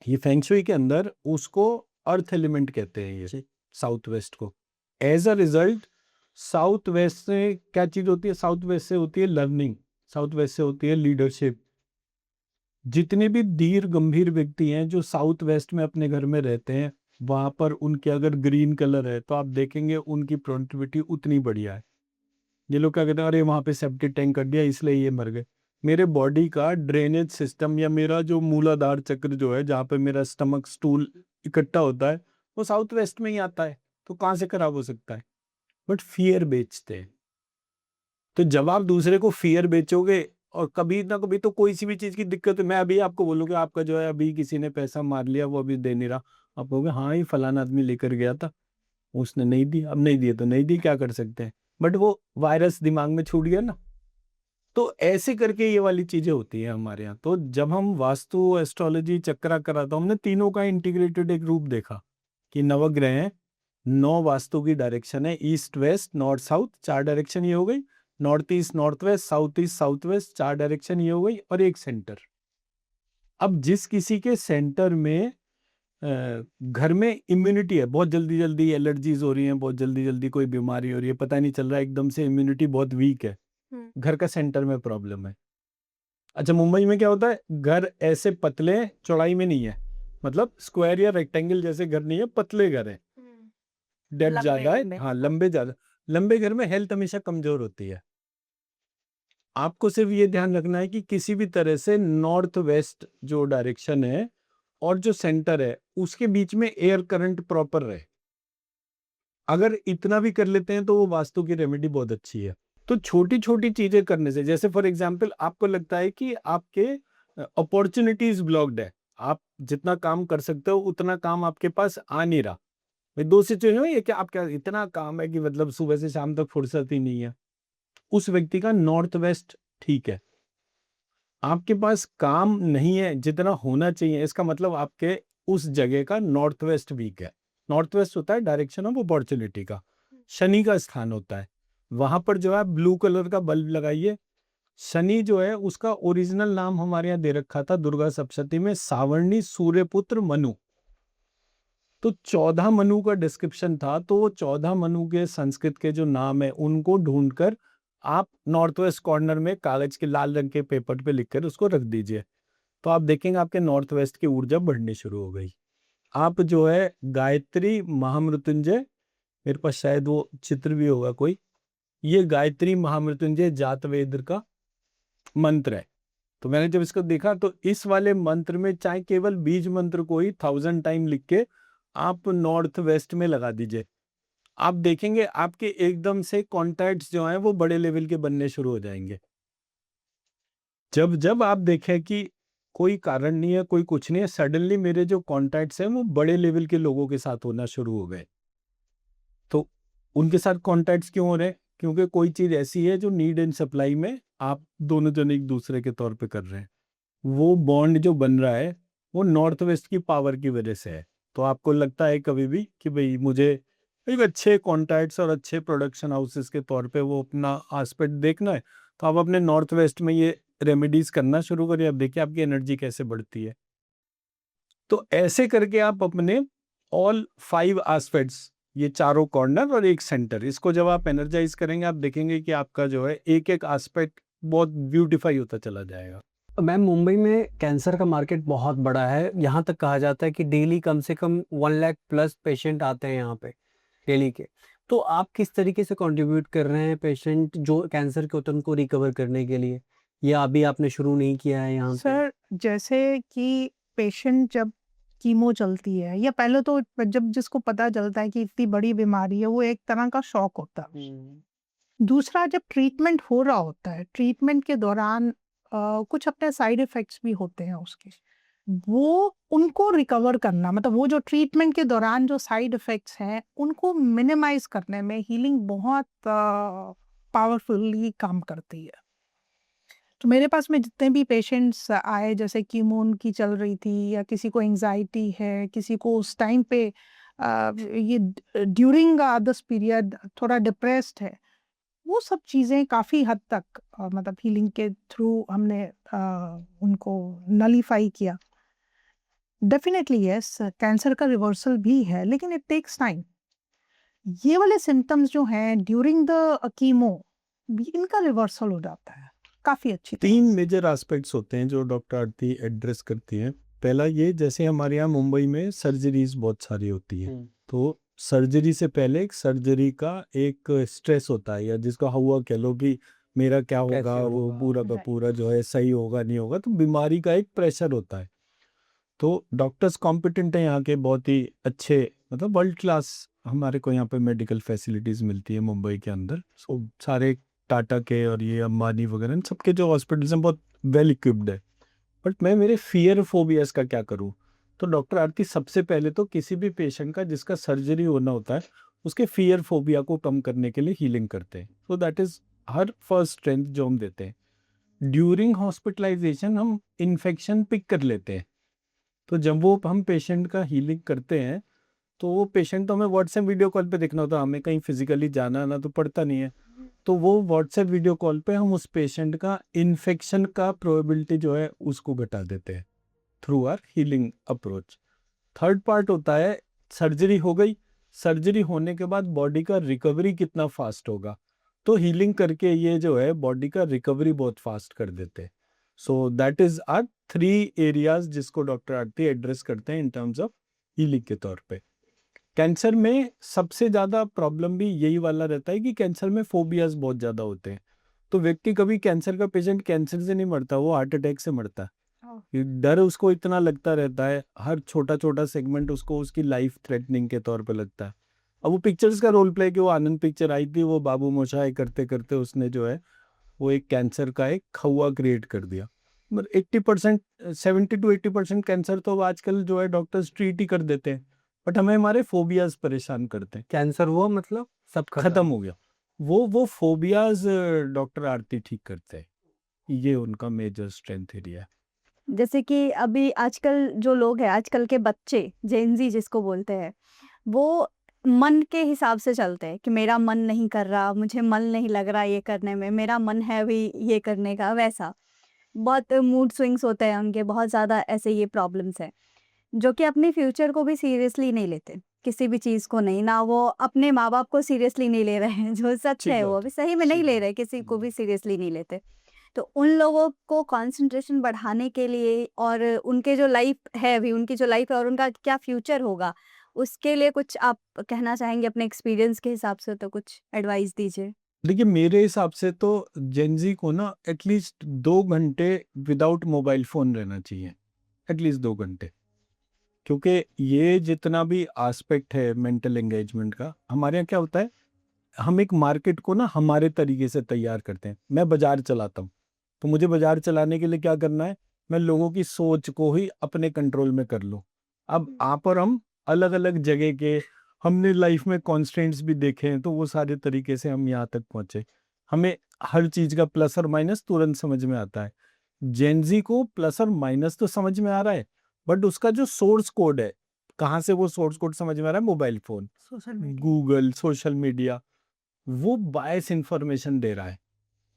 ये फेंगशुई के अंदर उसको अर्थ एलिमेंट कहते हैं, ये साउथ वेस्ट को। As a result south west से क्या चीज होती है, साउथ वेस्ट से होती है लर्निंग, साउथ वेस्ट से होती है लीडरशिप। जितने भी धीर गंभीर व्यक्ति हैं जो साउथ वेस्ट में अपने घर में रहते हैं, वहां पर उनके अगर ग्रीन कलर है तो आप देखेंगे उनकी प्रोडक्टिविटी उतनी बढ़िया है। ये लोग क्या कहते हैं, अरे वहां पे सेप्टिक टैंक कर दिया इसलिए ये मर गए। मेरे बॉडी का ड्रेनेज सिस्टम या मेरा जो मूलाधार चक्र जो है जहाँ पे मेरा स्टमक स्टूल इकट्ठा होता है वो साउथ वेस्ट में ही आता है, तो कहाँ से खराब हो सकता है। बट फियर बेचते हैं, तो जब आप दूसरे को फियर बेचोगे और कभी ना कभी तो कोई सी भी चीज की दिक्कत है, मैं अभी आपको बोलूँगा आपका जो है अभी किसी ने पैसा मार लिया वो अभी दे नहीं रहा, आप कहोगे हाँ ये फलाना आदमी लेकर गया था उसने नहीं दी, अब नहीं दिए तो नहीं दी, क्या कर सकते हैं। बट वो वायरस दिमाग में छूट गया ना, तो ऐसे करके ये वाली चीजें होती है हमारे यहाँ। तो जब हम वास्तु एस्ट्रोलॉजी चक्रा करा तो हमने तीनों का इंटीग्रेटेड एक रूप देखा कि नवग्रह हैं, 9 वास्तु की डायरेक्शन है, east west north south, 4 direction ये हो गई, north east north west, south east south west, 4 direction ये हो गई, और एक सेंटर। अब जिस किसी के सेंटर में घर में इम्यूनिटी है, बहुत जल्दी जल्दी एलर्जीज हो रही हैं, बहुत जल्दी जल्दी कोई बीमारी हो रही है, पता नहीं चल रहा है, एकदम से इम्यूनिटी बहुत वीक है, घर का सेंटर में प्रॉब्लम है। अच्छा मुंबई में क्या होता है, घर ऐसे पतले चौड़ाई में नहीं है, मतलब स्क्वायर या रेक्टेंगल जैसे घर नहीं है, पतले घर है, डेप्थ ज्यादा है, हाँ लंबे ज्यादा। लंबे घर में हेल्थ हमेशा कमजोर होती है। आपको सिर्फ ये ध्यान रखना है कि किसी भी तरह से नॉर्थ वेस्ट जो डायरेक्शन है और जो सेंटर है उसके बीच में एयर करंट प्रॉपर रहे। अगर इतना भी कर लेते हैं तो वो वास्तु की रेमेडी बहुत अच्छी है। तो छोटी छोटी चीजें करने से, जैसे फॉर एग्जांपल आपको लगता है कि आपके अपॉर्चुनिटीज ब्लॉक्ड है, आप जितना काम कर सकते हो उतना काम आपके पास आ नहीं रहा। भाई दो सिचुएशन है कि आपका इतना काम है कि मतलब सुबह से शाम तक फुर्सत ही नहीं है, उस व्यक्ति का नॉर्थ वेस्ट ठीक है। आपके पास काम नहीं है जितना होना चाहिए, इसका मतलब आपके उस जगह का नॉर्थ वेस्ट वीक है। नॉर्थ वेस्ट होता है डायरेक्शन ऑफ अपॉर्चुनिटी का, शनि का स्थान होता है, वहां पर जो है ब्लू कलर का बल्ब लगाइए। शनि जो है उसका ओरिजिनल नाम हमारे यहाँ दे रखा था दुर्गा सप्तशती में, सावर्णी सूर्यपुत्र मनु। तो 14 मनु का डिस्क्रिप्शन था, तो वो 14 मनु के संस्कृत के जो नाम है उनको ढूंढकर आप नॉर्थ वेस्ट कॉर्नर में कागज के लाल रंग के पेपर पे लिखकर उसको रख दीजिए, तो आप देखेंगे आपके नॉर्थ वेस्ट की ऊर्जा बढ़नी शुरू हो गई। आप जो है गायत्री महामृत्युंजय, मेरे पास शायद वो चित्र भी होगा कोई, ये गायत्री महामृत्युंजय जातवेद का मंत्र है। तो मैंने जब इसको देखा तो इस वाले मंत्र में चाहे केवल बीज मंत्र को ही 1000 टाइम लिख के आप नॉर्थ वेस्ट में लगा दीजिए, आप देखेंगे आपके एकदम से कॉन्टैक्ट्स जो हैं वो बड़े लेवल के बनने शुरू हो जाएँगे। जब आप देखें कि कोई कारण नहीं है, कोई कुछ नहीं है, सडनली मेरे जो कॉन्टैक्ट्स हैं वो बड़े लेवल के लोगों के साथ होना शुरू हो गए। तो उनके साथ कॉन्टैक्ट्स क्यों हो रहे हैं? क्योंकि कोई चीज़ ऐसी है जो नीड एंड सप्लाई में आप दोनों जन एक-दूसरे के तौर पे कर रहे हैं। वो बॉन्ड जो बन रहा है, वो नॉर्थ वेस्ट की पावर की वजह से है। तो आपको लगता है कभी भी कि भई मुझे एक अच्छे कॉन्टैक्ट्स और अच्छे प्रोडक्शन हाउसेस के तौर पे वो अपना एस्पेक्ट देखना है, तो आप अपने नॉर्थ वेस्ट में ये रेमेडीज़ करना शुरू करिए। अब देखिए आपकी एनर्जी कैसे बढ़ती है। तो ऐसे करके आप अपने ऑल 5 एस्पेक्ट्स, ये चारों कॉर्नर और एक सेंटर, इसको जब आप एनर्जाइज़ करेंगे, आप देखेंगे कि आपका जो है एक-एक एस्पेक्ट बहुत ब्यूटीफाई होता चला जाएगा। मैम, मुंबई में कैंसर का मार्केट बहुत बड़ा है। यहाँ तक कहा जाता है कि डेली कम से कम 1 लाख प्लस पेशेंट आते हैं यहाँ पे, डेली के। तो आप किस तरीके से कंट्रीब्यूट कर रहे हैं पेशेंट जो कैंसर के होते हैं उनको रिकवर करने के लिए? या अभी आपने शुरू नहीं किया है यहाँ पे? सर, जैसे कि पेशेंट जब कीमो चलती है या पहले तो जब जिसको पता चलता है कि इतनी बड़ी बीमारी है, वो एक तरह का शॉक होता है। दूसरा, जब ट्रीटमेंट हो रहा होता है, ट्रीटमेंट के दौरान कुछ अपने साइड इफ़ेक्ट्स भी होते हैं उसके। वो उनको रिकवर करना, मतलब वो जो ट्रीटमेंट के दौरान जो साइड इफ़ेक्ट्स हैं, उनको मिनिमाइज़ करने में हीलिंग बहुत पावरफुली काम करती है। तो मेरे पास में जितने भी पेशेंट्स आए, जैसे कीमो उनकी चल रही थी या किसी को एंग्जाइटी है, किसी को उस टाइम पे ये ड्यूरिंग दिस पीरियड थोड़ा डिप्रेस्ड है, वो सब चीज़ें काफ़ी हद तक मतलब हीलिंग के थ्रू हमने उनको नलीफाई किया। डेफिनेटली यस, कैंसर का रिवर्सल भी है, लेकिन इट टेक्स टाइम। ये वाले सिम्टम्स जो हैं ड्यूरिंग द कीमो, इनका रिवर्सल हो जाता है काफ़ी अच्छी तरह 3 से। मेजर एस्पेक्ट्स होते हैं जो डॉक्टर आरती एड्रेस करती हैं। पहला ये, जैसे हमारे यहाँ मुंबई में सर्जरीज़ बहुत सारी होती हैं। तो सर्जरी से पहले एक सर्जरी का एक स्ट्रेस होता है, या जिसको हौवा कह लो कि मेरा क्या होगा, कैसे वो होगा? पूरा का राइट। पूरा जो है सही होगा, नहीं होगा, तो बीमारी का एक प्रेशर होता है। तो डॉक्टर्स कॉम्पिटेंट हैं यहाँ के, बहुत ही अच्छे, मतलब वर्ल्ड क्लास हमारे को यहाँ पे मेडिकल फैसिलिटीज़ मिलती है मुंबई के अंदर। सो सारे टाटा के और ये अंबानी वगैरह इन सबके जो हॉस्पिटल्स हैं बहुत वेल इक्विप्ड है। बट मैं मेरे फियर फोबियाज का क्या करूँ? तो डॉक्टर आरती सबसे पहले तो किसी भी पेशेंट का जिसका सर्जरी होना होता है, उसके फियर फोबिया को कम करने के लिए हीलिंग करते हैं। So that is her first strength जो हम देते हैं। ड्यूरिंग हॉस्पिटलाइजेशन हम इन्फेक्शन पिक कर लेते हैं। तो जब वो हम पेशेंट का हीलिंग करते हैं, तो वो पेशेंट तो हमें व्हाट्सएप वीडियो कॉल पे देखना होता है, हमें कहीं फिजिकली जाना आना तो पड़ता नहीं है। तो वो व्हाट्सएप वीडियो कॉल पे हम उस पेशेंट का इन्फेक्शन का प्रोबेबिलिटी जो है उसको घटा देते हैं through our healing approach. Third part होता है, सर्जरी हो गई, सर्जरी होने के बाद बॉडी का रिकवरी कितना फास्ट होगा। तो हीलिंग करके ये जो है बॉडी का रिकवरी बहुत फास्ट कर देते हैं। So that is our 3 areas जिसको डॉक्टर आरती एड्रेस करते हैं इन टर्म्स ऑफ हीलिंग के तौर पे। कैंसर में सबसे ज़्यादा प्रॉब्लम भी यही वाला रहता है कि कैंसर में फोबियाज बहुत ज़्यादा होते हैं। तो व्यक्ति कभी, कैंसर का पेशेंट कैंसर से नहीं मरता, वो हार्ट अटैक से मरता है। ये डर उसको इतना लगता रहता है, हर छोटा-छोटा सेगमेंट उसको उसकी लाइफ थ्रेटनिंग के तौर पे लगता है। अब वो पिक्चर्स का रोल प्ले, कि वो आनंद पिक्चर आई थी, वो बाबू मोशाय करते-करते उसने जो है वो एक कैंसर का एक खौआ क्रिएट कर दिया। मतलब 80% 70 टू 80% कैंसर तो आजकल जो है डॉक्टर्स ट्रीट ही कर देते हैं। बट हमें हमारे फोबियाज परेशान करते हैं। कैंसर हुआ मतलब सब खत्म हो गया। वो फोबियाज डॉक्टर आरती ठीक करते हैं। ये उनका मेजर स्ट्रेंथ एरिया है। जैसे कि अभी आजकल जो लोग हैं, आजकल के बच्चे, जेन ज़ी जिसको बोलते हैं, वो मन के हिसाब से चलते हैं कि मेरा मन नहीं कर रहा, मुझे मन नहीं लग रहा ये करने में, मेरा मन है अभी ये करने का, वैसा। बहुत मूड स्विंग्स होते हैं उनके, बहुत ज़्यादा ऐसे ये प्रॉब्लम्स हैं, जो कि अपने फ्यूचर को भी सीरियसली नहीं लेते, किसी भी चीज़ को नहीं, ना वो अपने माँ-बाप को सीरियसली नहीं ले रहे हैं, जो सच ठीक है वो बात अभी है, सही में नहीं ठीक ले बात रहे, किसी को है। भी सीरियसली नहीं लेते। तो उन लोगों को कंसंट्रेशन बढ़ाने के लिए और उनके जो लाइफ है अभी, उनकी जो लाइफ है और उनका क्या फ्यूचर होगा, उसके लिए कुछ आप कहना चाहेंगे अपने एक्सपीरियंस के हिसाब से, तो कुछ एडवाइस दीजिए? देखिए मेरे हिसाब से तो जेनजी को ना एटलीस्ट 2 घंटे विदाउट मोबाइल फ़ोन रहना चाहिए, एटलीस्ट 2 घंटे। क्योंकि ये जितना भी एस्पेक्ट है मेंटल एंगेजमेंट का, हमारे यहाँ क्या होता है, हम एक मार्केट को ना हमारे तरीके से तैयार करते हैं। मैं बाजार चलाता हूँ, तो मुझे बाजार चलाने के लिए क्या करना है, मैं लोगों की सोच को ही अपने कंट्रोल में कर लूँ। अब आप और हम अलग अलग जगह के, हमने लाइफ में कॉन्स्टेंट्स भी देखे हैं, तो वो सारे तरीके से हम यहाँ तक पहुंचे। हमें हर चीज का प्लस और माइनस तुरंत समझ में आता है। जेनजी को प्लस और माइनस तो समझ में आ रहा है, बट उसका जो सोर्स कोड है, कहाँ से वो सोर्स कोड समझ में आ रहा है, mobile phone, social media. Google, social media, वो बायस इंफॉर्मेशन दे रहा है।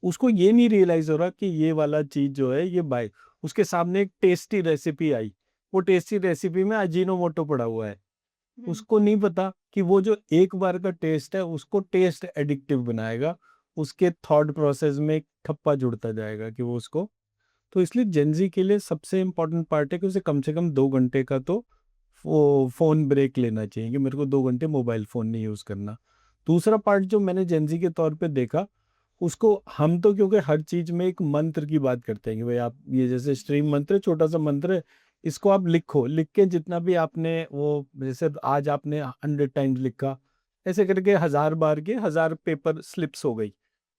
उसको ये नहीं रियलाइज हो रहा कि ये वाला चीज जो है ये बाय, उसके सामने एक टेस्टी रेसिपी आई, वो टेस्टी रेसिपी में अजीनोमोटो पड़ा हुआ है। उसको नहीं पता कि वो जो एक बार का टेस्ट है उसको टेस्ट एडिक्टिव बनाएगा, उसके थॉट प्रोसेस में एक ठप्पा जुड़ता जाएगा कि वो उसको। तो इसलिए जेनजी के लिए सबसे इम्पोर्टेंट पार्ट है कि उसे कम से कम 2 घंटे का तो वो फोन ब्रेक लेना चाहिए, कि मेरे को 2 घंटे मोबाइल फोन नहीं यूज करना। दूसरा पार्ट जो मैंने जेनजी के तौर पे देखा, उसको हम तो क्योंकि हर चीज में एक मंत्र की बात करते हैं कि भाई आप ये जैसे स्ट्रीम मंत्र है, छोटा सा मंत्र है, इसको आप लिखो, लिख के जितना भी आपने वो, जैसे आज आपने 100 टाइम्स लिखा, ऐसे करके 1000 बार के 1000 पेपर स्लिप्स हो गई।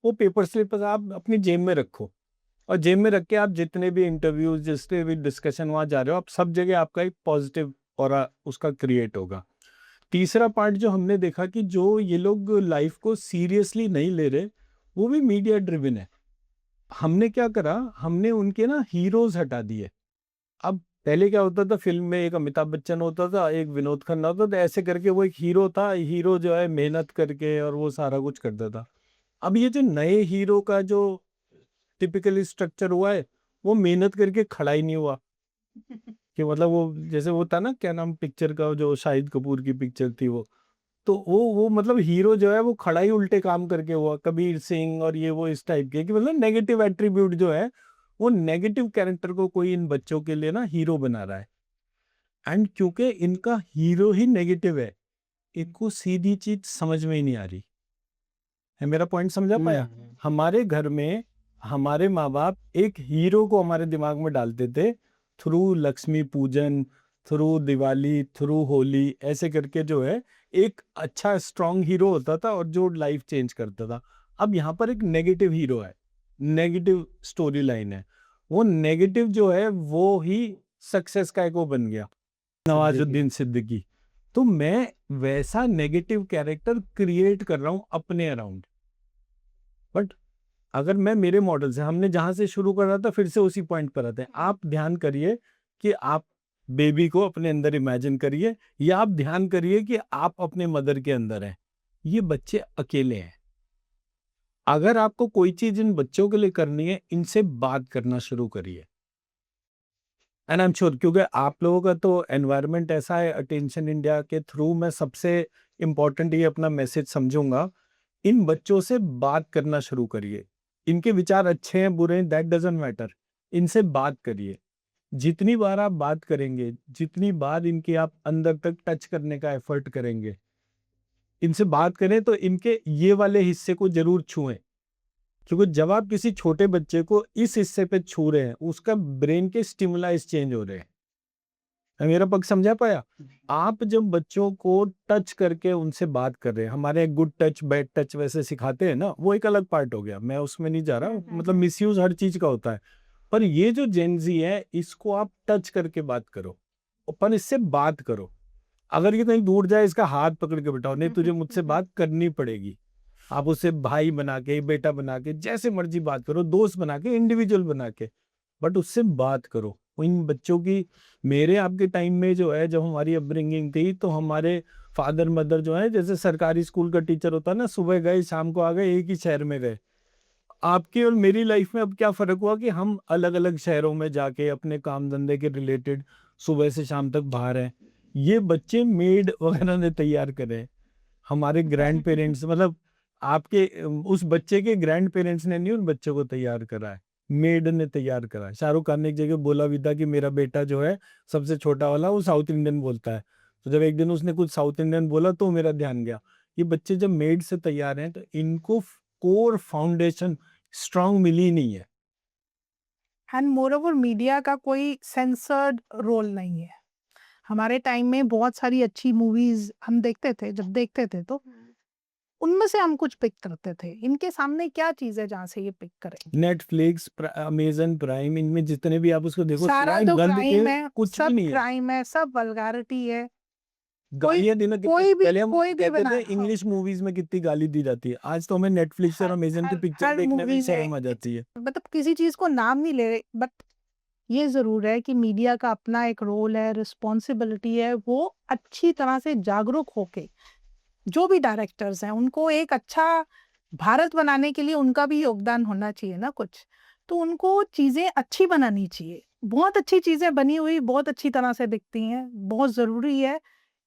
वो पेपर स्लिप्स आप अपनी जेब में रखो, और जेब में रख के आप जितने भी इंटरव्यूज, जितने भी डिस्कशन वहां जा रहे हो, आप सब जगह आपका एक पॉजिटिव ऑरा उसका क्रिएट होगा। तीसरा पार्ट जो हमने देखा कि जो ये लोग लाइफ को सीरियसली नहीं ले रहे, वो भी मीडिया ड्रिवन है। हमने क्या करा, हमने उनके ना हीरोज हटा दिए। अब पहले क्या होता था, फिल्म में एक अमिताभ बच्चन होता था, एक विनोद खन्ना होता था, ऐसे करके वो एक हीरो था। हीरो जो है मेहनत करके और वो सारा कुछ करता था। अब ये जो नए हीरो का जो टिपिकली स्ट्रक्चर हुआ है, वो मेहनत करके खड़ा ही नहीं हुआ। कि मतलब वो जैसे वो था ना, क्या नाम पिक्चर का, जो शाहिद कपूर की पिक्चर थी वो, तो वो मतलब हीरो जो है वो खड़ा ही उल्टे काम करके हुआ, कबीर सिंह और ये वो इस टाइप के, कि मतलब नेगेटिव एट्रीब्यूट जो है, वो नेगेटिव कैरेक्टर को कोई इन बच्चों के लिए ना हीरो बना रहा है। एंड क्योंकि इनका हीरो ही नेगेटिव है, इनको सीधी चीज समझ में ही नहीं आ रही है। मेरा पॉइंट समझा पाया? हमारे घर में हमारे माँ बाप एक हीरो को हमारे दिमाग में डालते थे, थ्रू लक्ष्मी पूजन, थ्रू दिवाली, थ्रू होली, ऐसे करके जो है एक अच्छा स्ट्रॉन्ग हीरो होता था और जो लाइफ चेंज करता था। अब यहाँ पर एक नेगेटिव हीरो है, नेगेटिव स्टोरी लाइन है, वो नेगेटिव जो है वो ही सक्सेस का एक वो बन गया, नवाजुद्दीन सिद्दीकी। तो मैं वैसा नेगेटिव कैरेक्टर क्रिएट कर रहा हूं अपने अराउंड। बट अगर मैं मेरे मॉडल से, हमने जहां से शुरू कर रहा था, फिर से उसी पॉइंट पर आते हैं। आप ध्यान करिए कि आप बेबी को अपने अंदर इमेजिन करिए, या आप ध्यान करिए कि आप अपने मदर के अंदर हैं। ये बच्चे अकेले हैं। अगर आपको कोई चीज इन बच्चों के लिए करनी है, इनसे बात करना शुरू करिए। एंड आई एम श्योर, क्योंकि आप लोगों का तो एनवायरनमेंट ऐसा है, अटेंशन इंडिया के थ्रू मैं सबसे इम्पोर्टेंट ये अपना मैसेज समझूंगा, इन बच्चों से बात करना शुरू करिए। इनके विचार अच्छे हैं बुरे हैं, दैट डजंट मैटर, इनसे बात करिए। जितनी बार आप बात करेंगे, जितनी बार इनके आप अंदर तक टच करने का एफर्ट करेंगे, इनसे बात करें तो इनके ये वाले हिस्से को जरूर छुएं। क्योंकि जब आप किसी छोटे बच्चे को इस हिस्से पे छू रहे हैं, उसका ब्रेन के स्टिमुलाइज चेंज हो रहे हैं। मेरा पक्ष समझा पाया? आप जब बच्चों को टच करके उनसे बात कर रहे हैं, हमारे गुड टच बैड टच वैसे सिखाते हैं ना, वो एक अलग पार्ट हो गया, मैं उसमें नहीं जा रहा, मतलब मिसयूज हर चीज का होता है। पर ये जो जेनजी है, इसको आप टच करके बात करो, पर इससे बात करो। अगर ये कहीं दूर जाए, इसका हाथ पकड़ के बिठाओ, नहीं तुझे मुझसे बात करनी पड़ेगी। आप उसे भाई बना के, बेटा बना के, जैसे मर्जी बात करो, दोस्त बना के, इंडिविजुअल बना के, बट उससे बात करो। इन बच्चों की, मेरे आपके टाइम में जो है, जब हमारी अपब्रिंगिंग थी, तो हमारे फादर मदर जो है, जैसे सरकारी स्कूल का टीचर होता है ना, सुबह गए शाम को आ गए, एक ही शहर में गए। आपकी और मेरी लाइफ में अब क्या फर्क हुआ कि हम अलग अलग शहरों में जाके अपने काम धंधे के रिलेटेड सुबह से शाम तक बाहर हैं। ये बच्चे मेड वगैरह ने तैयार करे, हमारे ग्रैंड पेरेंट्स, मतलब आपके उस बच्चे के ग्रैंड पेरेंट्स ने नहीं उन बच्चों को तैयार करा है, मेड ने तैयार करा है। शाहरुख खान ने एक जगह बोला भी था कि मेरा बेटा जो है सबसे छोटा वाला, वो साउथ इंडियन बोलता है। तो जब एक दिन उसने कुछ साउथ इंडियन बोला तो मेरा ध्यान गया, ये बच्चे जब मेड से तैयार हैं, तो इनको कोर फाउंडेशन स्ट्रांग मिली नहीं है। एंड मोर ओवर मीडिया का कोई सेंसर्ड रोल नहीं है। हमारे टाइम में बहुत सारी अच्छी मूवीज हम देखते थे, जब देखते थे तो उनमें से हम कुछ पिक करते थे। इनके सामने क्या चीज है जहाँ से ये पिक करें? नेटफ्लिक्स, अमेजन प्राइम, इनमें जितने भी आप उसको देखो सारा सिवाय तो गंद क्राइम के है, कुछ भी सब नहीं है। क्राइम है, सब वल्गारिटी है। कोई गालियां देना कितने कोई भी पहले हम कोई भी कहते बना थे इंग्लिश मूवीज में कितनी गाली दी जाती है, आज तो हमें नेटफ्लिक्स और हर अमेजन की हर पिक्चर हर देखने में मूवी शर्म आ में जाती है। मतलब किसी चीज को नाम नहीं ले रहे, बट ये जरूर है कि मीडिया का अपना एक रोल है, रिस्पॉन्सिबिलिटी है, वो अच्छी तरह से जागरूक होके जो भी डायरेक्टर्स हैं उनको एक अच्छा भारत बनाने के लिए उनका भी योगदान होना चाहिए ना कुछ। तो उनको चीजें अच्छी बनानी चाहिए। बहुत अच्छी चीजें बनी हुई बहुत अच्छी तरह से दिखती हैं। बहुत जरूरी है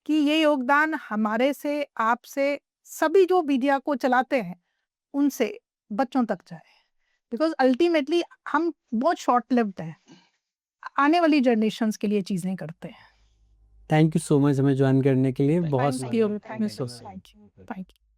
कि ये योगदान हमारे से, आपसे, सभी जो मीडिया को चलाते हैं उनसे बच्चों तक जाए। बिकॉज अल्टीमेटली हम बहुत शॉर्ट लिव्ड हैं, आने वाली जनरेशन्स के लिए चीजें करते हैं। थैंक यू सो मच हमें ज्वाइन करने के लिए, बहुत थैंक यू, मजा आया। Thank you.